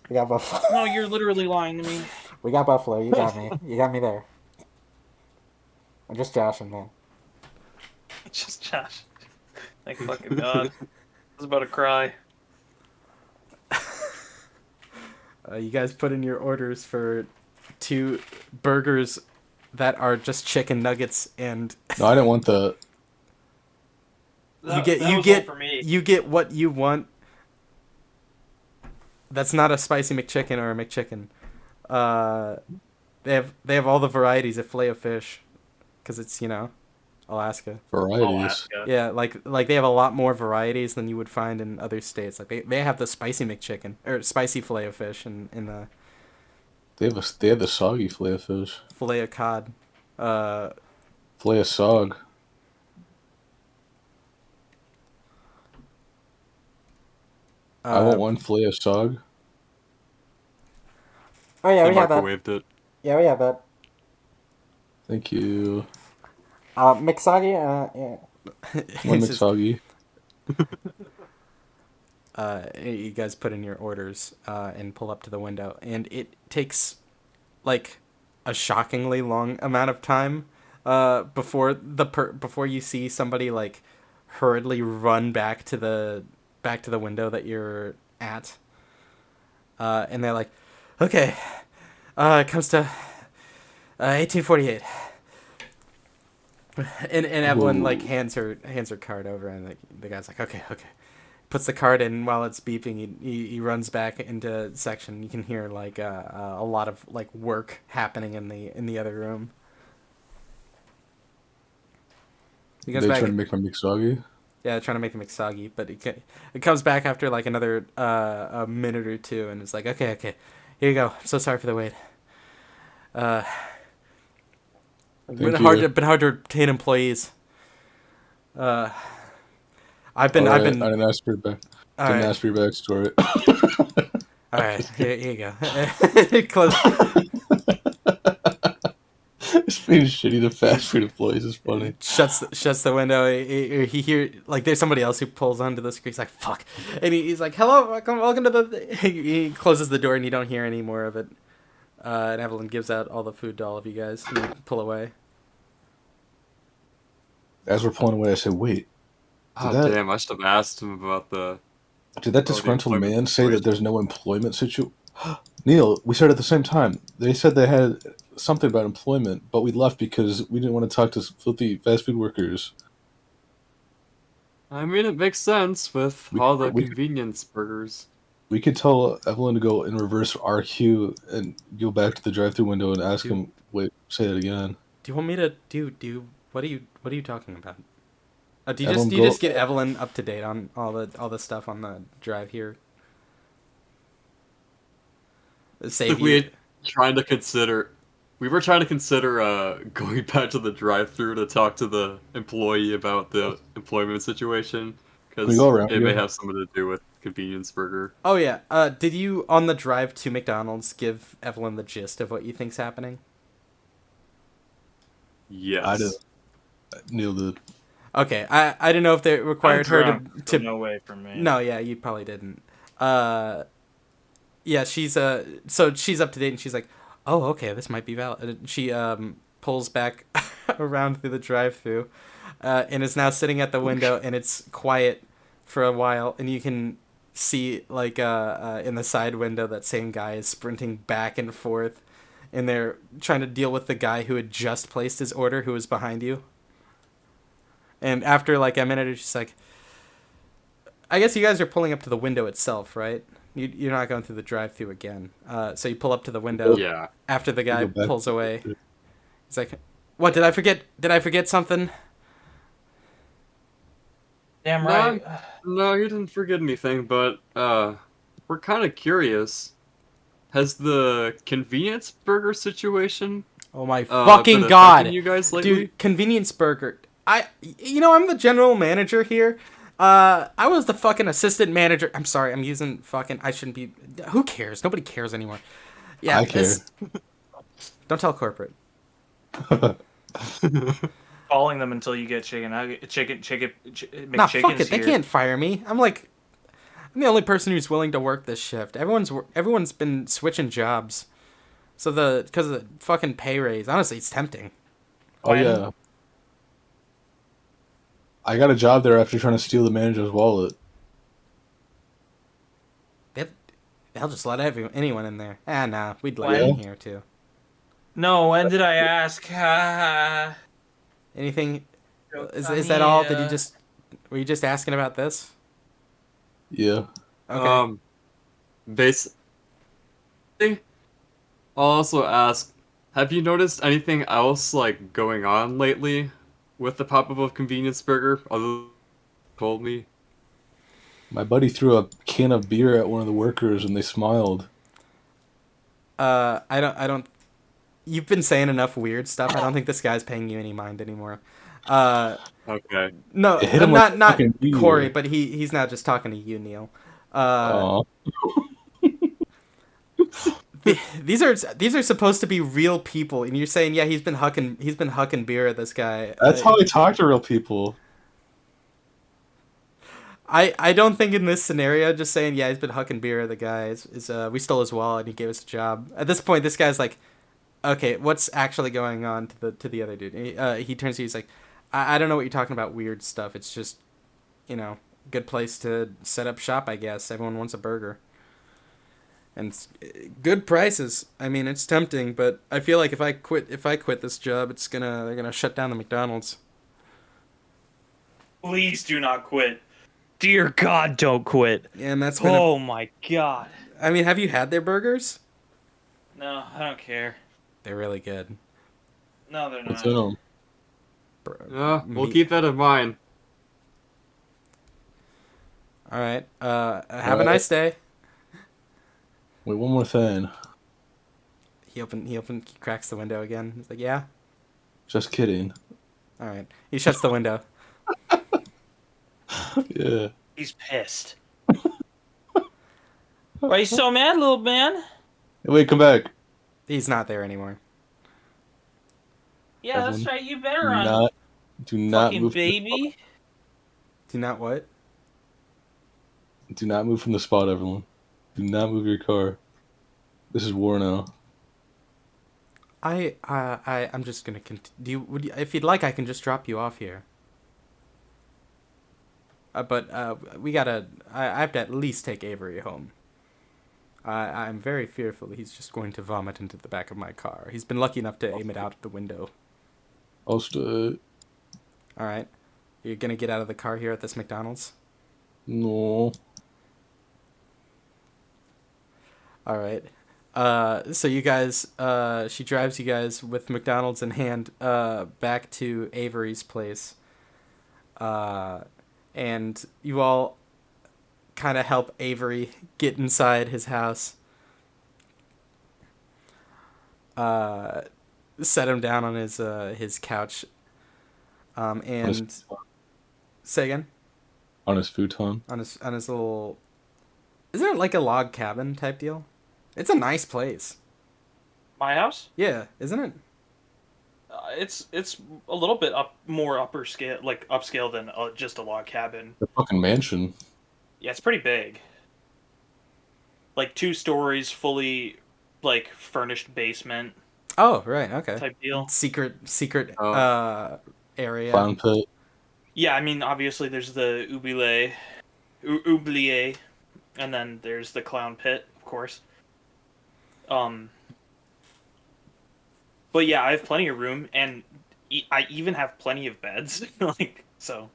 We got buffalo. No, you're literally lying to me. We got buffalo. You got me. You got me there. I'm just joshing, man. It's just Josh. Thank fucking God. I was about to cry. you guys put in your orders for 2 burgers that are just chicken nuggets, and No, I didn't want the. you get what you want. That's not a spicy McChicken or a McChicken. They have all the varieties of filet of fish, because it's Alaska. Varieties. Alaska. Yeah, like they have a lot more varieties than you would find in other states. Like they have the spicy McChicken or spicy filet of fish in the They have the soggy filet of fish. filet of cod. Filet of sog. I want one filet of sog. Oh yeah, They we have that. microwaved it. Yeah, we have that. Thank you. Mixagi. Yeah. One It's just- McSoggy. you guys put in your orders and pull up to the window, and it takes like a shockingly long amount of time before you see somebody like hurriedly run back to the window that you're at, and they're like, okay, it comes to 1848. And Evelyn like hands her card over, and the guy's like, okay, puts the card in. While it's beeping, he runs back into section. You can hear like a lot of like work happening in the other room. He goes They back. trying to make my McSoggy. Yeah, trying to make him soggy, but it comes back after like another a minute or two, and it's like, okay, here you go. I'm so sorry for the wait. Been hard to retain employees. I've been. I didn't ask for your back. All Didn't right. ask for your backstory. All right, here you go. Close. It's being shitty to fast food employees is funny. Shuts the window. He hear like there's somebody else who pulls onto the screen. He's like, "Fuck," and he's like, "Hello, welcome to the." He closes the door and you don't hear any more of it. And Evelyn gives out all the food to all of you guys. And you pull away. As we're pulling away, I said, "Wait, Oh, that- damn, I should have asked him about the... did that the disgruntled employment man say that situation. there's no employment situation?" Neil, we started at the same time. They said they had something about employment, but we left because we didn't want to talk to filthy fast food workers. I mean, it makes sense with We- all the we- convenience burgers. We could tell Evelyn to go in reverse RQ and go back to the drive-through window and ask him. Wait, say that again. Do you want me to do? What are you talking about? Do you Evelyn, just get Evelyn up to date on all the stuff on the drive here? Save We you. were trying to consider going back to the drive-through to talk to the employee about the employment situation, because We go around it may here. have something to do with convenience burger. Oh yeah. Did you on the drive to McDonald's give Evelyn the gist of what you think's happening? Yes. I did. Neil did. Okay. I didn't know if they required her to. No way for me. No, yeah, you probably didn't. Yeah, she's so she's up to date and she's like, oh, okay, this might be valid. And she pulls back around through the drive-through, and is now sitting at the window, and it's quiet for a while, and you can see like in the side window that same guy is sprinting back and forth in there trying to deal with the guy who had just placed his order, who was behind you. And after like a minute, it's just like, I guess you guys are pulling up to the window itself, right? You're not going through the drive-through again. So you pull up to the window Yeah. after the We guy go back pulls to- away. He's like, "What did I forget? Did I forget something?" Damn No, right. no, you didn't forget anything, but we're kind of curious. Has the convenience burger situation Oh my been fucking affecting god, you guys lately? dude! Convenience burger. I'm the general manager here. I was the fucking assistant manager. I'm sorry, I'm using fucking. I shouldn't be. Who cares? Nobody cares anymore. Yeah, I care. Don't tell corporate. Calling them until you get chicken nugget, Nah, McChickens fuck it. They here. can't fire me. I'm the only person who's willing to work this shift. Everyone's been switching jobs. So because of the fucking pay raise, honestly, it's tempting. Oh yeah. I got a job there after trying to steal the manager's wallet. They'll just let anyone in there. Nah, we'd let you When? in here too. No, when did I ask? Anything? Joke's Is on that all? Did ya. you just were you just asking about this? Yeah. Okay. Base. I'll also ask, have you noticed anything else like going on lately with the pop-up of Convenience Burger? Other than told me. My buddy threw a can of beer at one of the workers and they smiled. I don't. You've been saying enough weird stuff. I don't think this guy's paying you any mind anymore. Okay. No, It hit him like not fucking meteor. Corey, but he's not just talking to you, Neil. Aw. These are supposed to be real people, and you're saying, yeah, he's been hucking beer at this guy. That's how I talk to real people. I don't think in this scenario, just saying, yeah, he's been hucking beer at the guy is we stole his wallet and he gave us a job. At this point, this guy's like, okay, what's actually going on to the other dude? He turns to you, he's like, I don't know what you're talking about, weird stuff. It's just, good place to set up shop, I guess. Everyone wants a burger. And it's good prices. I mean, it's tempting, but I feel like if I quit this job, they're gonna shut down the McDonald's. Please do not quit. Dear God, don't quit. Yeah, and that's been. Oh my God. I mean, have you had their burgers? No, I don't care. They're really good. No, they're What's not. in them? Yeah, we'll Meat. keep that in mind. All right. Have a nice day. Wait, one more thing. He cracks the window again. He's like, yeah. Just kidding. All right. He shuts the window. Yeah. He's pissed. Why are you so mad, little man? Hey, wait, come back. He's not there anymore. Yeah, Evelyn, that's right. You Do better run, not fucking move. baby. Do not what? Do not move from the spot, Evelyn. Do not move your car. This is war now. I'm just gonna if you'd like, I can just drop you off here. But I have to at least take Avery home. I'm very fearful he's just going to vomit into the back of my car. He's been lucky enough to aim it out of the window. I'll stay. All right. You're going to get out of the car here at this McDonald's? No. All right. So you guys, she drives you guys with McDonald's in hand back to Avery's place. And you all kind of help Avery get inside his house. Set him down on his couch. And say again. On his futon. On his little. Isn't it like a log cabin type deal? It's a nice place. My house? Yeah, isn't it? It's a little bit more upper scale, like upscale than just a log cabin. The fucking mansion. Yeah, it's pretty big. Like 2 stories, fully like furnished basement Oh, right, okay. type deal. Secret area. Clown pit. Yeah, I mean obviously there's the oubliette, and then there's the clown pit, of course. But yeah, I have plenty of room, and I even have plenty of beds. Like, so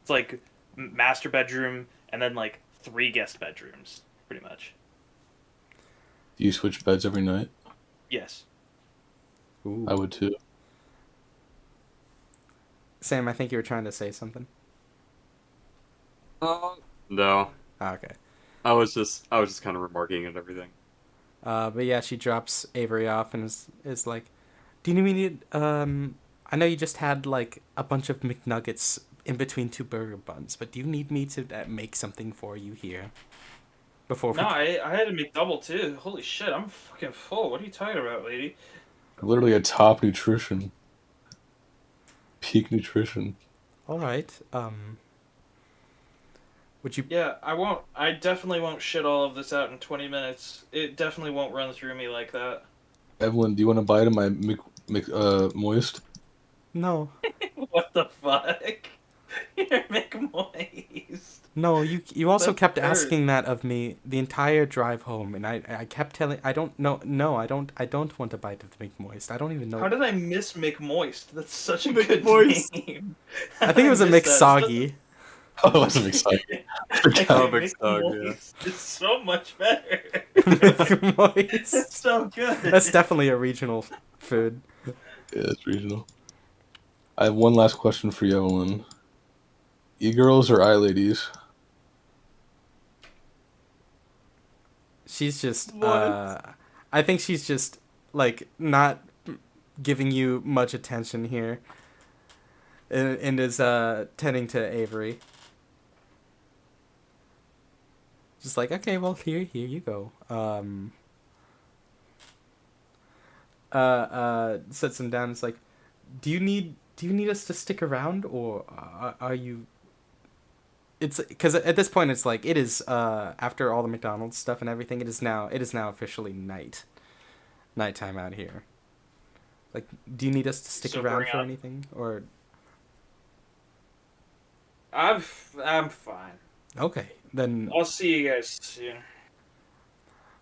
it's like master bedroom, and then like 3 guest bedrooms, pretty much. Do you switch beds every night? Yes. I Ooh. would too. Sam, I think you were trying to say something. No, Ah, okay. I was just kind of remarking at everything. But yeah, she drops Avery off and is like, "Do you need I know you just had like a bunch of McNuggets in between 2 burger buns, but do you need me to make something for you here before No, we?" I had to make double too. Holy shit, I'm fucking full. What are you talking about, lady? Literally a top nutrition, peak nutrition. All right. Would you? Yeah, I won't. I definitely won't shit all of this out in 20 minutes. It definitely won't run through me like that. Evelyn, do you want to bite of my moist? No, What the fuck? You're McMoist. no. You also That's kept hurt. asking that of me the entire drive home, and I kept telling I don't know. No, I don't want a bite of the McMoist. I don't even know. How did I miss McMoist? That's such a good McMoist. name. I think it was a missed that. McSoggy. Oh, I wasn't excited. Okay, Oh, McSog, yeah. McMoist is so much better. McMoist. It's so good. That's definitely a regional food. Yeah, it's regional. I have one last question for you, Evelyn. E-girls or I-ladies? She's just What? I think she's just like not giving you much attention here and is tending to Avery. Just like, okay, well, here you go. Sits him down. It's like, do you need us to stick around, or are you? It's because at this point it's like it is after all the McDonald's stuff and everything. It is now officially nighttime out here. Like, do you need us to stick So around bring for up. anything, or I'm fine. okay then? I'll see you guys soon.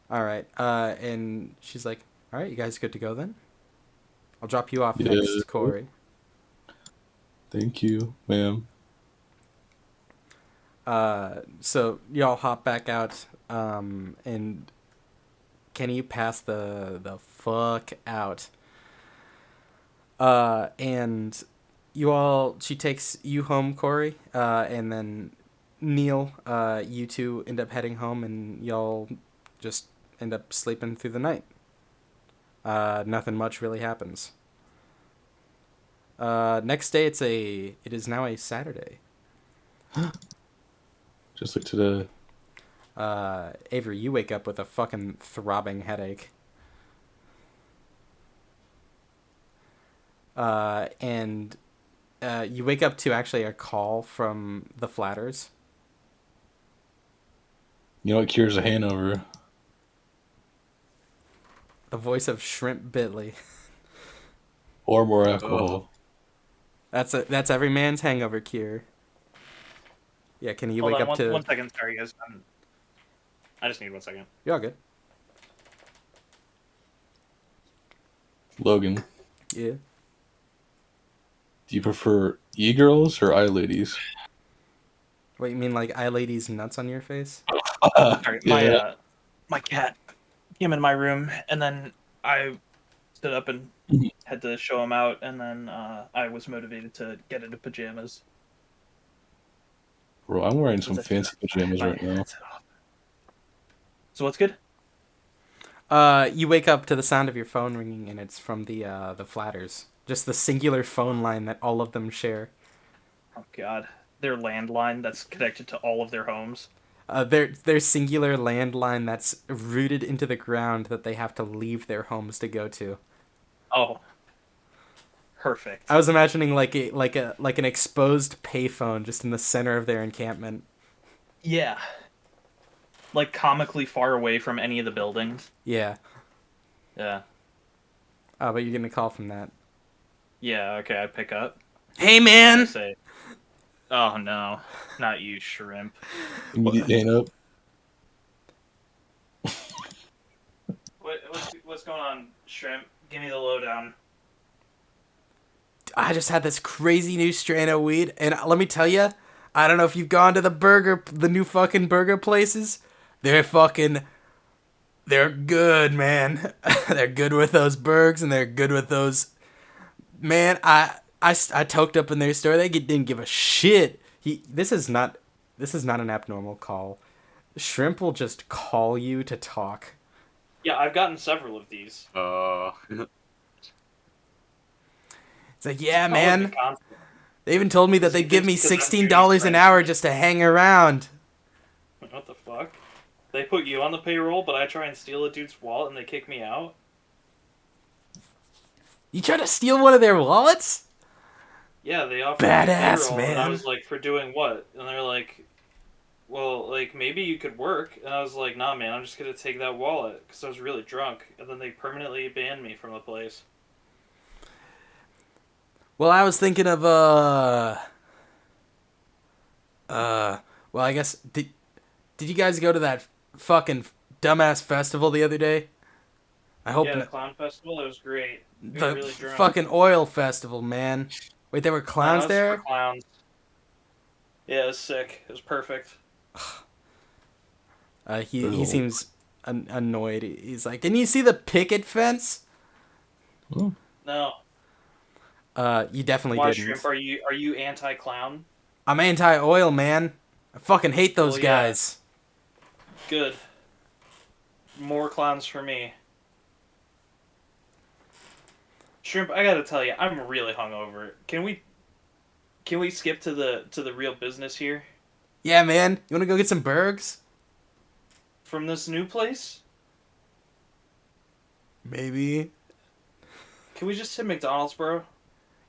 All right. And she's like, all right, you guys good to go then? I'll drop you off Yeah. next, Corey. Thank you, ma'am. So y'all hop back out, and can you pass the fuck out? And she takes you home, Corey, and then Neil, you two end up heading home, and y'all just end up sleeping through the night. Nothing much really happens. Next day, it is now a Saturday. Just like today. Avery, you wake up with a fucking throbbing headache. And you wake up to actually a call from the Flatters. You know what cures a hangover? The voice of Shrimp Bitley. Or more alcohol. That's every man's hangover cure. Yeah, can you Hold wake on, up to? 1 second. Sorry, guys. I just need 1 second. You're all good. Logan, Yeah. do you prefer e-girls or I-ladies? What, you mean like eye ladies nuts on your face? Sorry, Yeah. my cat came in my room, and then I stood up and Mhm. had to show him out, and then I was motivated to get into pajamas. Bro, I'm wearing some That's fancy pajamas right now. So what's good? You wake up to the sound of your phone ringing, and it's from the Flatters. Just the singular phone line that all of them share. Oh god, their landline that's connected to all of their homes. Their singular landline that's rooted into the ground that they have to leave their homes to go to. Oh, perfect. I was imagining like an exposed payphone just in the center of their encampment. Yeah, like comically far away from any of the buildings. Yeah. Yeah. But you're getting a call from that. Yeah. Okay, I pick up. Hey I man. say, "Oh no, not you, shrimp." Immediate hang up. What's going on, shrimp? Give me the lowdown. I just had this crazy new strain of weed, and let me tell you, I don't know if you've gone to the new fucking burger places. They're good, man. They're good with those burgers, and they're good with those. Man, I toked up in their store. They didn't give a shit. This is not an abnormal call. Shrimp will just call you to talk. Yeah, I've gotten several of these. It's like, yeah, I like man. the concept. They even told me that they'd give me $16 an hour just to hang around. What the fuck? They put you on the payroll, but I try and steal a dude's wallet and they kick me out? You try to steal one of their wallets? Yeah, they offered me Badass, payroll, man. and I was like, for doing what? And they're like, well, like, maybe you could work. And I was like, nah, man, I'm just gonna take that wallet, because I was really drunk. And then they permanently banned me from the place. Well, I was thinking of, well, I guess, did you guys go to that fucking dumbass festival the other day? I hope Yeah, the not. clown festival, it was great. We The were really drunk. fucking oil festival, man. Wait, there were clowns No, it was there? for clowns. Yeah, it was sick. It was perfect. He seems annoyed. He's like, didn't you see the picket fence? No. You definitely Why, didn't. Shrimp, are you anti-clown? I'm anti-oil, man. I fucking hate those Well, yeah. guys. Good. More clowns for me. Shrimp, I gotta tell you, I'm really hungover. Can we skip to the real business here? Yeah, man. You wanna go get some burgers? From this new place? Maybe. Can we just hit McDonald's, bro?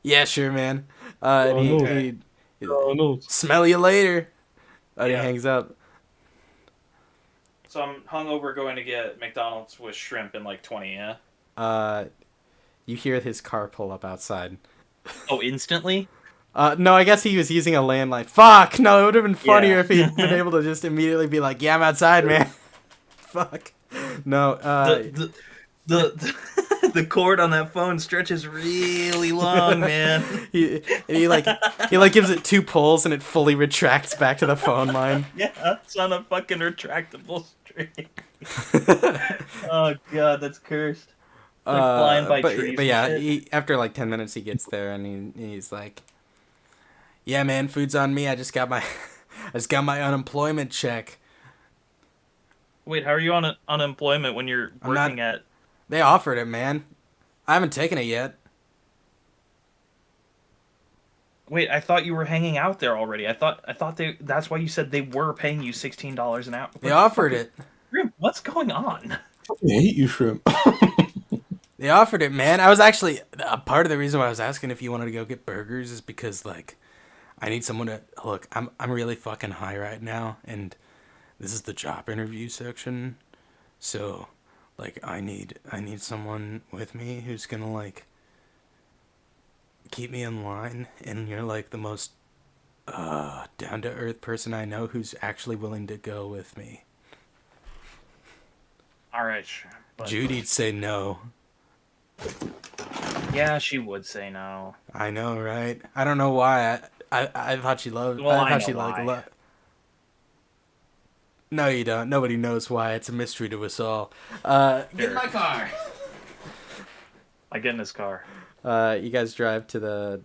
Yeah, sure, man. And he, no. he- Oh no. smell you later. And Yeah. he hangs up. So I'm hungover going to get McDonald's with shrimp in like 20, yeah? You hear his car pull up outside. Oh, instantly? No, I guess he was using a landline. Fuck! No, it would have been funnier Yeah. if he'd been able to just immediately be like, yeah, I'm outside, man. Fuck. No, The cord on that phone stretches really long, man. he gives it 2 pulls and it fully retracts back to the phone line. Yeah, it's on a fucking retractable string. Oh god, that's cursed. Like flying by trees but and yeah, shit. after like 10 minutes he gets there and he's like, yeah, man, food's on me. I just got my unemployment check. Wait, how are you on unemployment when you're I'm not- working at? They offered it, man. I haven't taken it yet. Wait, I thought you were hanging out there already. I thought that's why you said they were paying you $16 an hour. They offered it. What's going on? I hate you, Shrimp. They offered it, man. I was actually part of the reason why I was asking if you wanted to go get burgers is because like I need someone to look. I'm really fucking high right now, and this is the job interview section. So, like, I need someone with me who's gonna like keep me in line, and you're like the most down to earth person I know who's actually willing to go with me. All right, sure. But Judy'd say no. yeah, she would say no. I know, right? I don't know why. I thought she loved. Well, I I thought she know liked. why. No, you don't. Nobody knows why. It's a mystery to us all. Get in my car. I get in his car. You guys drive to the.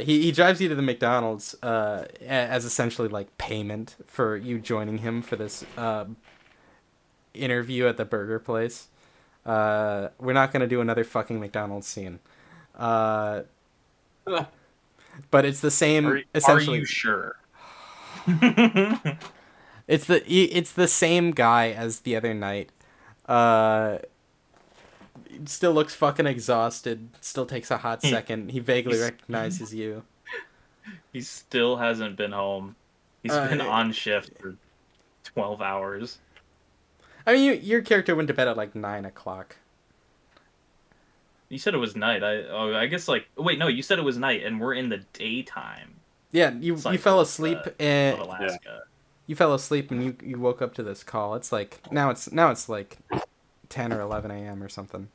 He drives you to the McDonald's as essentially like payment for you joining him for this interview at the burger place. We're not gonna do another fucking McDonald's scene. But it's the same. Essentially, Are you sure? it's the same guy as the other night. Still looks fucking exhausted. Still takes a hot second. He vaguely recognizes you. He still hasn't been home. He's been on shift for 12 hours. I mean, your character went to bed at like 9:00. You said it was night. I guess like wait, no, you said it was night, and we're in the daytime. Yeah, you Cycle fell of, asleep Of and Alaska. you fell asleep and you woke up to this call. It's like now it's like 10 or 11 a.m. or something.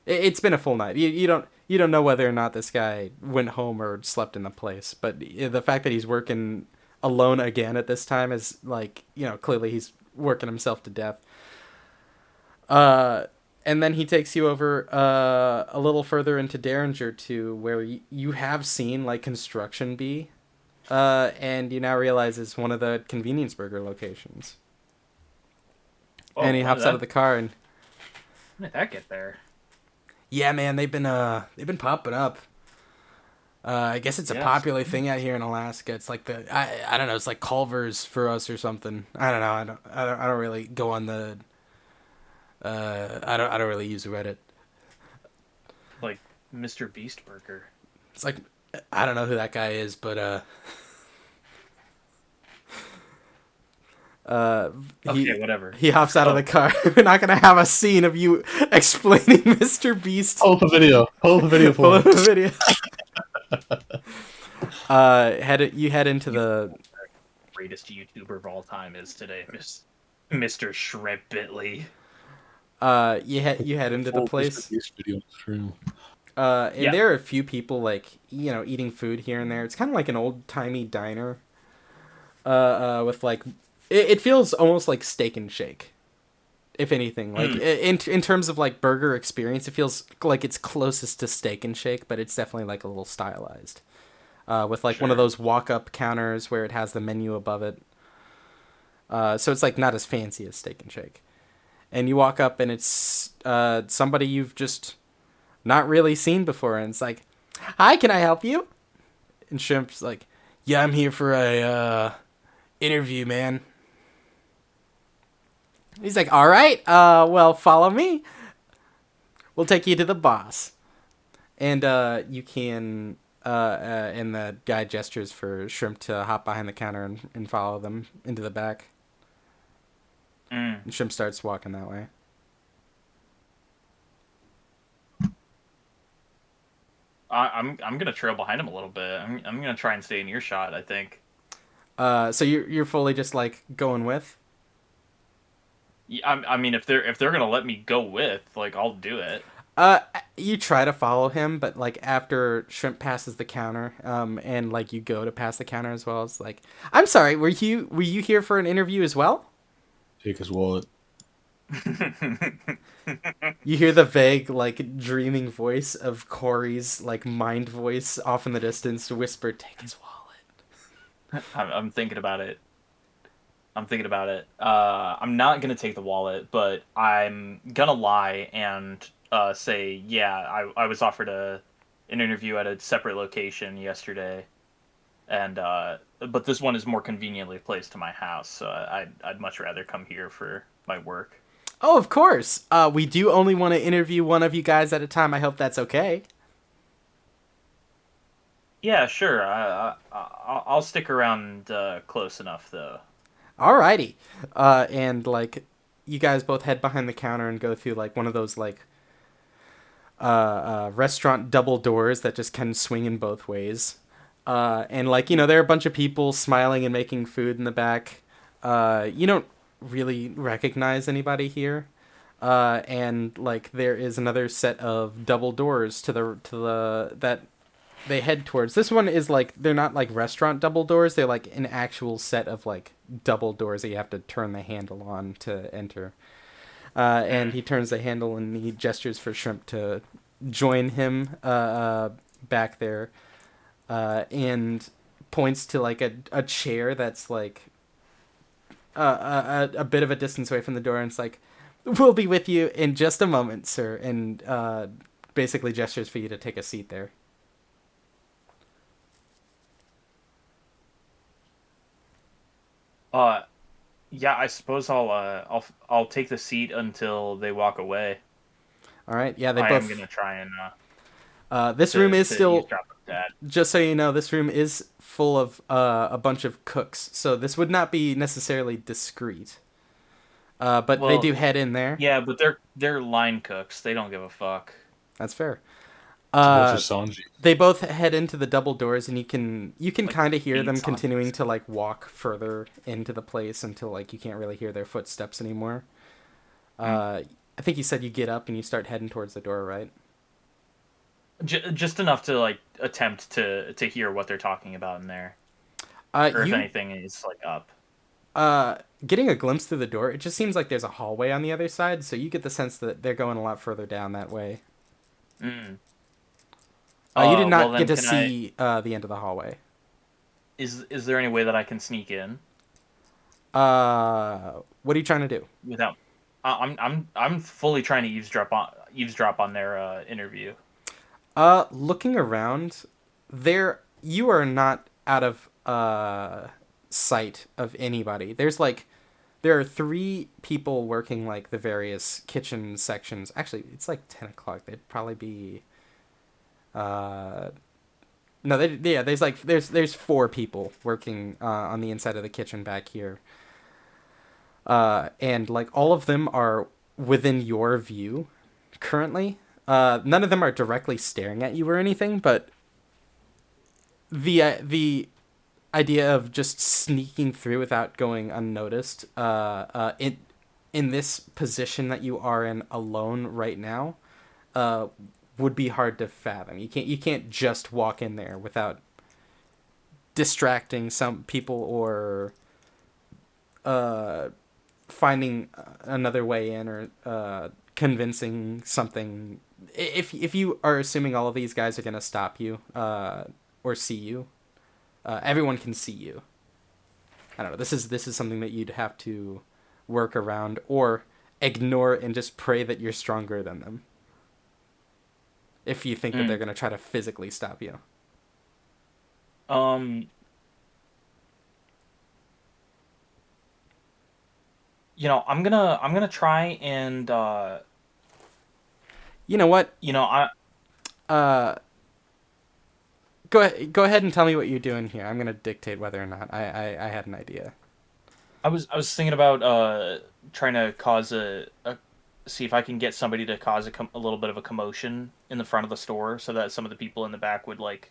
It's been a full night. You don't know whether or not this guy went home or slept in the place, but the fact that he's working alone again at this time is like, clearly he's working himself to death. And then he takes you over a little further into Derringer to where you have seen like construction be, and you now realize it's one of the convenience burger locations. Oh, And he hops out of the car and, When did that get there? yeah, man, they've been popping up. I guess it's a popular thing out here in Alaska. It's like I don't know. It's like Culver's for us or something. I don't know. I don't really go on the. I don't really use Reddit. Like Mr. Beast Burger. It's like I don't know who that guy is, but Okay, whatever. he hops out of the car. We're not gonna have a scene of you explaining Mr. Beast. Hold the video. Hold the video Pull for up the video. You head into the Greatest YouTuber of all time is today, Mr. Shrimp Bitley. you head into the place. Video stream. And Yeah. there are a few people like eating food here and there. It's kind of like an old timey diner. With like it feels almost like Steak and Shake. If anything, like in terms of like burger experience, it feels like it's closest to Steak and Shake, but it's definitely like a little stylized. With like one of those walk-up counters where it has the menu above it. So it's like not as fancy as Steak and Shake. And you walk up and it's somebody you've just not really seen before, and it's like, "Hi, can I help you?" And Shrimp's like, "Yeah, I'm here for a interview, man." He's like, "All right, well, follow me. We'll take you to the boss." And you can, and the guy gestures for Shrimp to hop behind the counter and follow them into the back. And Shrimp starts walking that way. I'm gonna trail behind him a little bit. I'm gonna try and stay in earshot, I think. So you're fully just like going with? Yeah, I mean, if they're gonna let me go with, like, I'll do it. You try to follow him, but like after Shrimp passes the counter, and like you go to pass the counter as well, it's like, "I'm sorry, were you here for an interview as well?" Take his wallet. You hear the vague, like, dreaming voice of Corey's, like, mind voice off in the distance whisper, "Take his wallet." I'm thinking about it. I'm not gonna take the wallet, but I'm gonna lie and say, yeah, I was offered an interview at a separate location yesterday, and but this one is more conveniently placed to my house, so I'd much rather come here for my work. Oh, of course. We do only want to interview one of you guys at a time. I hope that's okay. Yeah, sure. I'll stick around close enough, though. Alrighty. And, like, you guys both head behind the counter and go through, like, one of those, like, restaurant double doors that just can swing in both ways. And, like, there are a bunch of people smiling and making food in the back. You don't really recognize anybody here. And, like, there is another set of double doors to the that they head towards. This one is like, they're not like restaurant double doors, they're like an actual set of like double doors that you have to turn the handle on to enter. And he turns the handle and he gestures for Shrimp to join him back there, and points to like a chair that's like a bit of a distance away from the door, and it's like, "We'll be with you in just a moment, sir," and basically gestures for you to take a seat there. Yeah, I suppose I'll take the seat until they walk away. All right. Yeah, they I both. am gonna try and This room is still. eavesdrop on that. Just so you know, this room is full of a bunch of cooks, so this would not be necessarily discreet. But they Well, do head in there. Yeah, but they're line cooks. They don't give a fuck. That's fair. It's Sanji. They both head into the double doors, and you can Like kind of hear them beats on continuing this. to like walk further into the place until like you can't really hear their footsteps anymore. I think you said you get up and you start heading towards the door, right? Just enough to like attempt to hear what they're talking about in there, or if You anything is like up. getting a glimpse through the door, it just seems like there's a hallway on the other side, so you get the sense that they're going a lot further down that way. Mm. You did Well not then, get to can see the end of the hallway. is there any way that I can sneak in What are you trying to do? without? I'm fully trying to eavesdrop on their interview. Looking around, you are not out of sight of anybody. There are three people working like the various kitchen sections. Actually, it's like 10 o'clock. They'd probably be. No, yeah. There's four people working on the inside of the kitchen back here. And like all of them are within your view currently. None of them are directly staring at you or anything, but the idea of just sneaking through without going unnoticed, in this position that you are in alone right now, would be hard to fathom. You can't just walk in there without distracting some people or finding another way in or convincing something. If you are assuming all of these guys are gonna stop you or see you, everyone can see you. I don't know. This is something that you'd have to work around or ignore and just pray that you're stronger than them. If you think that they're gonna try to physically stop you. I'm gonna try and You know what? I Go ahead and tell me what you're doing here. I'm gonna dictate whether or not I had an idea. I was thinking about trying to cause a see if I can get somebody to cause a little bit of a commotion in the front of the store so that some of the people in the back would like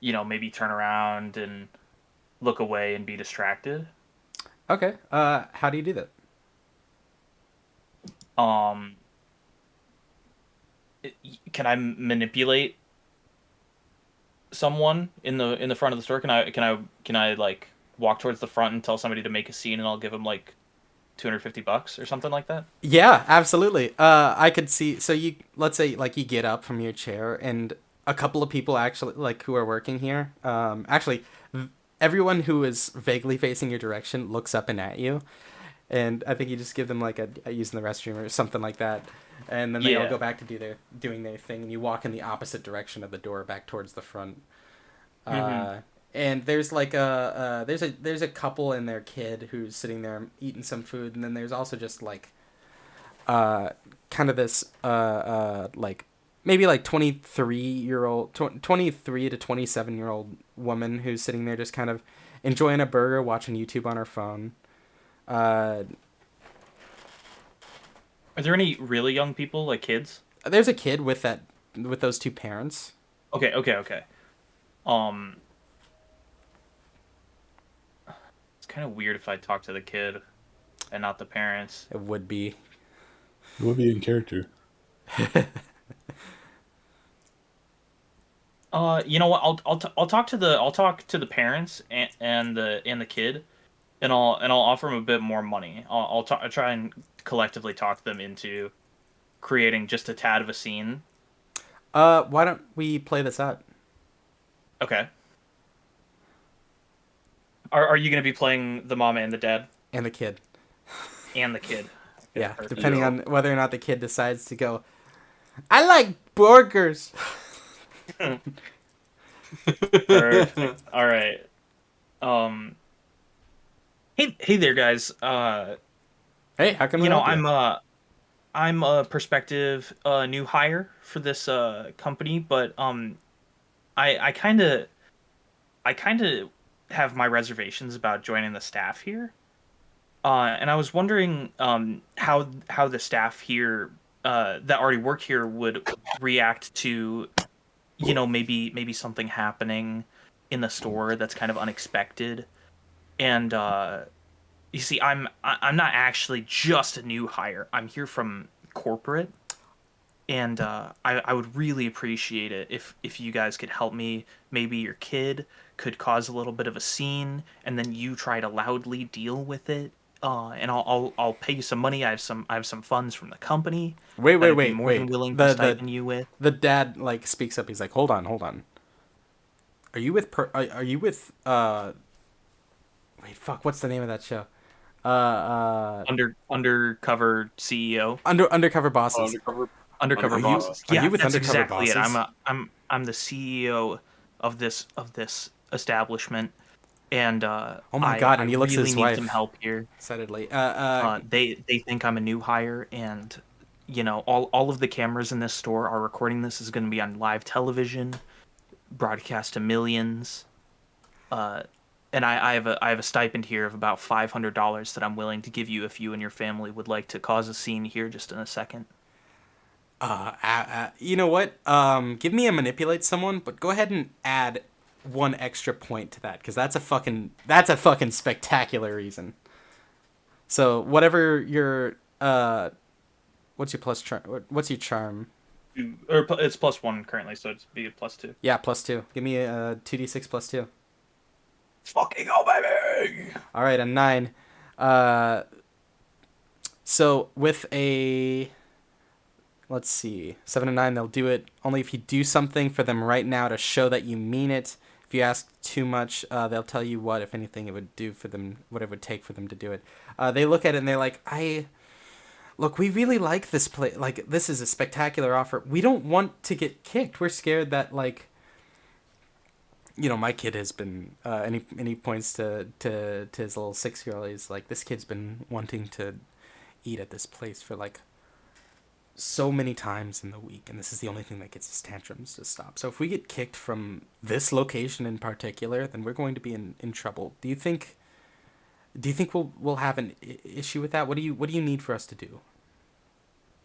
maybe turn around and look away and be distracted. Okay. How do you do that? Um, can I manipulate someone in the front of the store? Can I like walk towards the front and tell somebody to make a scene and I'll give them like $250 or something like that? Yeah, absolutely. I could see. So let's say like you get up from your chair, and a couple of people actually like who are working here. Actually, everyone who is vaguely facing your direction looks up and at you, and I think you just give them like a using the restroom or something like that, and then they all Yeah. go back to doing their thing, and you walk in the opposite direction of the door back towards the front. And there's like there's a couple and their kid who's sitting there eating some food, and then there's also just like kind of this like maybe like 23 to 27-year-old woman who's sitting there just kind of enjoying a burger, watching YouTube on her phone. Are there any really young people, like kids? There's a kid with those two parents. Okay. It's kind of weird if I talk to the kid and not the parents. It would be. It would be in character. You know what? I'll talk to the parents and the kid, and I'll offer them a bit more money. I'll try and collectively talk them into creating just a tad of a scene. Why don't we play this out? Okay. Are you going to be playing the mom and the dad And the kid. and the kid? Okay, Yeah, perfect. depending on whether or not the kid decides to go, I like burgers. Perfect. All right. Hey there, guys. Hey, how come we help you? I'm a prospective new hire for this company, but I kind of have my reservations about joining the staff here. And I was wondering how the staff here that already work here would react to maybe something happening in the store that's kind of unexpected, and You see, I'm not actually just a new hire. I'm here from corporate, and I would really appreciate it if you guys could help me. Maybe your kid could cause a little bit of a scene, and then you try to loudly deal with it. And I'll pay you some money. I have some funds from the company Wait, that wait, I'd be wait, more than wait. willing to The stipend you with. the dad like speaks up. He's like, "Hold on, hold on. Are you with are you with wait, fuck, what's the name of that show? Undercover CEO, Undercover Bosses. Undercover. undercover Are you bosses. are Yeah, you with that's Undercover exactly it. Bosses? I'm the CEO of this establishment, and Oh my I god! I And he looks at really his need some wife help here. excitedly. They think I'm a new hire, and all of the cameras in this store are recording this. Is going to be on live television, broadcast to millions. Uh, and I have a stipend here of about $500 that I'm willing to give you if you and your family would like to cause a scene here just in a second. You know what? Give me a manipulate someone, but go ahead and add one extra point to that because that's a fucking spectacular reason. So whatever your what's your plus charm? What's your charm? It's +1 currently, so it's be a +2. Yeah, +2. Give me a 2d6 +2. Fucking go, baby! All right, a 9. Uh, so with a let's see, 7 and 9, they'll do it only if you do something for them right now to show that you mean it. If you ask too much, they'll tell you what, if anything, it would do for them, what it would take for them to do it. They look at it and they're like, look, we really like this play. Like, this is a spectacular offer. We don't want to get kicked. We're scared that, like, my kid has been, and he points to his little 6-year-old. He's like, this kid's been wanting to eat at this place for, like, so many times in the week, and this is the only thing that gets his tantrums to stop. So if we get kicked from this location in particular, then we're going to be in trouble. Do you think we'll have an issue with that? What do you need for us to do?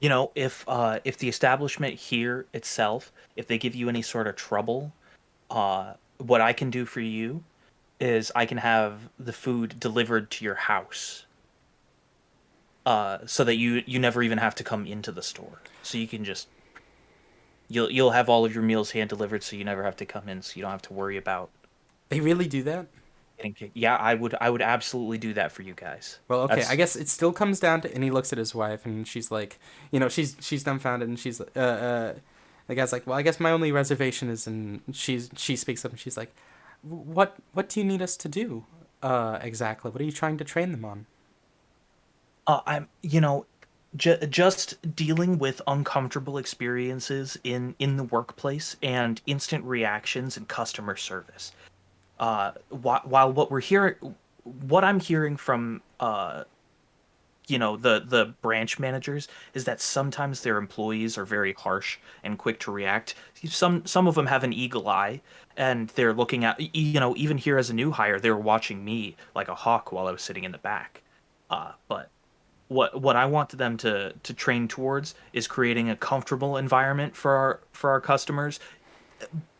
If the establishment here itself, if they give you any sort of trouble, what I can do for you is I can have the food delivered to your house. So that you never even have to come into the store. So you can just you'll have all of your meals hand delivered, so you never have to come in, so you don't have to worry about They really do that? getting kicked. Yeah, I would absolutely do that for you guys. Well, okay, That's I guess it still comes down to, and he looks at his wife, and she's like, she's dumbfounded, and she's, the guy's like, well, I guess my only reservation is, and she speaks up, and she's like, what do you need us to do, exactly? What are you trying to train them on? I'm just dealing with uncomfortable experiences in the workplace and instant reactions and customer service. While what I'm hearing from the branch managers is that sometimes their employees are very harsh and quick to react. Some of them have an eagle eye, and they're looking at, even here as a new hire, they were watching me like a hawk while I was sitting in the back. But what I want them to train towards is creating a comfortable environment for our customers,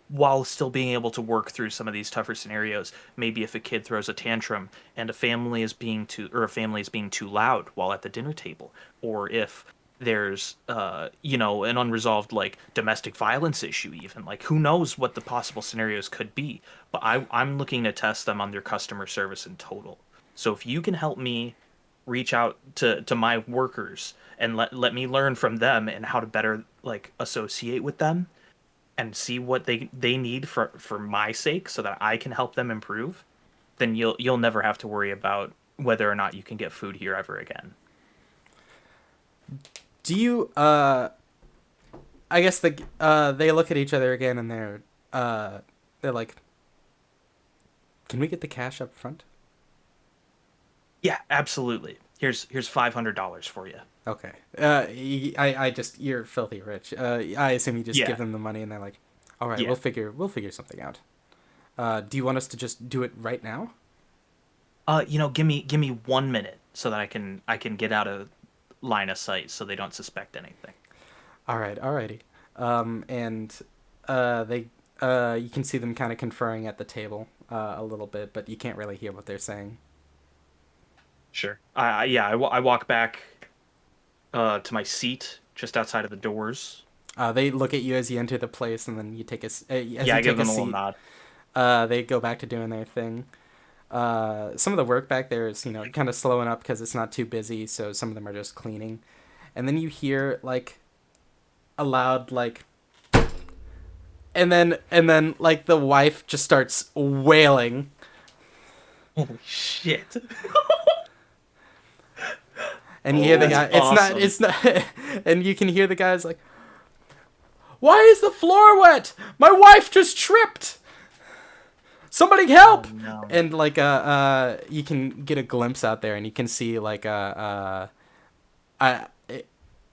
while still being able to work through some of these tougher scenarios. Maybe if a kid throws a tantrum and a family is being too loud while at the dinner table, or if there's an unresolved, like, domestic violence issue, even, like, who knows what the possible scenarios could be. But I'm looking to test them on their customer service in total. So if you can help me reach out to my workers and let me learn from them and how to better, like, associate with them and see what they need for my sake, so that I can help them improve, then you'll never have to worry about whether or not you can get food here ever again. Do you, I guess they look at each other again, and they're like, can we get the cash up front? Yeah, absolutely. Here's $500 for you. Okay. You're filthy rich. I assume you just Yeah. give them the money, and they're like, all right, Yeah. we'll figure something out. Do you want us to just do it right now? Give me 1 minute so that I can get out of line of sight so they don't suspect anything. All right, alrighty. And they you can see them kind of conferring at the table a little bit, but you can't really hear what they're saying. Sure. I walk back to my seat just outside of the doors. They look at you as you enter the place, and then you take as you I give take a them a little seat. nod. They go back to doing their thing. Some of the work back there is, kind of slowing up because it's not too busy, so some of them are just cleaning. And then you hear like a loud like, and then like the wife just starts wailing. Holy shit! And you hear the guy. That's awesome. It's not. And you can hear the guys like, "Why is the floor wet? My wife just tripped. Somebody help!" Oh, no. And like you can get a glimpse out there, and you can see like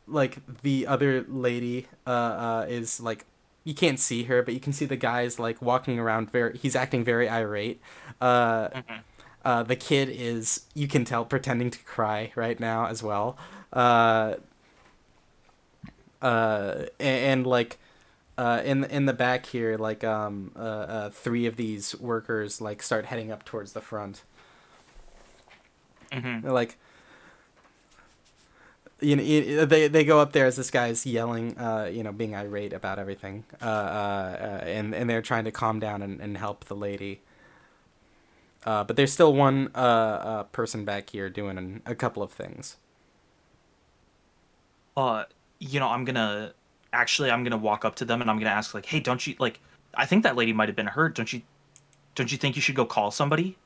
like the other lady is like, you can't see her, but you can see the guy's like walking around he's acting very irate. The kid is, you can tell, pretending to cry right now as well. And like in the back here, like three of these workers like start heading up towards the front. They're like, they go up there as this guy's yelling, being irate about everything, and they're trying to calm down and help the lady. But there's still one person back here doing a couple of things. I'm gonna walk up to them and I'm gonna ask like, hey, don't you like? I think that lady might have been hurt. Don't you think you should go call somebody?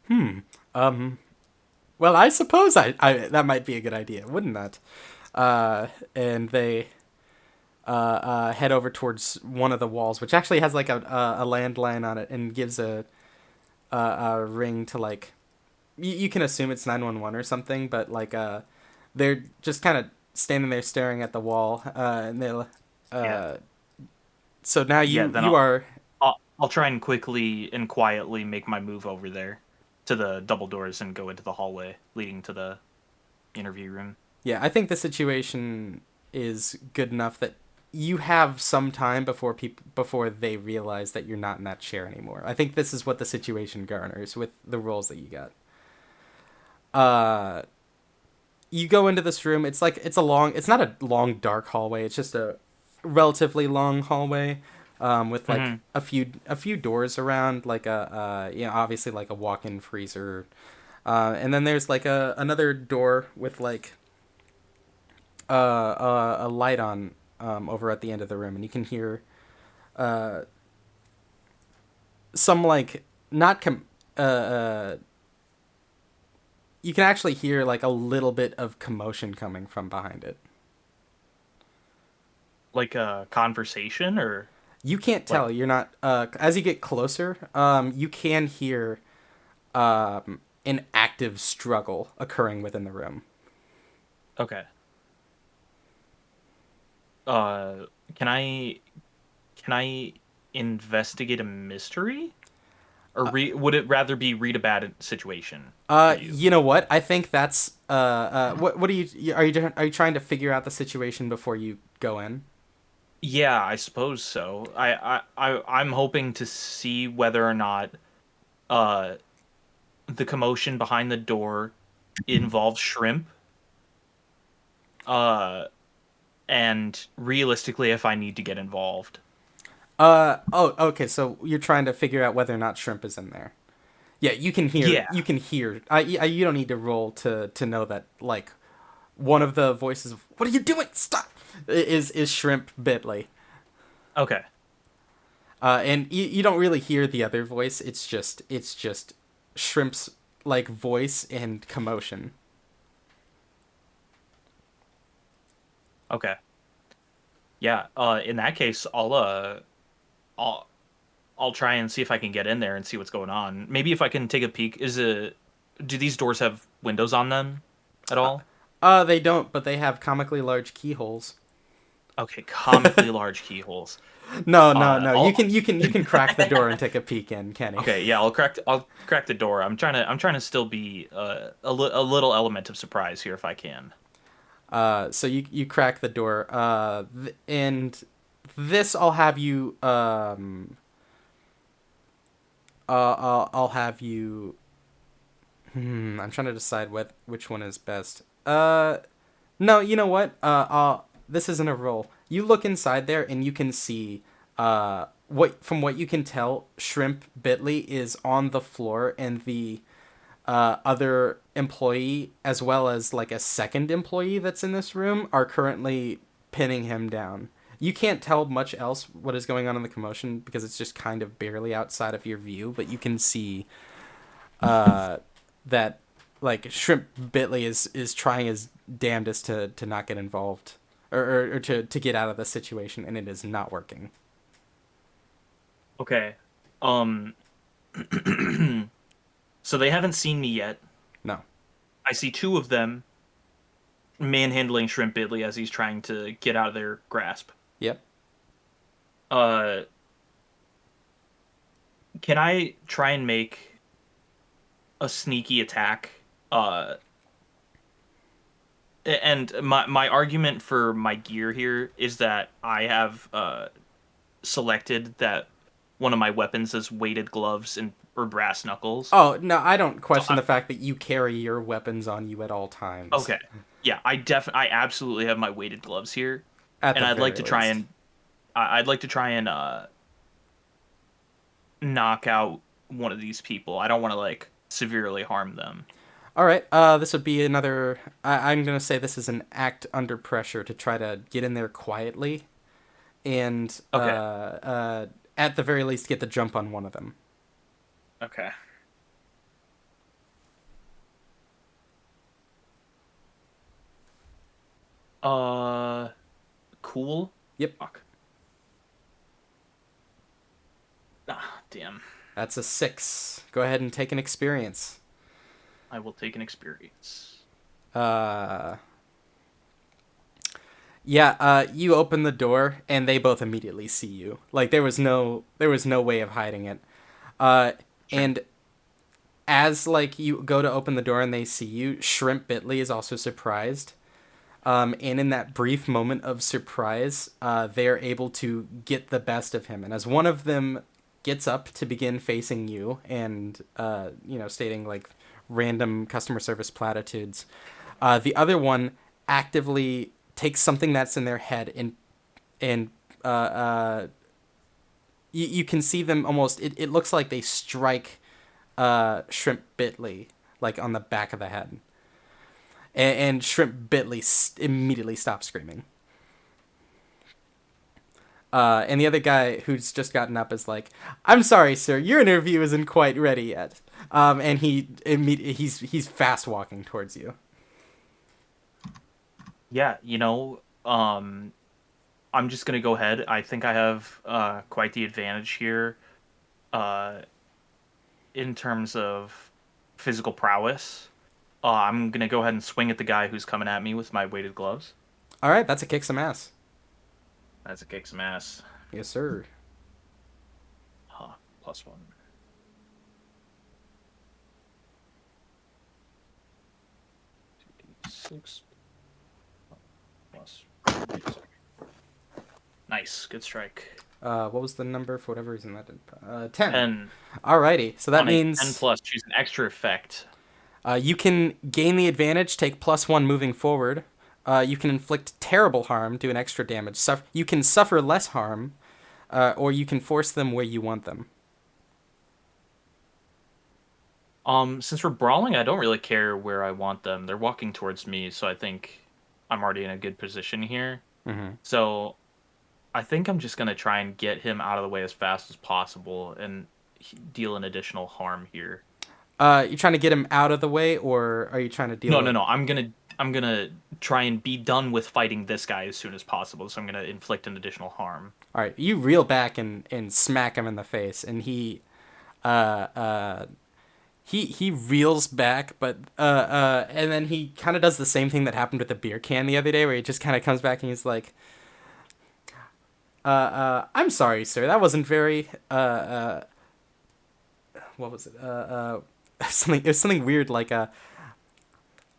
Well, I suppose I that might be a good idea, wouldn't that? And they head over towards one of the walls, which actually has like a landline on it, and gives a ring to like. You can assume it's 911 or something, but like they're just kind of standing there staring at the wall, and they Yeah. So now Yeah, then you are. I'll try and quickly and quietly make my move over there to the double doors and go into the hallway leading to the interview room. Yeah, I think the situation is good enough that you have some time before they realize that you're not in that chair anymore. I think this is what the situation garners with the roles that you got. You go into this room. It's not a long dark hallway. It's just a relatively long hallway, with like a few doors around, like obviously like a walk-in freezer, and then there's like another door with like a light on over at the end of the room, and you can hear some like not you can actually hear like a little bit of commotion coming from behind it. Like a conversation or You can't tell. You're not. As you get closer, you can hear an active struggle occurring within the room. okay. Can I investigate a mystery? Or would it rather be read a bad situation? for you? You know what? I think that's what are you trying to figure out the situation before you go in? Yeah, I suppose so. I'm hoping to see whether or not uh the commotion behind the door involves shrimp. Uh and realistically if I need to get involved. Okay. So you're trying to figure out whether or not shrimp is in there. Yeah, you can hear. Yeah. You can hear. You don't need to roll to know that like one of the voices. What are you doing? Stop! Is Shrimp Bitley. Okay. And you don't really hear the other voice. It's just Shrimp's like voice and commotion. Okay. Yeah, in that case I'll I'll try and see if I can get in there and see what's going on. Maybe if I can take a peek. Do these doors have windows on them at all? They don't, but they have comically large keyholes. Okay, comically large keyholes. No. I'll- You can crack the door and take a peek in, Kenny. Okay, yeah, I'll crack the door. I'm trying to still be a little element of surprise here if I can. So you crack the door. And this I'll have you. I'll have you I'm trying to decide which one is best. No, you know what? This isn't a roll. You look inside there and you can see, what you can tell, Shrimp Bitly is on the floor, and the other employee, as well as like a second employee that's in this room, are currently pinning him down. You can't tell much else what is going on in the commotion because it's just kind of barely outside of your view, but you can see that like Shrimp Bitly is trying his damnedest to not get involved, or to get out of the situation, and it is not working. Okay. Um. So they haven't seen me yet. No. I see two of them manhandling Shrimp Bidley as he's trying to get out of their grasp. Yep. Uh, can I try and make a sneaky attack? And my argument for my gear here is that I have selected that one of my weapons is weighted gloves or brass knuckles. Oh no, I don't question So the fact that you carry your weapons on you at all times. Okay. Yeah, I absolutely have my weighted gloves here, At and the I'd like very to try least. and I'd like to try and knock out one of these people. I don't want to like severely harm them. All right. This would be another. I'm gonna say this is an act under pressure to try to get in there quietly, and Okay. at the very least get the jump on one of them. Okay. Cool. Yep. Fuck. Ah, damn. That's a 6. Go ahead and take an experience. I will take an experience. Yeah, you open the door and they both immediately see you. Like there was no way of hiding it. And as like you go to open the door and they see you, Shrimp Bitly is also surprised. And in that brief moment of surprise, they're able to get the best of him. And as one of them gets up to begin facing you and stating like random customer service platitudes, the other one actively takes something that's in their head and you can see them almost. It looks like they strike Shrimp Bitly like on the back of the head, and Shrimp Bitly immediately stops screaming. And the other guy who's just gotten up is like, "I'm sorry, sir, your interview isn't quite ready yet." And he's fast walking towards you. Yeah, I'm just gonna go ahead. I think I have quite the advantage here, in terms of physical prowess. I'm gonna go ahead and swing at the guy who's coming at me with my weighted gloves. All right, that's a kick some ass. That's a kick some ass. Yes, sir. +1. Six plus. Nice, good strike. What was the number for whatever reason that did? 10. 10. Alrighty, so that On a means 10 plus. Choose an extra effect. you can gain the advantage, take +1 moving forward. You can inflict terrible harm, do an extra damage. You can suffer less harm, or you can force them where you want them. Since we're brawling, I don't really care where I want them. They're walking towards me, so I think I'm already in a good position here. Mm-hmm. So I think I'm just gonna try and get him out of the way as fast as possible and deal an additional harm here. You trying to get him out of the way, or are you trying to deal? No. I'm gonna try and be done with fighting this guy as soon as possible. So I'm gonna inflict an additional harm. All right, you reel back and smack him in the face, and he reels back, but and then he kind of does the same thing that happened with the beer can the other day, where he just kind of comes back and he's like, I'm sorry, sir, that wasn't very what was it? Something. It was something weird like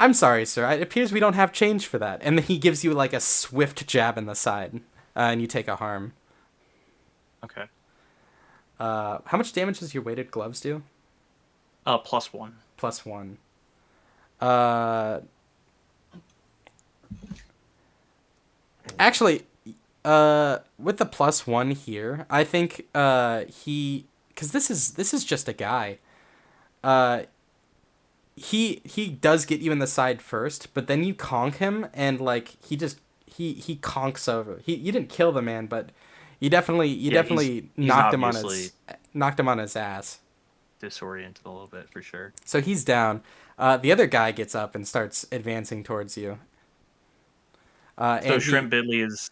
I'm sorry, sir. It appears we don't have change for that. And then he gives you like a swift jab in the side, and you take a harm. Okay. How much damage does your weighted gloves do? +1. +1. Actually, with the +1 here, I think because this is just a guy. Uh, he does get you in the side first, but then you conk him, and like he conks over. You didn't kill the man, but you Yeah, definitely he's obviously knocked him on his ass. disoriented a little bit for sure. So he's down. The other guy gets up and starts advancing towards you. So And Shrimp Bidley is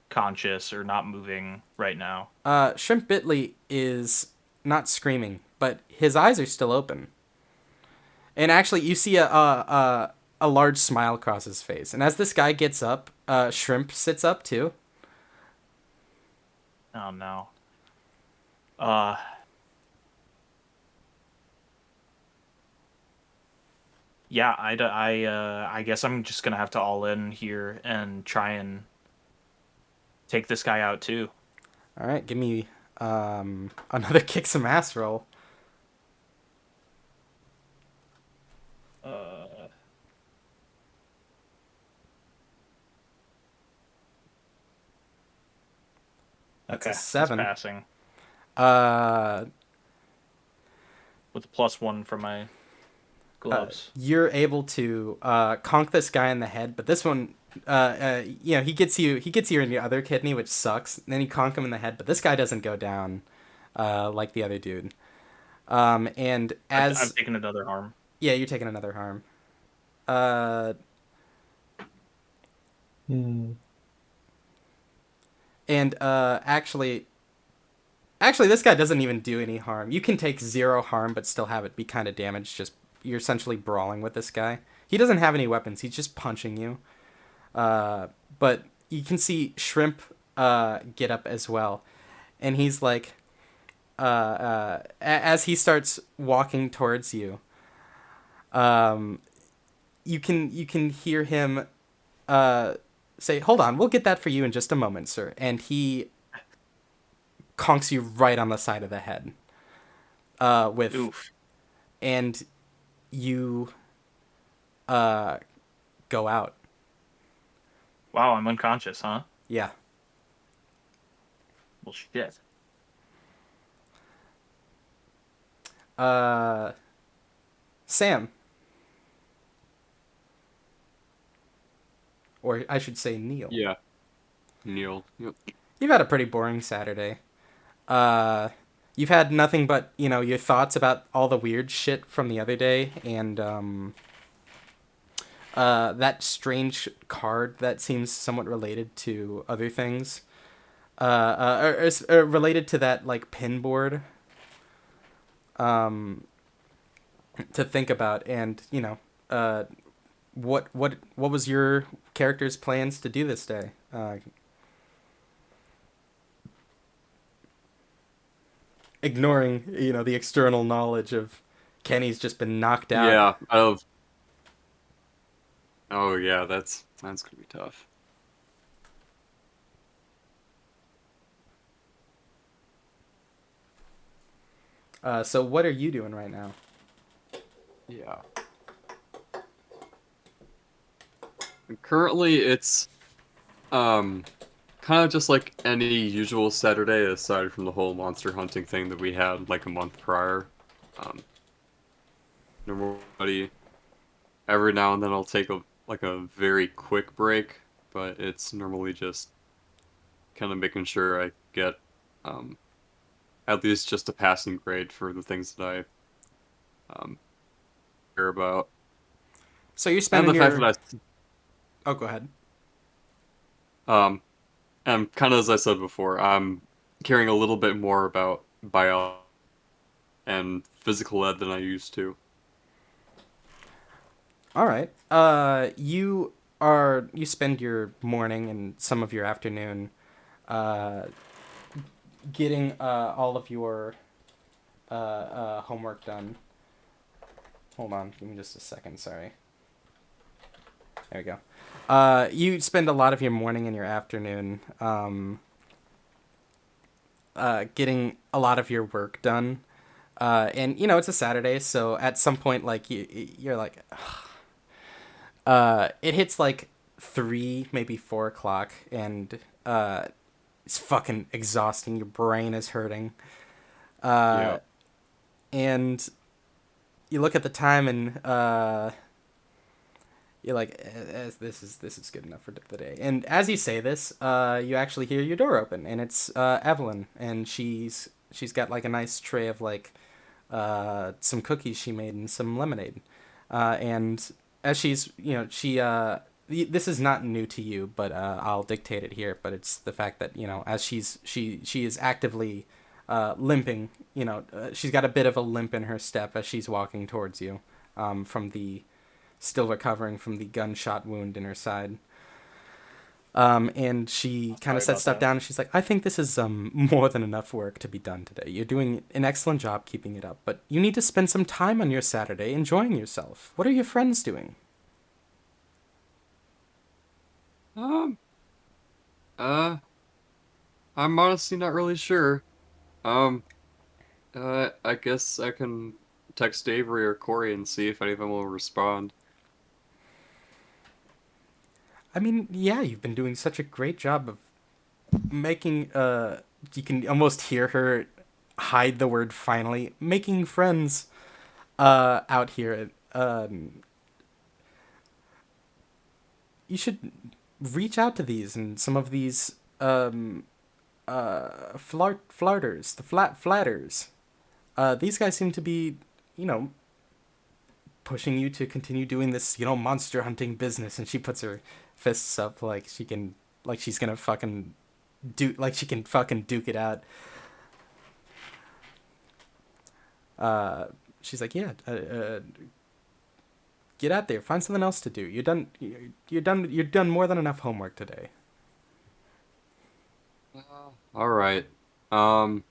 unconscious or not moving right now. Shrimp Bitley is not screaming, but his eyes are still open. And actually, you see a large smile across his face. And as this guy gets up, Shrimp sits up too. Oh no. Yeah, I guess I'm just gonna have to all in here and try and take this guy out too. All right, give me another kick some ass roll. That's Okay, a 7. that's passing Uh, with a +1 for my gloves. you're able to conk this guy in the head, but this one, he gets you in your other kidney, which sucks. And then you conk him in the head, but this guy doesn't go down, like the other dude. And as I've taken another harm. yeah, you're taking another harm. And actually, this guy doesn't even do any harm. You can take 0 harm, but still have it be kind of damaged. Just you're essentially brawling with this guy. He doesn't have any weapons. He's just punching you. But you can see Shrimp get up as well, and he's like, as he starts walking towards you, you can hear him say, "Hold on, we'll get that for you in just a moment, sir." And he conks you right on the side of the head. With Oof. And you go out. Wow, I'm unconscious, huh? Yeah. Well, shit. Sam. Or I should say Neil. Yeah. Neil. Yep. You've had a pretty boring Saturday. You've had nothing but, your thoughts about all the weird shit from the other day, and that strange card that seems somewhat related to other things. Or related to that, like, pin board. To think about, and, what was your character's plans to do this day? Ignoring, the external knowledge of Kenny's just been knocked out. Yeah. Oh yeah, that's gonna be tough. So what are you doing right now? Yeah. Currently, it's kind of just like any usual Saturday, aside from the whole monster hunting thing that we had like a month prior. Normally, every now and then I'll take a very quick break, but it's normally just kind of making sure I get at least just a passing grade for the things that I care about. So you're And spending the fact that Oh, go ahead. and kind of as I said before, I'm caring a little bit more about bio and physical ed than I used to. All right. You spend your morning and some of your afternoon getting all of your homework done. Hold on, give me just a second, sorry. There we go. You spend a lot of your morning and your afternoon getting a lot of your work done. And it's a Saturday, so at some point, like you're like, it hits like 3, maybe 4 o'clock, and it's fucking exhausting. Your brain is hurting, Yeah. and you look at the time, and you're like, this is good enough for the day. And as you say this, you actually hear your door open, and it's Evelyn, and she's got like a nice tray of like some cookies she made and some lemonade. And as she's, this is not new to you, but I'll dictate it here. But it's the fact that as she is actively limping. She's got a bit of a limp in her step as she's walking towards you, from the still recovering from the gunshot wound in her side. And she kind of Sorry sets about stuff that. down, and she's like, I think this is more than enough work to be done today. You're doing an excellent job keeping it up, but you need to spend some time on your Saturday enjoying yourself. What are your friends doing? Um. Uh. I'm honestly not really sure. Um. I guess I can text Avery or Corey and see if any of them will respond. I mean, yeah, you've been doing such a great job of making, you can almost hear her hide the word finally, making friends, out here. You should reach out to these and some of these, flarters, the flatters. These guys seem to be, you know, pushing you to continue doing this, monster hunting business. And she puts her fists up like she's gonna fucking she can fucking duke it out. She's like, yeah, get out there, find something else to do. You're done more than enough homework today. All right. Um.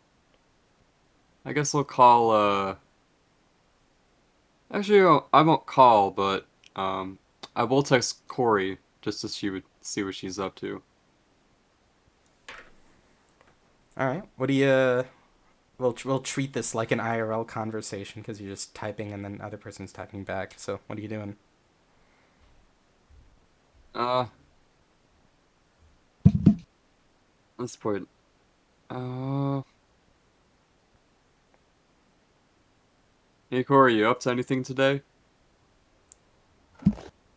I guess we'll call. Actually, I won't call, but I will text Corey just to see what she's up to. All right, what do you? We'll treat this like an IRL conversation because you're just typing and then the other person's typing back. So what are you doing? Uh. Let's put. Uh. Hey Corey, you up to anything today?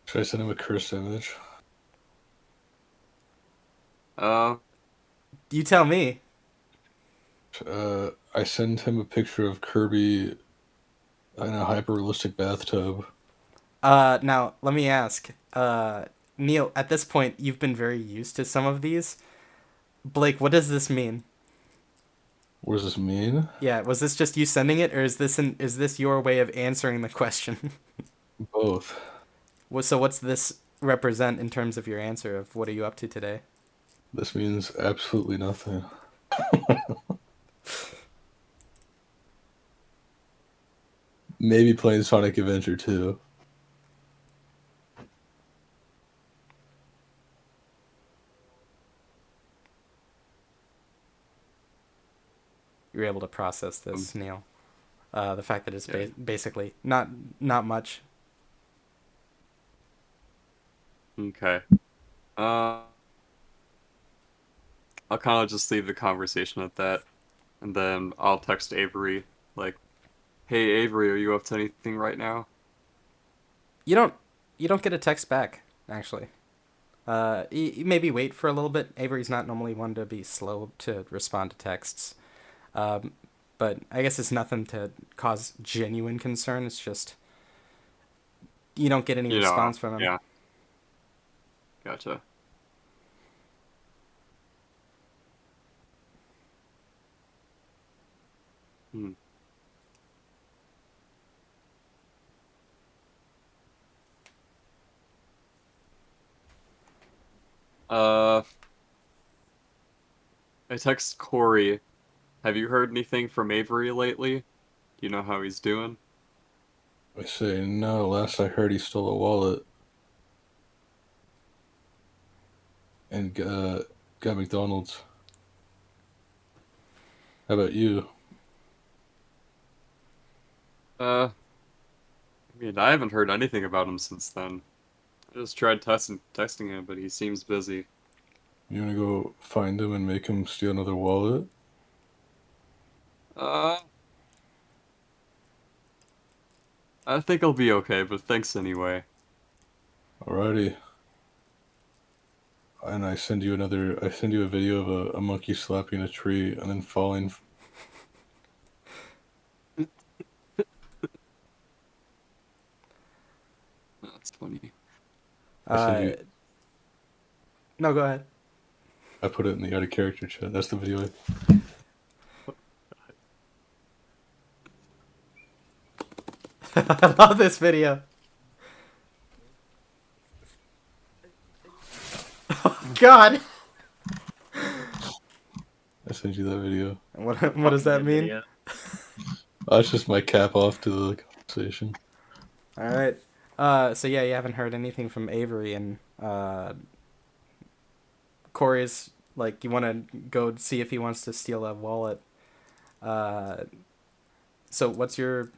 Should I send him a cursed image? Uh. You tell me. I send him a picture of Kirby in a hyper-realistic bathtub. Now let me ask. Neil, at this point, you've been very used to some of these. Blake, what does this mean? What does this mean? Yeah, was this just you sending it, or is this your way of answering the question? Both. So what's this represent in terms of your answer of what are you up to today? This means absolutely nothing. Maybe playing Sonic Adventure 2. You're able to process this, Neil. The fact that it's Yeah. basically not much. Okay. Uh. I'll kind of just leave the conversation at that, and then I'll text Avery like, "Hey Avery, are you up to anything right now?" You don't you don't get a text back actually. Maybe wait for a little bit. Avery's not normally one to be slow to respond to texts. Um, but I guess it's nothing to cause genuine concern. It's just you don't get any You know. response from him. Yeah. Gotcha. Hmm. Uh, I text Corey. Have you heard anything from Avery lately? Do you know how he's doing? I say, no, last I heard he stole a wallet and got McDonald's. How about you? I mean, I haven't heard anything about him since then. I just tried texting him, but he seems busy. You wanna go find him and make him steal another wallet? Uh, I think I'll be okay, but thanks anyway. Alrighty. And I send you a video of a monkey slapping a tree and then falling. That's funny. No, go ahead. I put it in the out of character chat. That's the video. I love this video. Oh, God. I sent you that video. What does that mean? Video. That's just my cap off to the conversation. All right. So yeah, you haven't heard anything from Avery, and Corey's like, you want to go see if he wants to steal that wallet. So what's your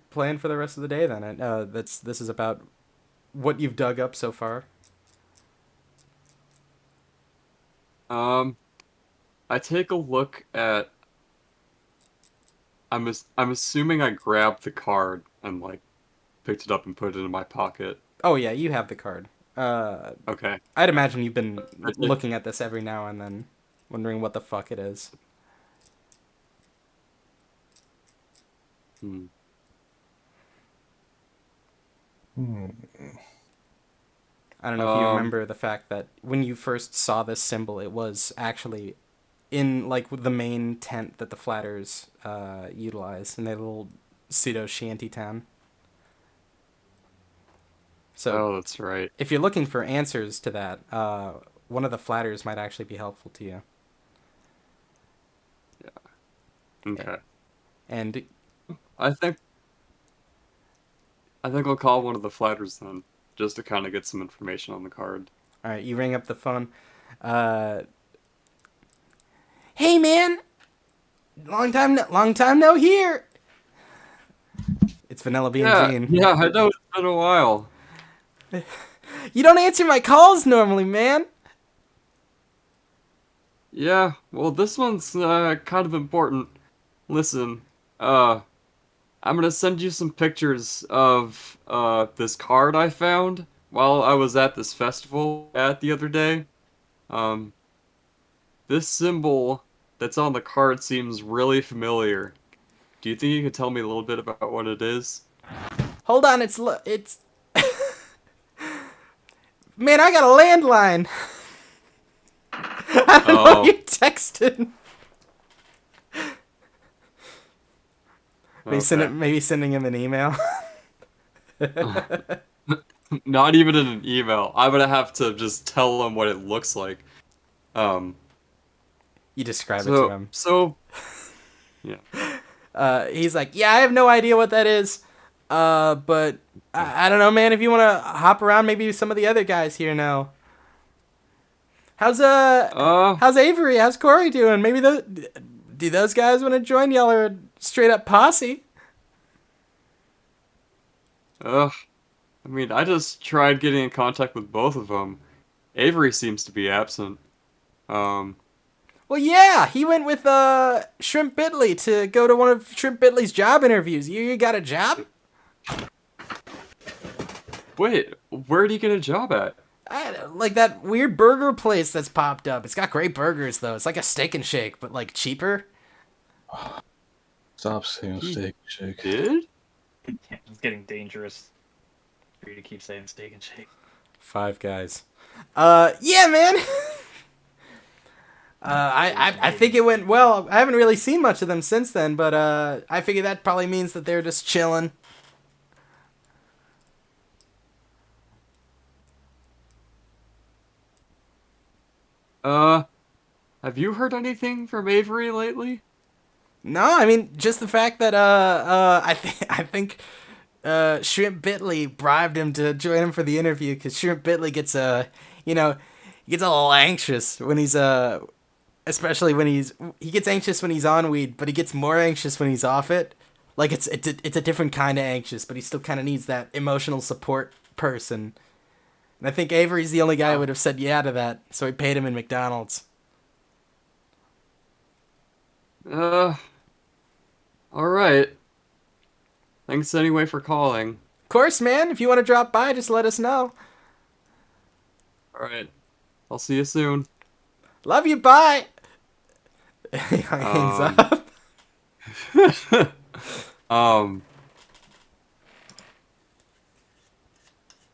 plan for the rest of the day then? This is about what you've dug up so far. I take a look at. I'm assuming I grabbed the card and like picked it up and put it in my pocket. Oh yeah, you have the card. Okay. I'd imagine you've been I did. looking at this every now and then, wondering what the fuck it is. Hmm. I don't know if you Um, remember the fact that when you first saw this symbol, it was actually in like the main tent that the Flatters utilize in their little pseudo shanty town. So Oh, that's right. if you're looking for answers to that, one of the Flatters might actually be helpful to you. Okay. And I think I'll call one of the flatters then, just to kind of get some information on the card. all right, you ring up the phone. Hey man, long time no hear. It's Vanilla Bean Gene. Yeah, I know it's been a while. You don't answer my calls normally, man. Yeah, well, this one's kind of important. Listen, I'm gonna send you some pictures of this card I found while I was at this festival at the other day. Um, this symbol that's on the card seems really familiar. Do you think you could tell me a little bit about what it is? Hold on, it's man, I got a landline. I don't know Oh. you texted. Okay. Maybe sending him an email. Not even in an email. I'm gonna have to just tell him what it looks like. Um, You describe it to him. Yeah. He's like, yeah, I have no idea what that is. But I don't know, man. If you want to hop around, maybe some of the other guys here know. How's Avery? How's Corey doing? Maybe do those guys want to join? Y'all are a straight up posse. I mean, I just tried getting in contact with both of them. Avery seems to be absent. Well, yeah, he went with Shrimp Bitley to go to one of Shrimp Bitley's job interviews. You got a job? Wait, where did he get a job at? Like that weird burger place that's popped up. It's got great burgers though. It's like a Steak and Shake, but like cheaper. Stop saying steak and shake. Did? Yeah, it's getting dangerous for you to keep saying Steak and Shake. Five Guys. Yeah, man. I think it went well. I haven't really seen much of them since then, but I figure that probably means that they're just chilling. Have you heard anything from Avery lately? No, I mean just the fact that I think Shrimp Bitley bribed him to join him for the interview because Shrimp Bitley gets he gets a little anxious when he's especially when he gets anxious when he's on weed, but he gets more anxious when he's off it. Like it's a different kind of anxious, but he still kind of needs that emotional support person. And I think Avery's the only guy who would have said yeah to that, so he paid him in McDonald's. All right. Thanks anyway for calling. Of course, man. If you want to drop by, just let us know. All right. I'll see you soon. Love you. Bye. He hangs Um, up.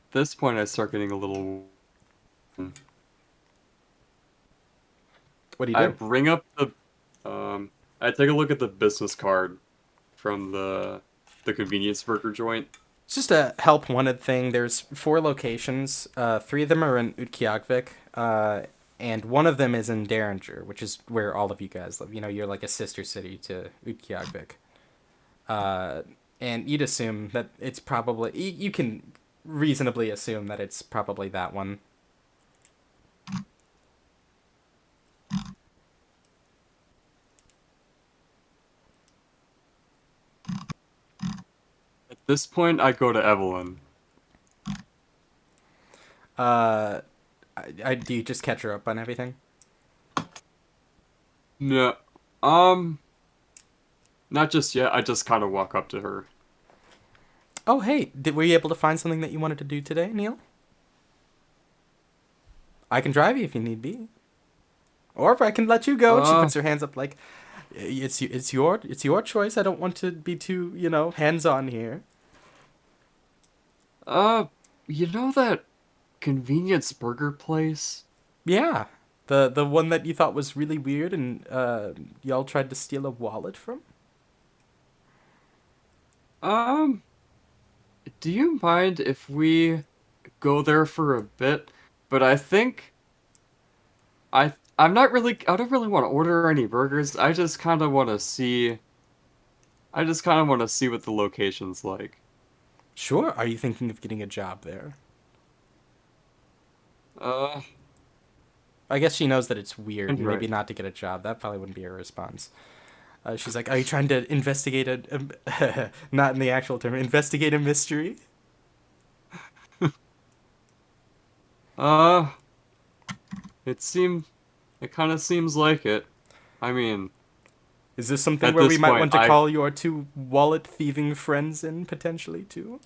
At this point, I start getting a little. What do you I do? bring up the. I take a look at the business card from the convenience burger joint. It's just a help wanted thing. There's 4 locations. 3 of them are in Utqiagvik, and one of them is in Derringer, which is where all of you guys live. You know, you're like a sister city to Utqiagvik. And you'd assume that it's probably... You can reasonably assume that it's probably that one. At this point, I go to Evelyn. Do you just catch her up on everything? No, not just yet. I just kind of walk up to her. Oh, hey, were you able to find something that you wanted to do today, Neil? I can drive you if you need be. Or if I can let you go. And she puts her hands up like, it's your choice. I don't want to be too, hands-on here. You know that convenience burger place? Yeah. The one that you thought was really weird and y'all tried to steal a wallet from? Do you mind if we go there for a bit? But I think I'm not really I don't really want to order any burgers. I just kind of want to see what the location's like. Sure. Are you thinking of getting a job there? Uh, I guess she knows that it's weird. Right. Maybe not to get a job. That probably wouldn't be her response. She's like, are you trying to investigate not in the actual term, investigate a mystery? uh, it kind of seems like it. I mean, Is this something at where we this might point, want to call your 2 wallet thieving friends in potentially too?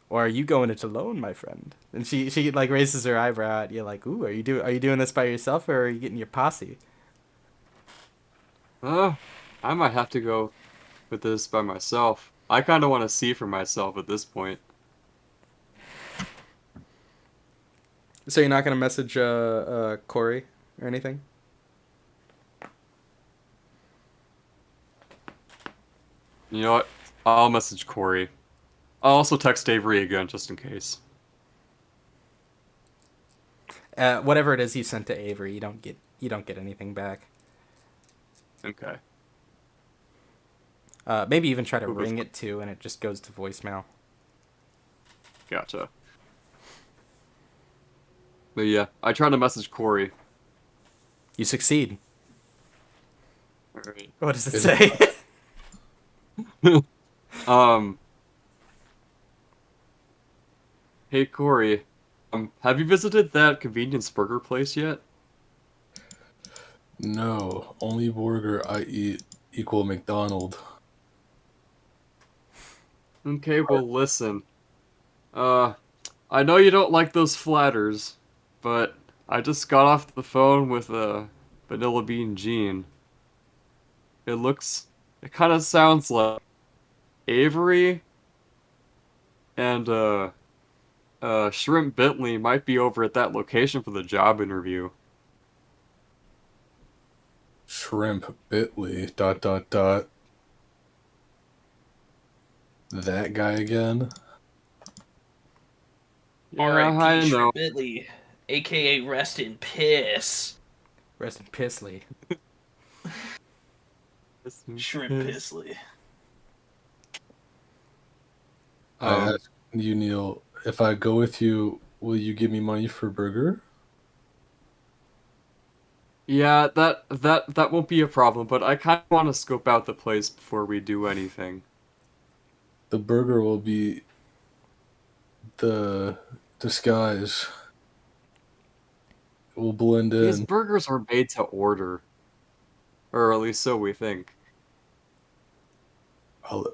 Or are you going it alone, my friend? And she like raises her eyebrow at you like, ooh, are you doing this by yourself or are you getting your posse? I might have to go with this by myself. I kind of want to see for myself at this point. So you're not gonna message Corey or anything? You know what? I'll message Corey. I'll also text Avery again just in case. Whatever it is you sent to Avery, you don't get anything back. Okay. Maybe even try to Who goes- ring it too, and it just goes to voicemail. Gotcha. But yeah, I tried to message Corey. You succeed. Alright. What does it Is say? Hey Corey, have you visited that convenience burger place yet? No, only burger I eat equal McDonald. Okay, well listen. I know you don't like those flatters, but I just got off the phone with Vanilla Bean Jean. It kind of sounds like Avery and Shrimp Bentley might be over at that location for the job interview. Shrimp Bitly ... That guy again? Yeah, R.I.P. I know. Shrimp Bentley, aka Rest in Piss. Rest in Pissley. Shrimp Pissley. I Um, asked you, Neil, if I go with you, will you give me money for burger? Yeah, that won't be a problem, but I kind of want to scope out the place before we do anything. The burger will be the disguise. It will blend These in. burgers were made to order, or at least so we think.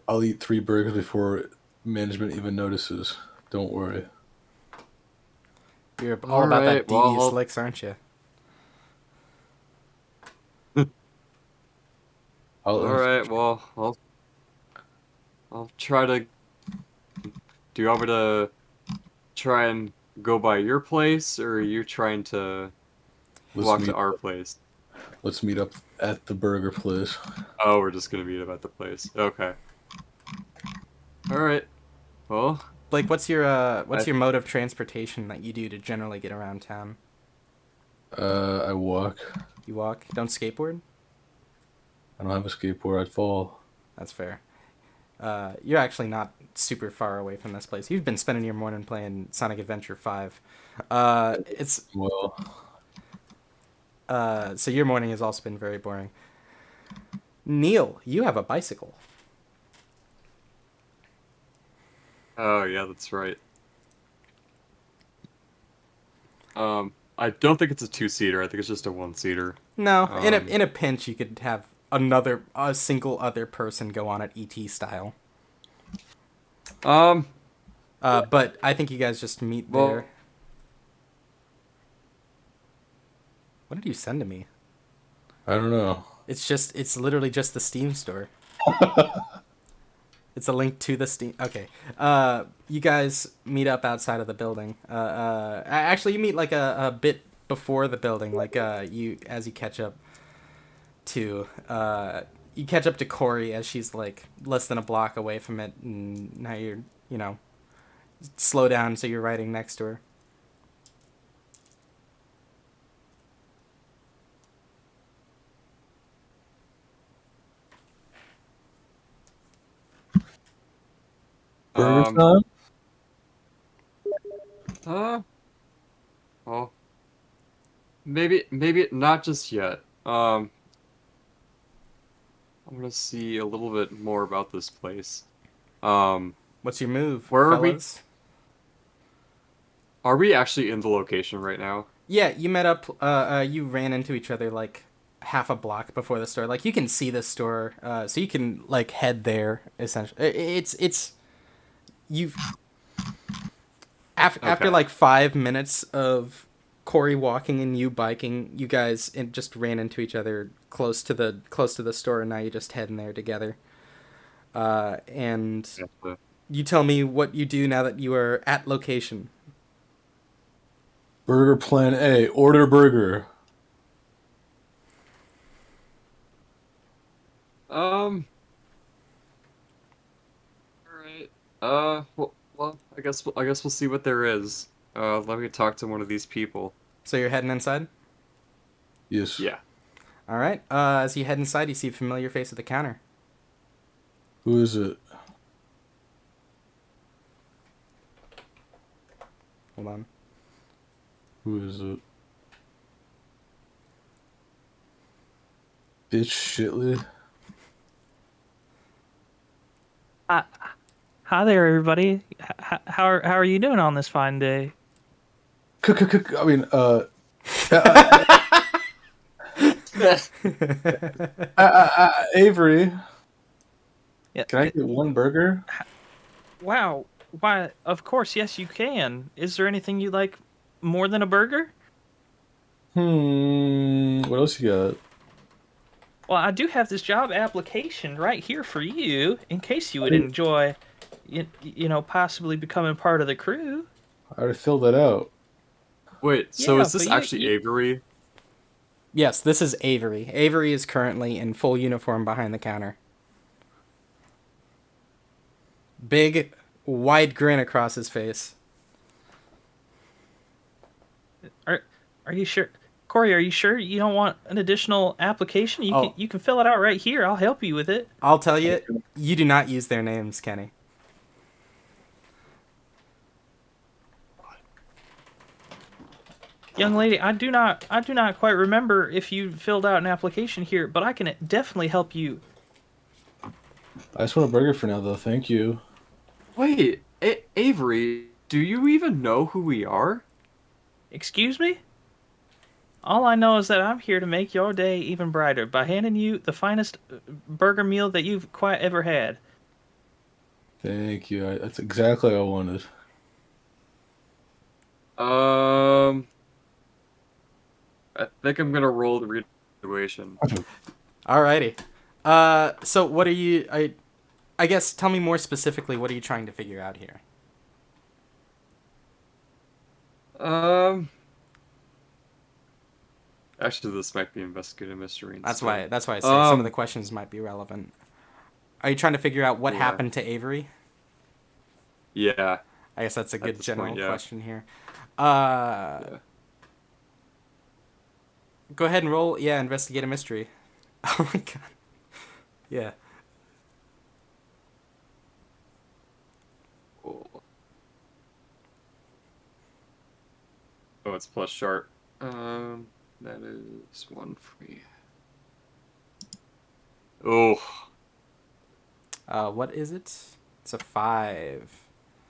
I'll eat 3 burgers before management even notices. Don't worry. You're all All about that right, well, devious licks, aren't you? I'll all right, well, I'll try to. Do you want me to try and go by your place, or are you trying to let's walk meet. to our place? Let's meet up at the burger place. Oh, we're just gonna meet up at the place. Okay. All right. Well, Blake, what's your I mode of transportation that you do to generally get around town? I walk. You walk? Don't skateboard? I don't have a skateboard. I'd fall. That's fair. You're actually not super far away from this place. You've been spending your morning playing Sonic Adventure 5. It's Well, so your morning has also been very boring. Neil, you have a bicycle. Oh yeah, that's right. I don't think it's a two-seater. I think it's just a one-seater. No, Um, in a pinch, you could have a single other person go on it, ET style. um, But I think you guys just meet well, there. What did you send to me? I don't know. It's literally just the Steam store. It's a link to the Steam. Okay. You guys meet up outside of the building. Actually, you meet like a bit before the building. Like as you catch up to Corey as she's like less than a block away from it, and now you're slow down so you're riding next to her. Burger um, time? uh, well, maybe not just yet. I want to see a little bit more about this place. Um, What's your move, where fellas? are we actually in the location right now? Yeah, you met up. You ran into each other like half a block before the store. Like you can see the store, so you can like head there. Essentially, it's you've after Okay. like 5 minutes of Corey walking and you biking, you guys just ran into each other close to the store, and now you're just heading there together. And Yeah. you tell me what you do now that you are at location. Burger plan A. Order burger. All right. Well, I guess we'll see what there is. Let me talk to one of these people. So you're heading inside. Yes. Yeah. All right. As you head inside, you see a familiar face at the counter. Who is it? Hold on. Who is it? Bitch Shitley. Hi there, everybody. How are you doing on this fine day? I mean, Avery. Yeah. Can I get one burger? Wow. Why? Of course, yes, you can. Is there anything you like more than a burger? What else you got? Well, I do have this job application right here for you, in case you would enjoy, possibly becoming part of the crew. I already filled that out. Wait, so Yeah, is this but actually Avery? Yes, this is Avery. Avery is currently in full uniform behind the counter. Big, wide grin across his face. Are you sure, Corey? Are you sure you don't want an additional application? You can fill it out right here. I'll help you with it. I'll tell you, you do not use their names, Kenny. Young lady, I do not quite remember if you filled out an application here, but I can definitely help you. I just want a burger for now, though. Thank you. Wait, Avery, do you even know who we are? Excuse me? All I know is that I'm here to make your day even brighter by handing you the finest burger meal that you've quite ever had. Thank you. That's exactly what I wanted. I think I'm gonna roll the read situation. Alrighty. So what are you? I guess tell me more specifically. What are you trying to figure out here? Actually, this might be investigative mystery instead. That's why I say some of the questions might be relevant. Are you trying to figure out what Yeah. happened to Avery? Yeah. I guess that's a good this general point, yeah. question here. Yeah. Go ahead and roll. Yeah, investigate a mystery. Oh my god. Yeah. Cool. Oh, it's plus sharp. That is one free. Oh. What is it? It's a 5.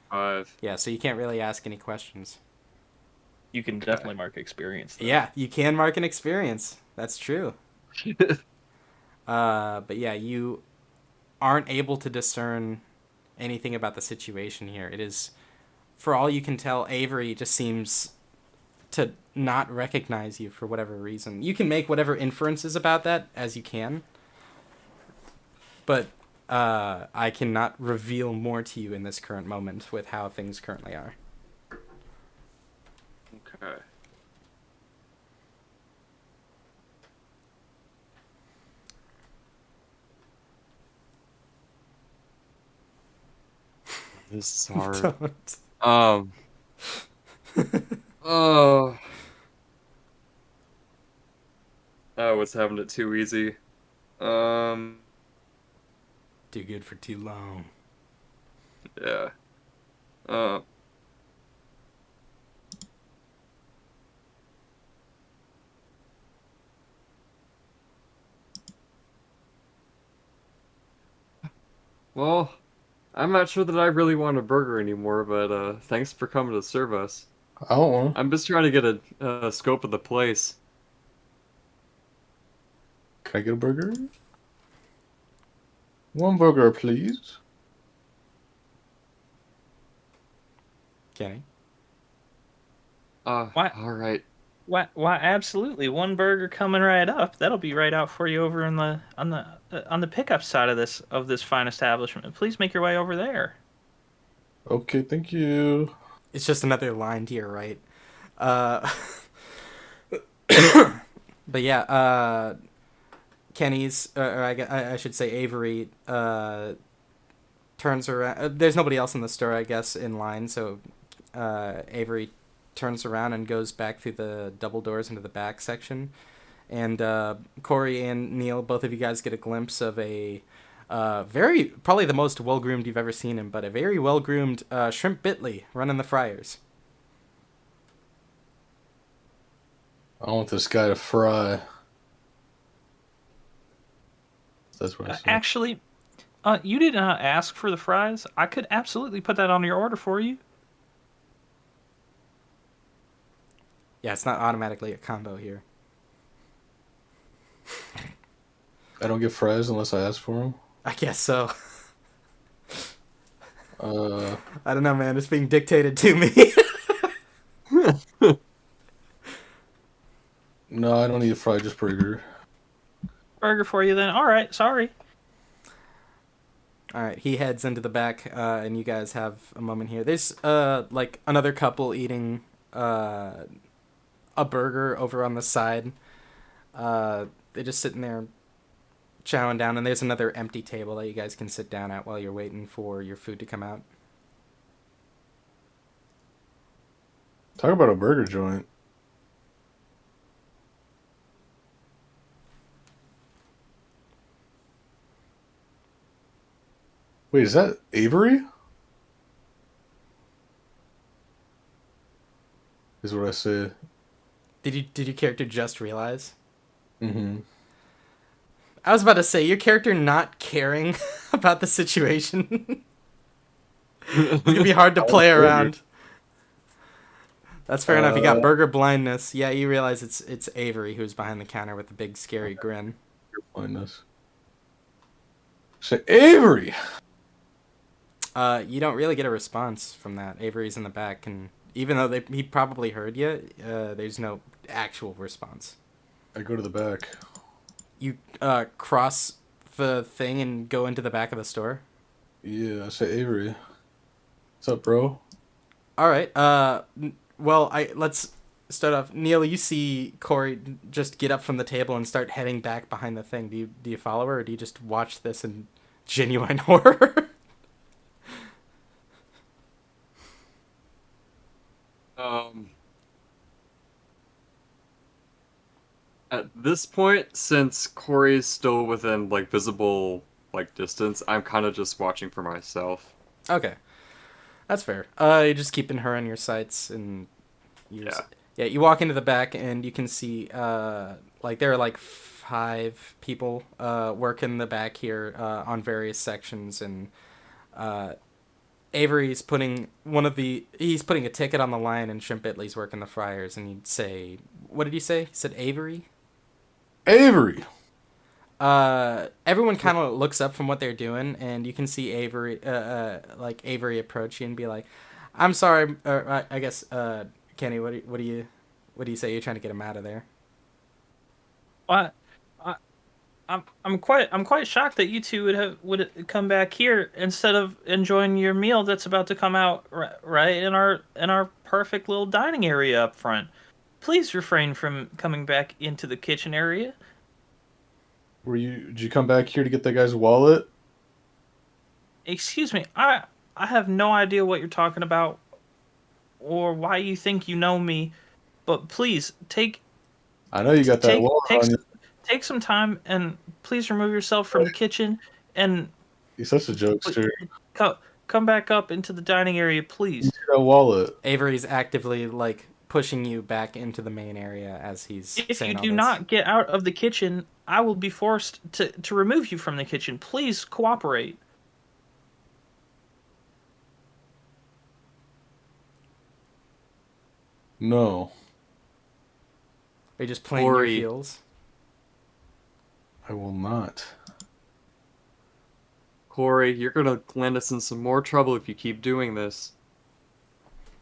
5. Yeah, so you can't really ask any questions. You can definitely mark experience. Though. Yeah, you can mark an experience. That's true. But yeah, you aren't able to discern anything about the situation here. It is, for all you can tell, Avery just seems to not recognize you for whatever reason. You can make whatever inferences about that as you can, but I cannot reveal more to you in this current moment with how things currently are. Okay. This is hard. Don't. Oh. Oh, it's having it too easy. Too good for too long. Yeah. Well, I'm not sure that I really want a burger anymore, but thanks for coming to serve us. I don't want. I'm just trying to get a scope of the place. Can I get a burger? One burger, please. Kenny? What? All right. Why, absolutely. One burger coming right up. That'll be right out for you over on the pickup side of this fine establishment. Please make your way over there. Okay, thank you. It's just another line to your right. But yeah, Kenny's, or I should say Avery, turns around. There's nobody else in the store, I guess, in line, so Avery turns around and goes back through the double doors into the back section. And Corey and Neil, both of you guys get a glimpse of a probably the most well-groomed you've ever seen him, but a very well-groomed Shrimp Bitley running the fryers. I want this guy to fry. That's what I said. Actually, you did not ask for the fries. I could absolutely put that on your order for you. Yeah, it's not automatically a combo here. I don't get fries unless I ask for them. I guess so. Uh, I don't know, man. It's being dictated to me. no, I don't need a fry, just burger. Burger for you then. All right, sorry. All right, he heads into the back, and you guys have a moment here. There's like another couple eating a burger over on the side. They're just sitting there chowing down, and there's another empty table that you guys can sit down at while you're waiting for your food to come out. Talk about a burger joint. Wait, is that Avery? Is what I said. Did your character just realize? Mm-hmm. I was about to say, your character not caring about the situation. It's gonna be hard to play around. That's fair enough. You got burger blindness. Yeah, you realize it's Avery who's behind the counter with the big scary grin. Blindness. Say Avery. You don't really get a response from that. Avery's in the back, and even though he probably heard you, there's no actual response. I go to the back. You cross the thing and go into the back of the store. Yeah, I say Avery. What's up, bro? All right. Well, let's start off. Neil, you see Corey just get up from the table and start heading back behind the thing. Do you follow her, or do you just watch this in genuine horror? At this point, since Corey's still within like visible like distance, I'm kind of just watching for myself. Okay, that's fair. You're just keeping her on your sights, and yeah. You walk into the back, and you can see like there are like 5 people working the back here on various sections, and Avery's putting he's putting a ticket on the line, and Shrimp Italy's working the fryers, and you'd say, what did he say? He said Avery? Avery. Everyone kind of looks up from what they're doing, and you can see Avery approach you and be like, "I'm sorry," or I guess, Kenny, what do you say? You're trying to get him out of there. What? I'm quite shocked that you two would come back here instead of enjoying your meal that's about to come out right in our perfect little dining area up front. Please refrain from coming back into the kitchen area. Did you come back here to get that guy's wallet? Excuse me, I have no idea what you're talking about or why you think you know me, but please I know you got that wallet on you. Take some time and please remove yourself from the kitchen and He's such a jokester. come back up into the dining area, please. That wallet. Avery's actively like pushing you back into the main area as he's If saying you all do this. not get out of the kitchen, I will be forced to remove you from the kitchen. Please cooperate. No. Are you just playing your Corey. heels? I will not. Corey, you're gonna land us in some more trouble if you keep doing this.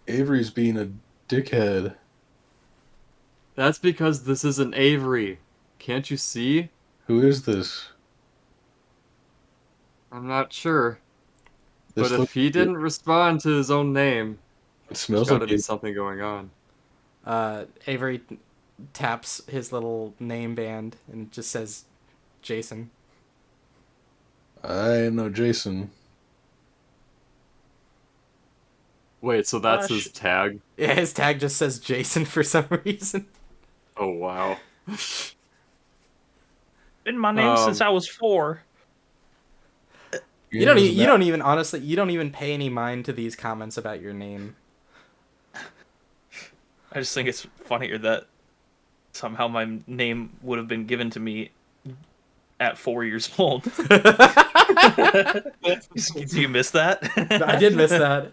Avery's being a dickhead. That's because this isn't Avery. Can't you see? Who is this? I'm not sure. This But if looks he didn't respond to his own name, It there's smells gotta like be something going on. Avery taps his little name band and it just says Jason. I know Jason. Wait, so that's Gosh. his tag? Yeah, his tag just says Jason for some reason. Oh wow. Been my name since I was 4. You don't even pay any mind to these comments about your name. I just think it's funnier that somehow my name would have been given to me at 4 years old. Do you miss that? I did miss that.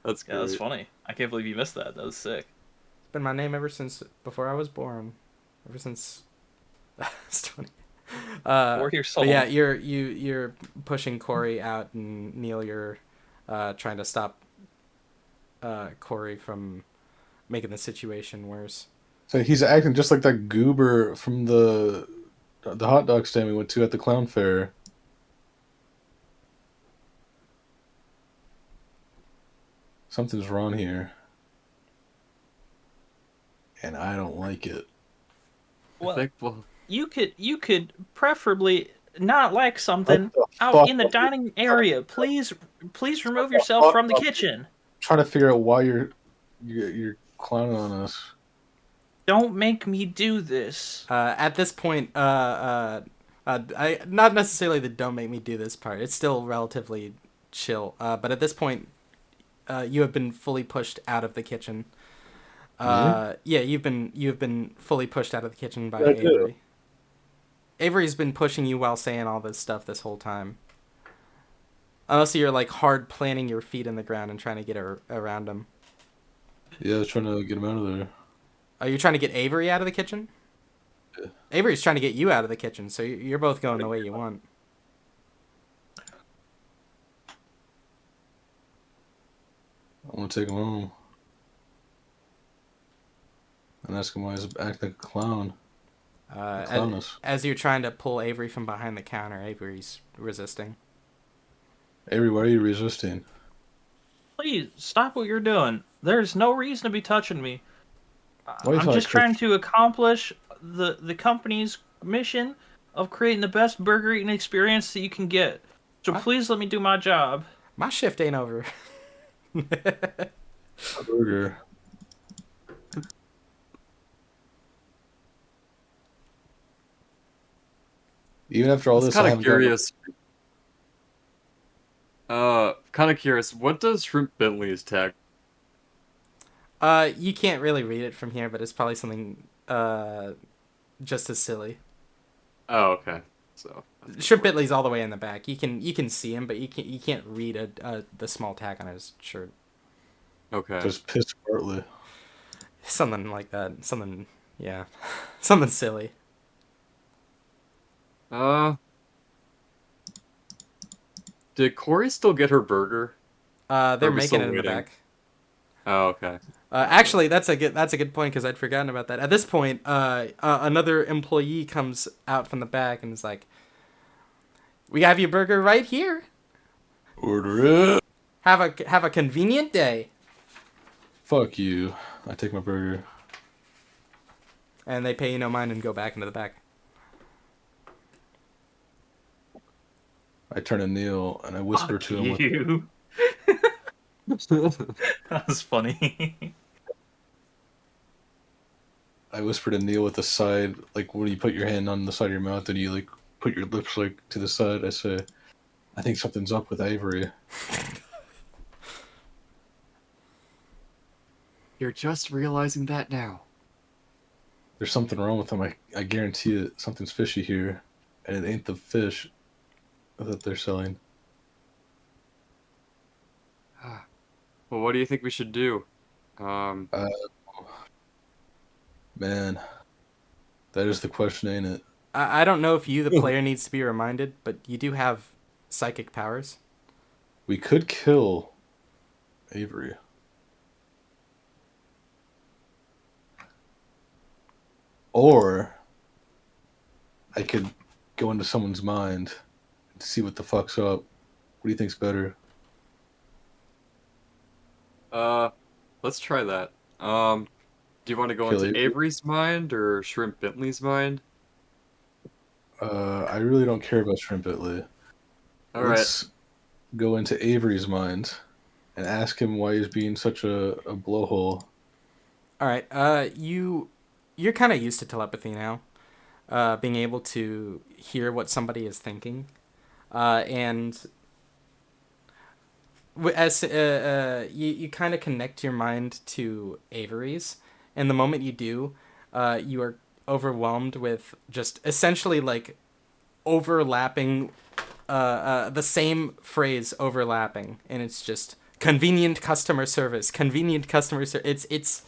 That's great. Yeah, that's funny. I can't believe you missed that. That was sick. It's been my name ever since before I was born. Ever since it's 20. 4 years old. But yeah, you're pushing Corey out, and Neil, you're trying to stop Corey from making the situation worse. So he's acting just like that goober from the hot dog stand we went to at the clown fair. Something's wrong here. And I don't like it. Well, you could preferably not like something What the out fuck? in the dining area. Please remove yourself from the kitchen. Trying to figure out why you're clowning on us. Don't make me do this. At this point, I not necessarily the "don't make me do this" part. It's still relatively chill. But at this point, you have been fully pushed out of the kitchen. Me? Yeah, you've been fully pushed out of the kitchen by What'd I do? Avery. Avery's been pushing you while saying all this stuff this whole time. Unless you're like hard planting your feet in the ground and trying to get around him. Yeah, I was trying to get him out of there. Are you trying to get Avery out of the kitchen? Yeah. Avery's trying to get you out of the kitchen, so you're both going the way you want. I want to take him home. And ask him why he's acting like a clown. Clown us. As you're trying to pull Avery from behind the counter, Avery's resisting. Avery, why are you resisting? Please stop what you're doing. There's no reason to be touching me. Why you I'm like just trying to accomplish the company's mission of creating the best burger eating experience that you can get. So please let me do my job. My shift ain't over. a burger? Even after all I was this, I kind of haven't gotten- curious. Kind of curious. What does Shrimp Bentley's tag? You can't really read it from here, but it's probably something just as silly. Oh, okay. So Shrimp Bentley's all the way in the back. You can see him, but you can't read the small tag on his shirt. okay. Just pissed Bartley. Something like that. Something, yeah, something silly. Did Corey still get her burger? They're Are we making still it in the waiting? back. Oh, okay. Actually, that's a good point because I'd forgotten about that. At this point, another employee comes out from the back and is like, "We have your burger right here. Order it. Have a convenient day." Fuck you. I take my burger. And they pay you no mind and go back into the back. I turn to Neil and I whisper to him. You. That was funny. I whisper to Neil with the side, like when you put your hand on the side of your mouth and you like put your lips like to the side. I say, I think something's up with Avery. You're just realizing that now. There's something wrong with him. I guarantee it. Something's fishy here, and it ain't the fish that they're selling. Well, what do you think we should do? Man, that is the question, ain't it? I don't know if you, the player, needs to be reminded, but you do have psychic powers. We could kill Avery. Or I could go into someone's mind and see what the fuck's up. What do you think's better? Let's try that. Do you want to go Kill into Avery? Avery's mind or Shrimp Bentley's mind? I really don't care about Shrimp Italy. All right. Let's go into Avery's mind and ask him why he's being such a blowhole. All right. You're kind of used to telepathy now, being able to hear what somebody is thinking, and as you kind of connect your mind to Avery's, and the moment you do, you are overwhelmed with just essentially like overlapping, the same phrase overlapping, and it's just convenient customer service, convenient customer service. It's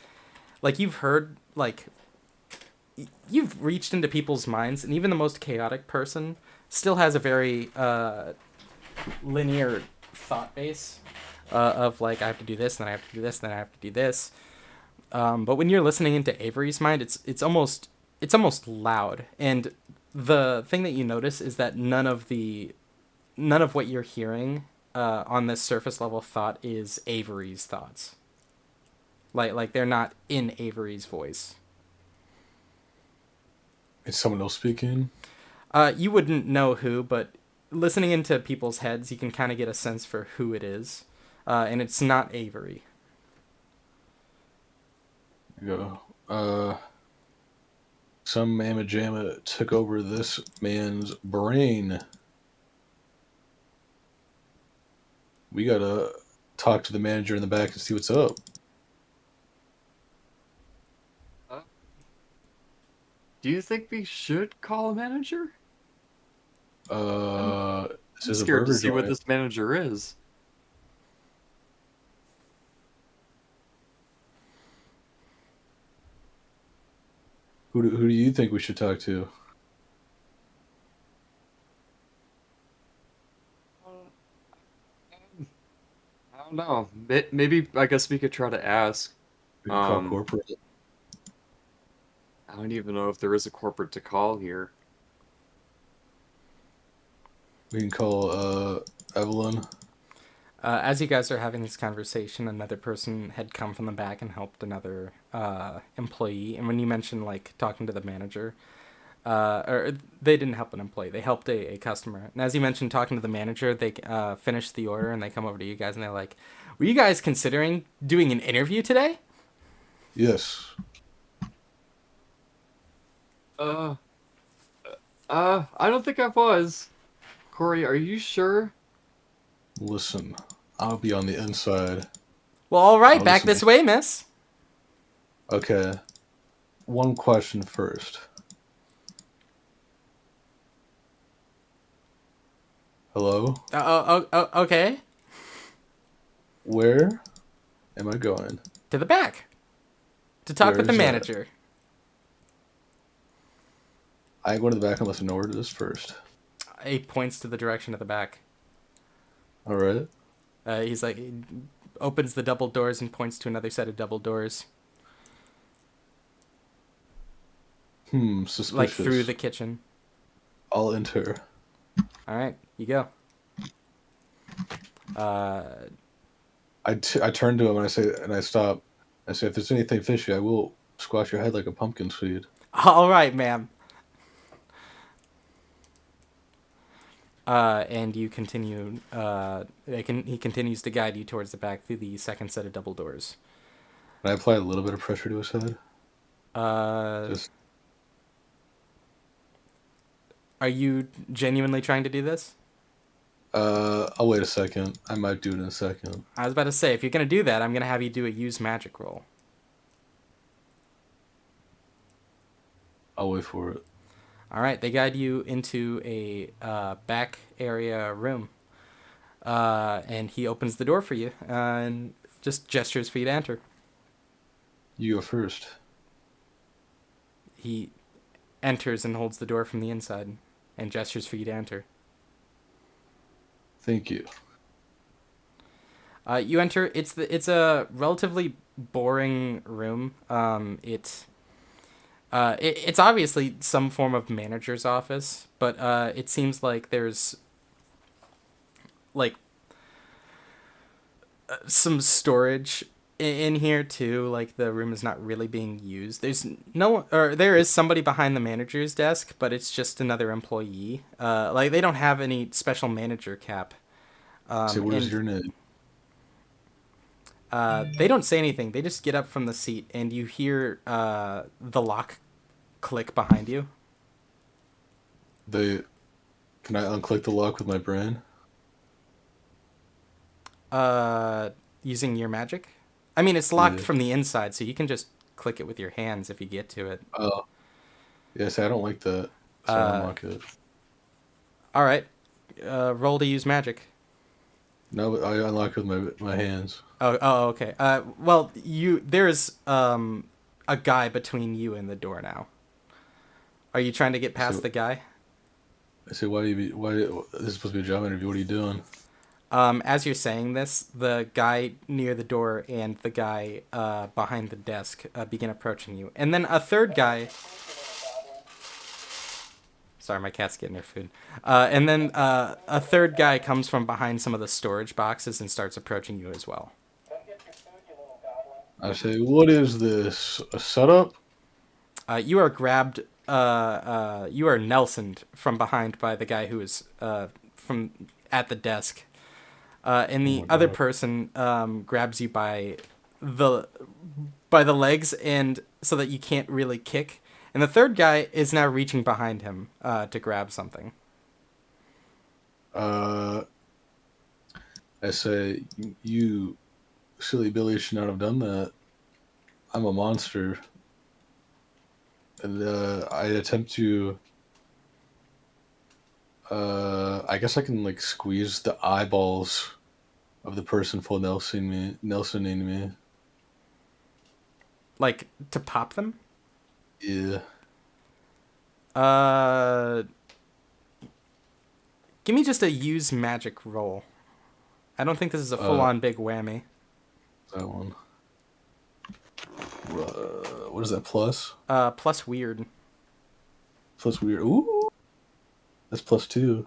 like you've heard like. You've reached into people's minds, and even the most chaotic person still has a very linear thought base of like I have to do this, then I have to do this, then I have to do this. But when you're listening into Avery's mind, it's almost loud, and the thing that you notice is that none of what you're hearing on this surface level thought is Avery's thoughts. Like they're not in Avery's voice. Is someone else speaking? You wouldn't know who, but listening into people's heads, you can kind of get a sense for who it is. And it's not Avery. Go. Some mamma jamma took over this man's brain. We gotta talk to the manager in the back and see what's up. Do you think we should call a manager? This I'm is a scared to burger see what joint. this manager is. Who do you think we should talk to? I don't know. Maybe I guess we could try to ask. We can call Um, corporate. I don't even know if there is a corporate to call here. We can call Evelyn. As you guys are having this conversation, another person had come from the back and helped another employee. And when you mentioned like talking to the manager, or they didn't help an employee, they helped a customer. And as you mentioned talking to the manager, they finished the order and they come over to you guys and they're like, "Were you guys considering doing an interview today?" Yes. I don't think I was. Corey, are you sure? Listen, I'll be on the inside. Well, all right, I'll back listen this to- way, miss. Okay. One question first. Hello? Okay. Where am I going? To the back. To talk with the Where's that? manager. I go to the back unless I know where it is first. He points to the direction of the back. All right. He's like, he opens the double doors and points to another set of double doors, Suspicious. like through the kitchen. I'll enter. All right, you go. I turn to him and I stop. I say, if there's anything fishy, I will squash your head like a pumpkin seed. All right, ma'am. And you continue. He continues to guide you towards the back through the second set of double doors. Can I apply a little bit of pressure to his head? Just Are you genuinely trying to do this? I'll wait a second. I might do it in a second. I was about to say, if you're gonna do that, I'm gonna have you do a use magic roll. I'll wait for it. All right, they guide you into a back area room, and he opens the door for you and just gestures for you to enter. You go first. He enters and holds the door from the inside and gestures for you to enter. Thank you. You enter. It's a relatively boring room. It's obviously some form of manager's office, but it seems like there's like some storage in here too. Like the room is not really being used. There is somebody behind the manager's desk, but it's just another employee. Like they don't have any special manager cap. So what is your name? They don't say anything. They just get up from the seat, and you hear the lock click behind you. Can I unclick the lock with my brain? Using your magic? I mean, it's locked Yeah. from the inside, so you can just click it with your hands if you get to it. Oh. Yes, I don't like that. So I unlock it. All right. Roll to use magic. No, but I unlock it with my hands. Oh, okay. Well, there is a guy between you and the door now. Are you trying to get past the guy? I say, why this is supposed to be a job interview? What are you doing? As you're saying this, the guy near the door and the guy behind the desk begin approaching you. And then a third guy... Sorry, my cat's getting her food. And then a third guy comes from behind some of the storage boxes and starts approaching you as well. I say, what is this? A setup? You are grabbed... you are Nelsoned from behind by the guy who is at the desk. And the other person grabs you by the legs, and so that you can't really kick. And the third guy is now reaching behind him to grab something. I say, you silly Billy should not have done that. I'm a monster. And I attempt to. I guess I can like squeeze the eyeballs of the person full Nelsoning me. Like to pop them. Yeah. Give me just a use magic roll. I don't think this is a full-on big whammy. That one. What is that, plus? Plus weird. Plus weird. Ooh! That's +2.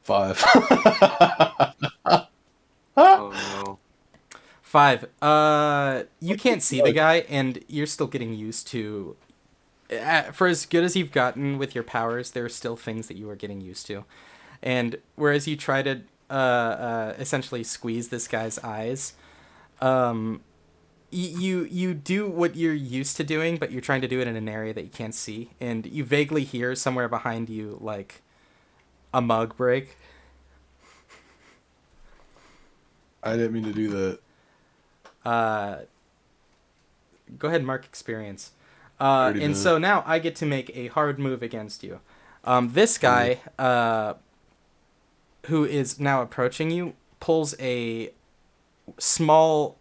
Five. Oh no. 5. You can't see the guy, and you're still getting used to. For as good as you've gotten with your powers, there are still things that you are getting used to. And whereas you try to essentially squeeze this guy's eyes, you do what you're used to doing, but you're trying to do it in an area that you can't see, and you vaguely hear somewhere behind you like a mug break. I didn't mean to do that. Go ahead and mark experience. Already And did. so now I get to make a hard move against you. This guy, who is now approaching you, pulls a small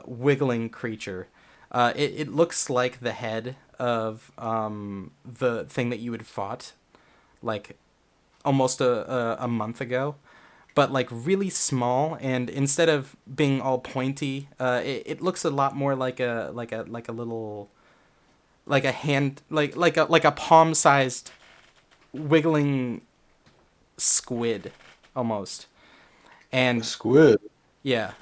wiggling creature. It looks like the head of the thing that you had fought like almost a month ago, but like really small, and instead of being all pointy, it looks a lot more like a little, like a hand, like a palm sized wiggling squid almost. And Squid. yeah,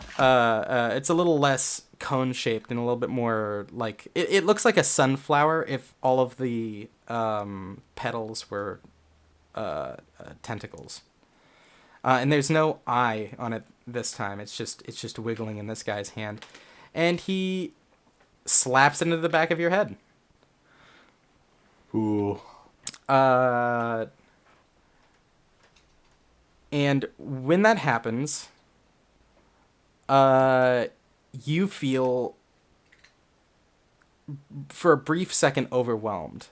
it's a little less cone shaped and a little bit more like it looks like a sunflower if all of the petals were tentacles. And there's no eye on it this time. It's just wiggling in this guy's hand, and he slaps into the back of your head. Ooh. And when that happens, you feel for a brief second overwhelmed.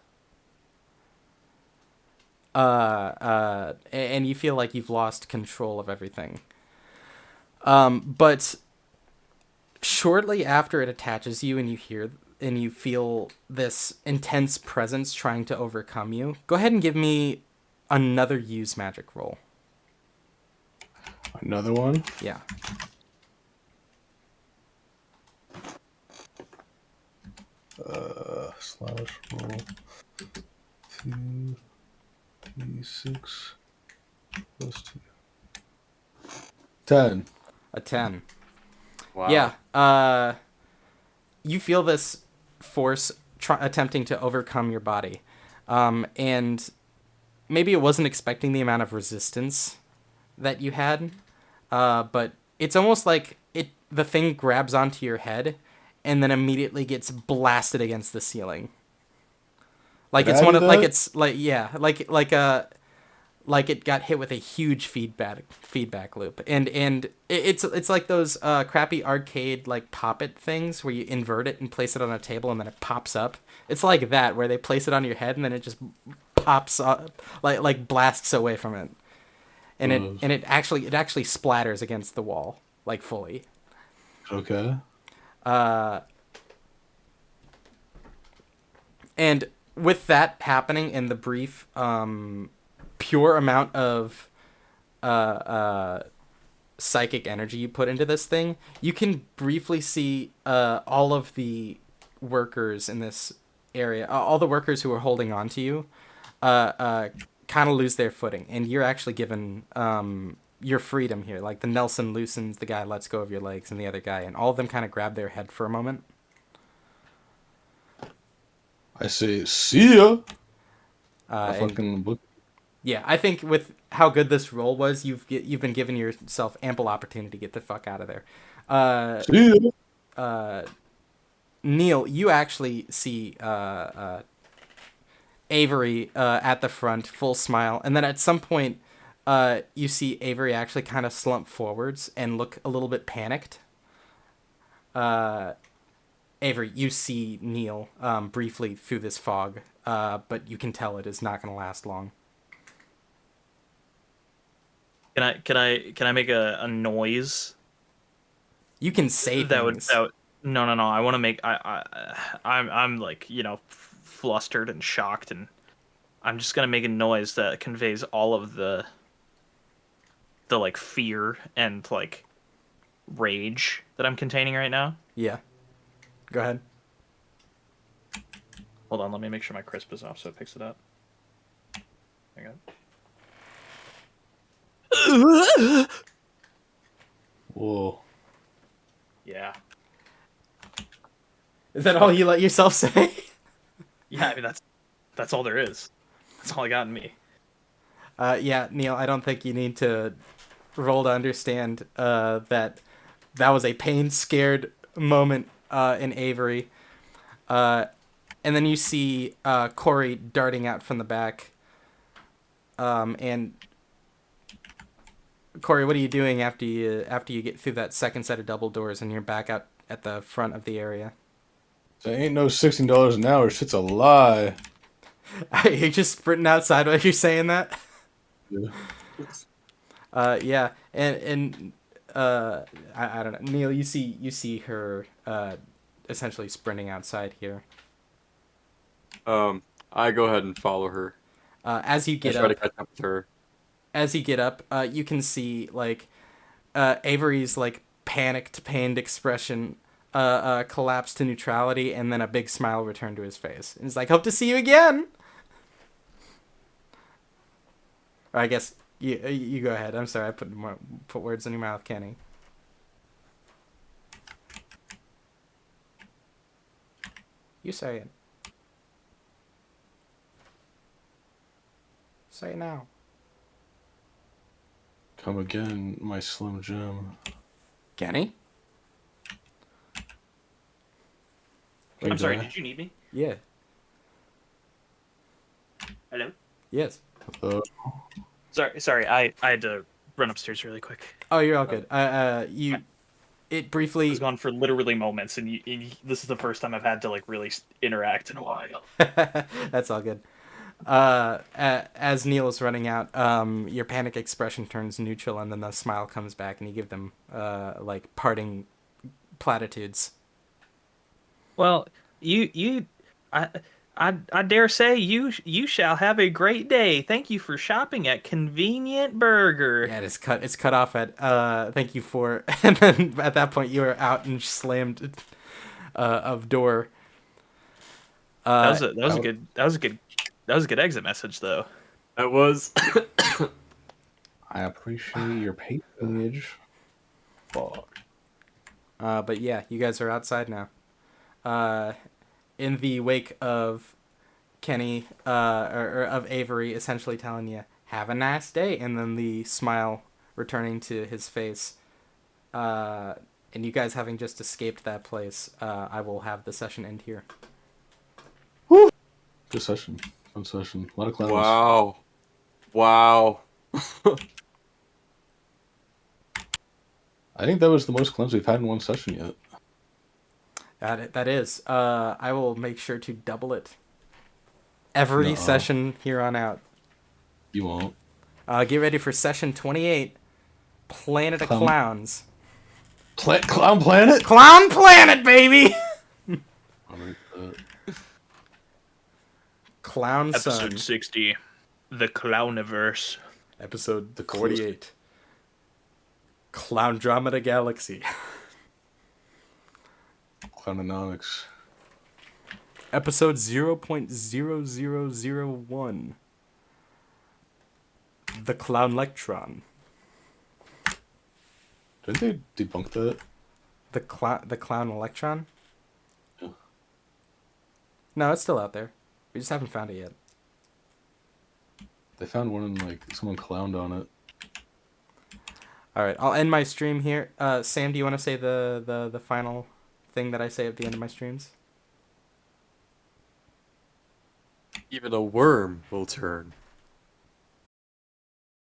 And you feel like you've lost control of everything. But shortly after it attaches you and you feel this intense presence trying to overcome you, go ahead and give me another use magic roll. Another one? Yeah. Slash roll. 2, 6 plus 2. 10. A 10. Wow. Yeah. You feel this force attempting to overcome your body. And maybe it wasn't expecting the amount of resistance that you had. But it's almost like the thing grabs onto your head and then immediately gets blasted against the ceiling. Like it's one of like it's like yeah, like it got hit with a huge feedback loop, and it's like those crappy arcade like pop it things where you invert it and place it on a table and then it pops up. It's like that where they place it on your head and then it just pops up like blasts away from it, and it actually splatters against the wall like fully. Okay. And with that happening and the brief pure amount of psychic energy you put into this thing, you can briefly see all of the workers in this area, all the workers who are holding on to you, kind of lose their footing, and you're actually given your freedom here. Like the Nelson loosens, the guy lets go of your legs, and the other guy, and all of them kind of grab their head for a moment. I say, see ya! Yeah, I think with how good this roll was, you've been giving yourself ample opportunity to get the fuck out of there. See ya! Neil, you actually see Avery at the front, full smile, and then at some point, you see Avery actually kind of slump forwards and look a little bit panicked. Avery, you see Neil briefly through this fog, but you can tell it is not going to last long. Can I make a noise? You can say things. No. I want to make I'm like, flustered and shocked, and I'm just gonna make a noise that conveys all of the like fear and like rage that I'm containing right now. Yeah. Go ahead. Hold on, let me make sure my crisp is off so it picks it up. There you go. Whoa. Yeah. Is that all you let yourself say? Yeah, I mean that's all there is. That's all I got in me. Yeah, Neil, I don't think you need to roll to understand that was a pain-scared moment in Avery. And then you see Corey darting out from the back. And Corey, what are you doing after you get through that second set of double doors and you're back out at the front of the area? There ain't no $16 an hour. Shit's a lie. You're just sprinting outside while you're saying that? Yeah. Yeah, and I don't know, Neil. You see her essentially sprinting outside here. I go ahead and follow her. As you get I try to up, catch up with her. You can see like Avery's like panicked, pained expression collapse to neutrality, and then a big smile return to his face. And he's like, "Hope to see you again." Or I guess you go ahead. I'm sorry, I put words in your mouth, Kenny. You say it. Say it now. Come again, my Slim Jim. Kenny? I'm sorry, did you need me? Yeah. Hello? Yes. Sorry, I had to run upstairs really quick. Oh, you're all good. It I briefly. was gone for literally moments, and this is the first time I've had to like really interact in a while. That's all good. As Neil is running out, your panic expression turns neutral, and then the smile comes back, and you give them like parting platitudes. Well, I dare say you shall have a great day. Thank you for shopping at Convenient Burger. Yeah, it's cut off at thank you for, and then at that point you are out and slammed of door. That was a good exit message though. That was. I appreciate your patronage. Fuck. But yeah, you guys are outside now. In the wake of Kenny or of Avery essentially telling you have a nice day, and then the smile returning to his face, and you guys having just escaped that place, I will have the session end here. Woo! Good session. Fun session. A lot of clowns. Wow. I think that was the most clowns we've had in one session yet. That is. I will make sure to double it every Nuh-uh. session here on out. You won't. Get ready for session 28, Planet of Clowns. Clown Planet? Clown Planet, baby! Clown Sun. Episode 60, The Clowniverse. Episode 48, Clown Dramata Galaxy. Clownonomics. Episode 0.0001, The Clown Lectron. Didn't they debunk that? The Clown Electron? Yeah. No, it's still out there. We just haven't found it yet. They found one and like someone clowned on it. Alright, I'll end my stream here. Sam, do you want to say the final thing that I say at the end of my streams? Even a worm will turn.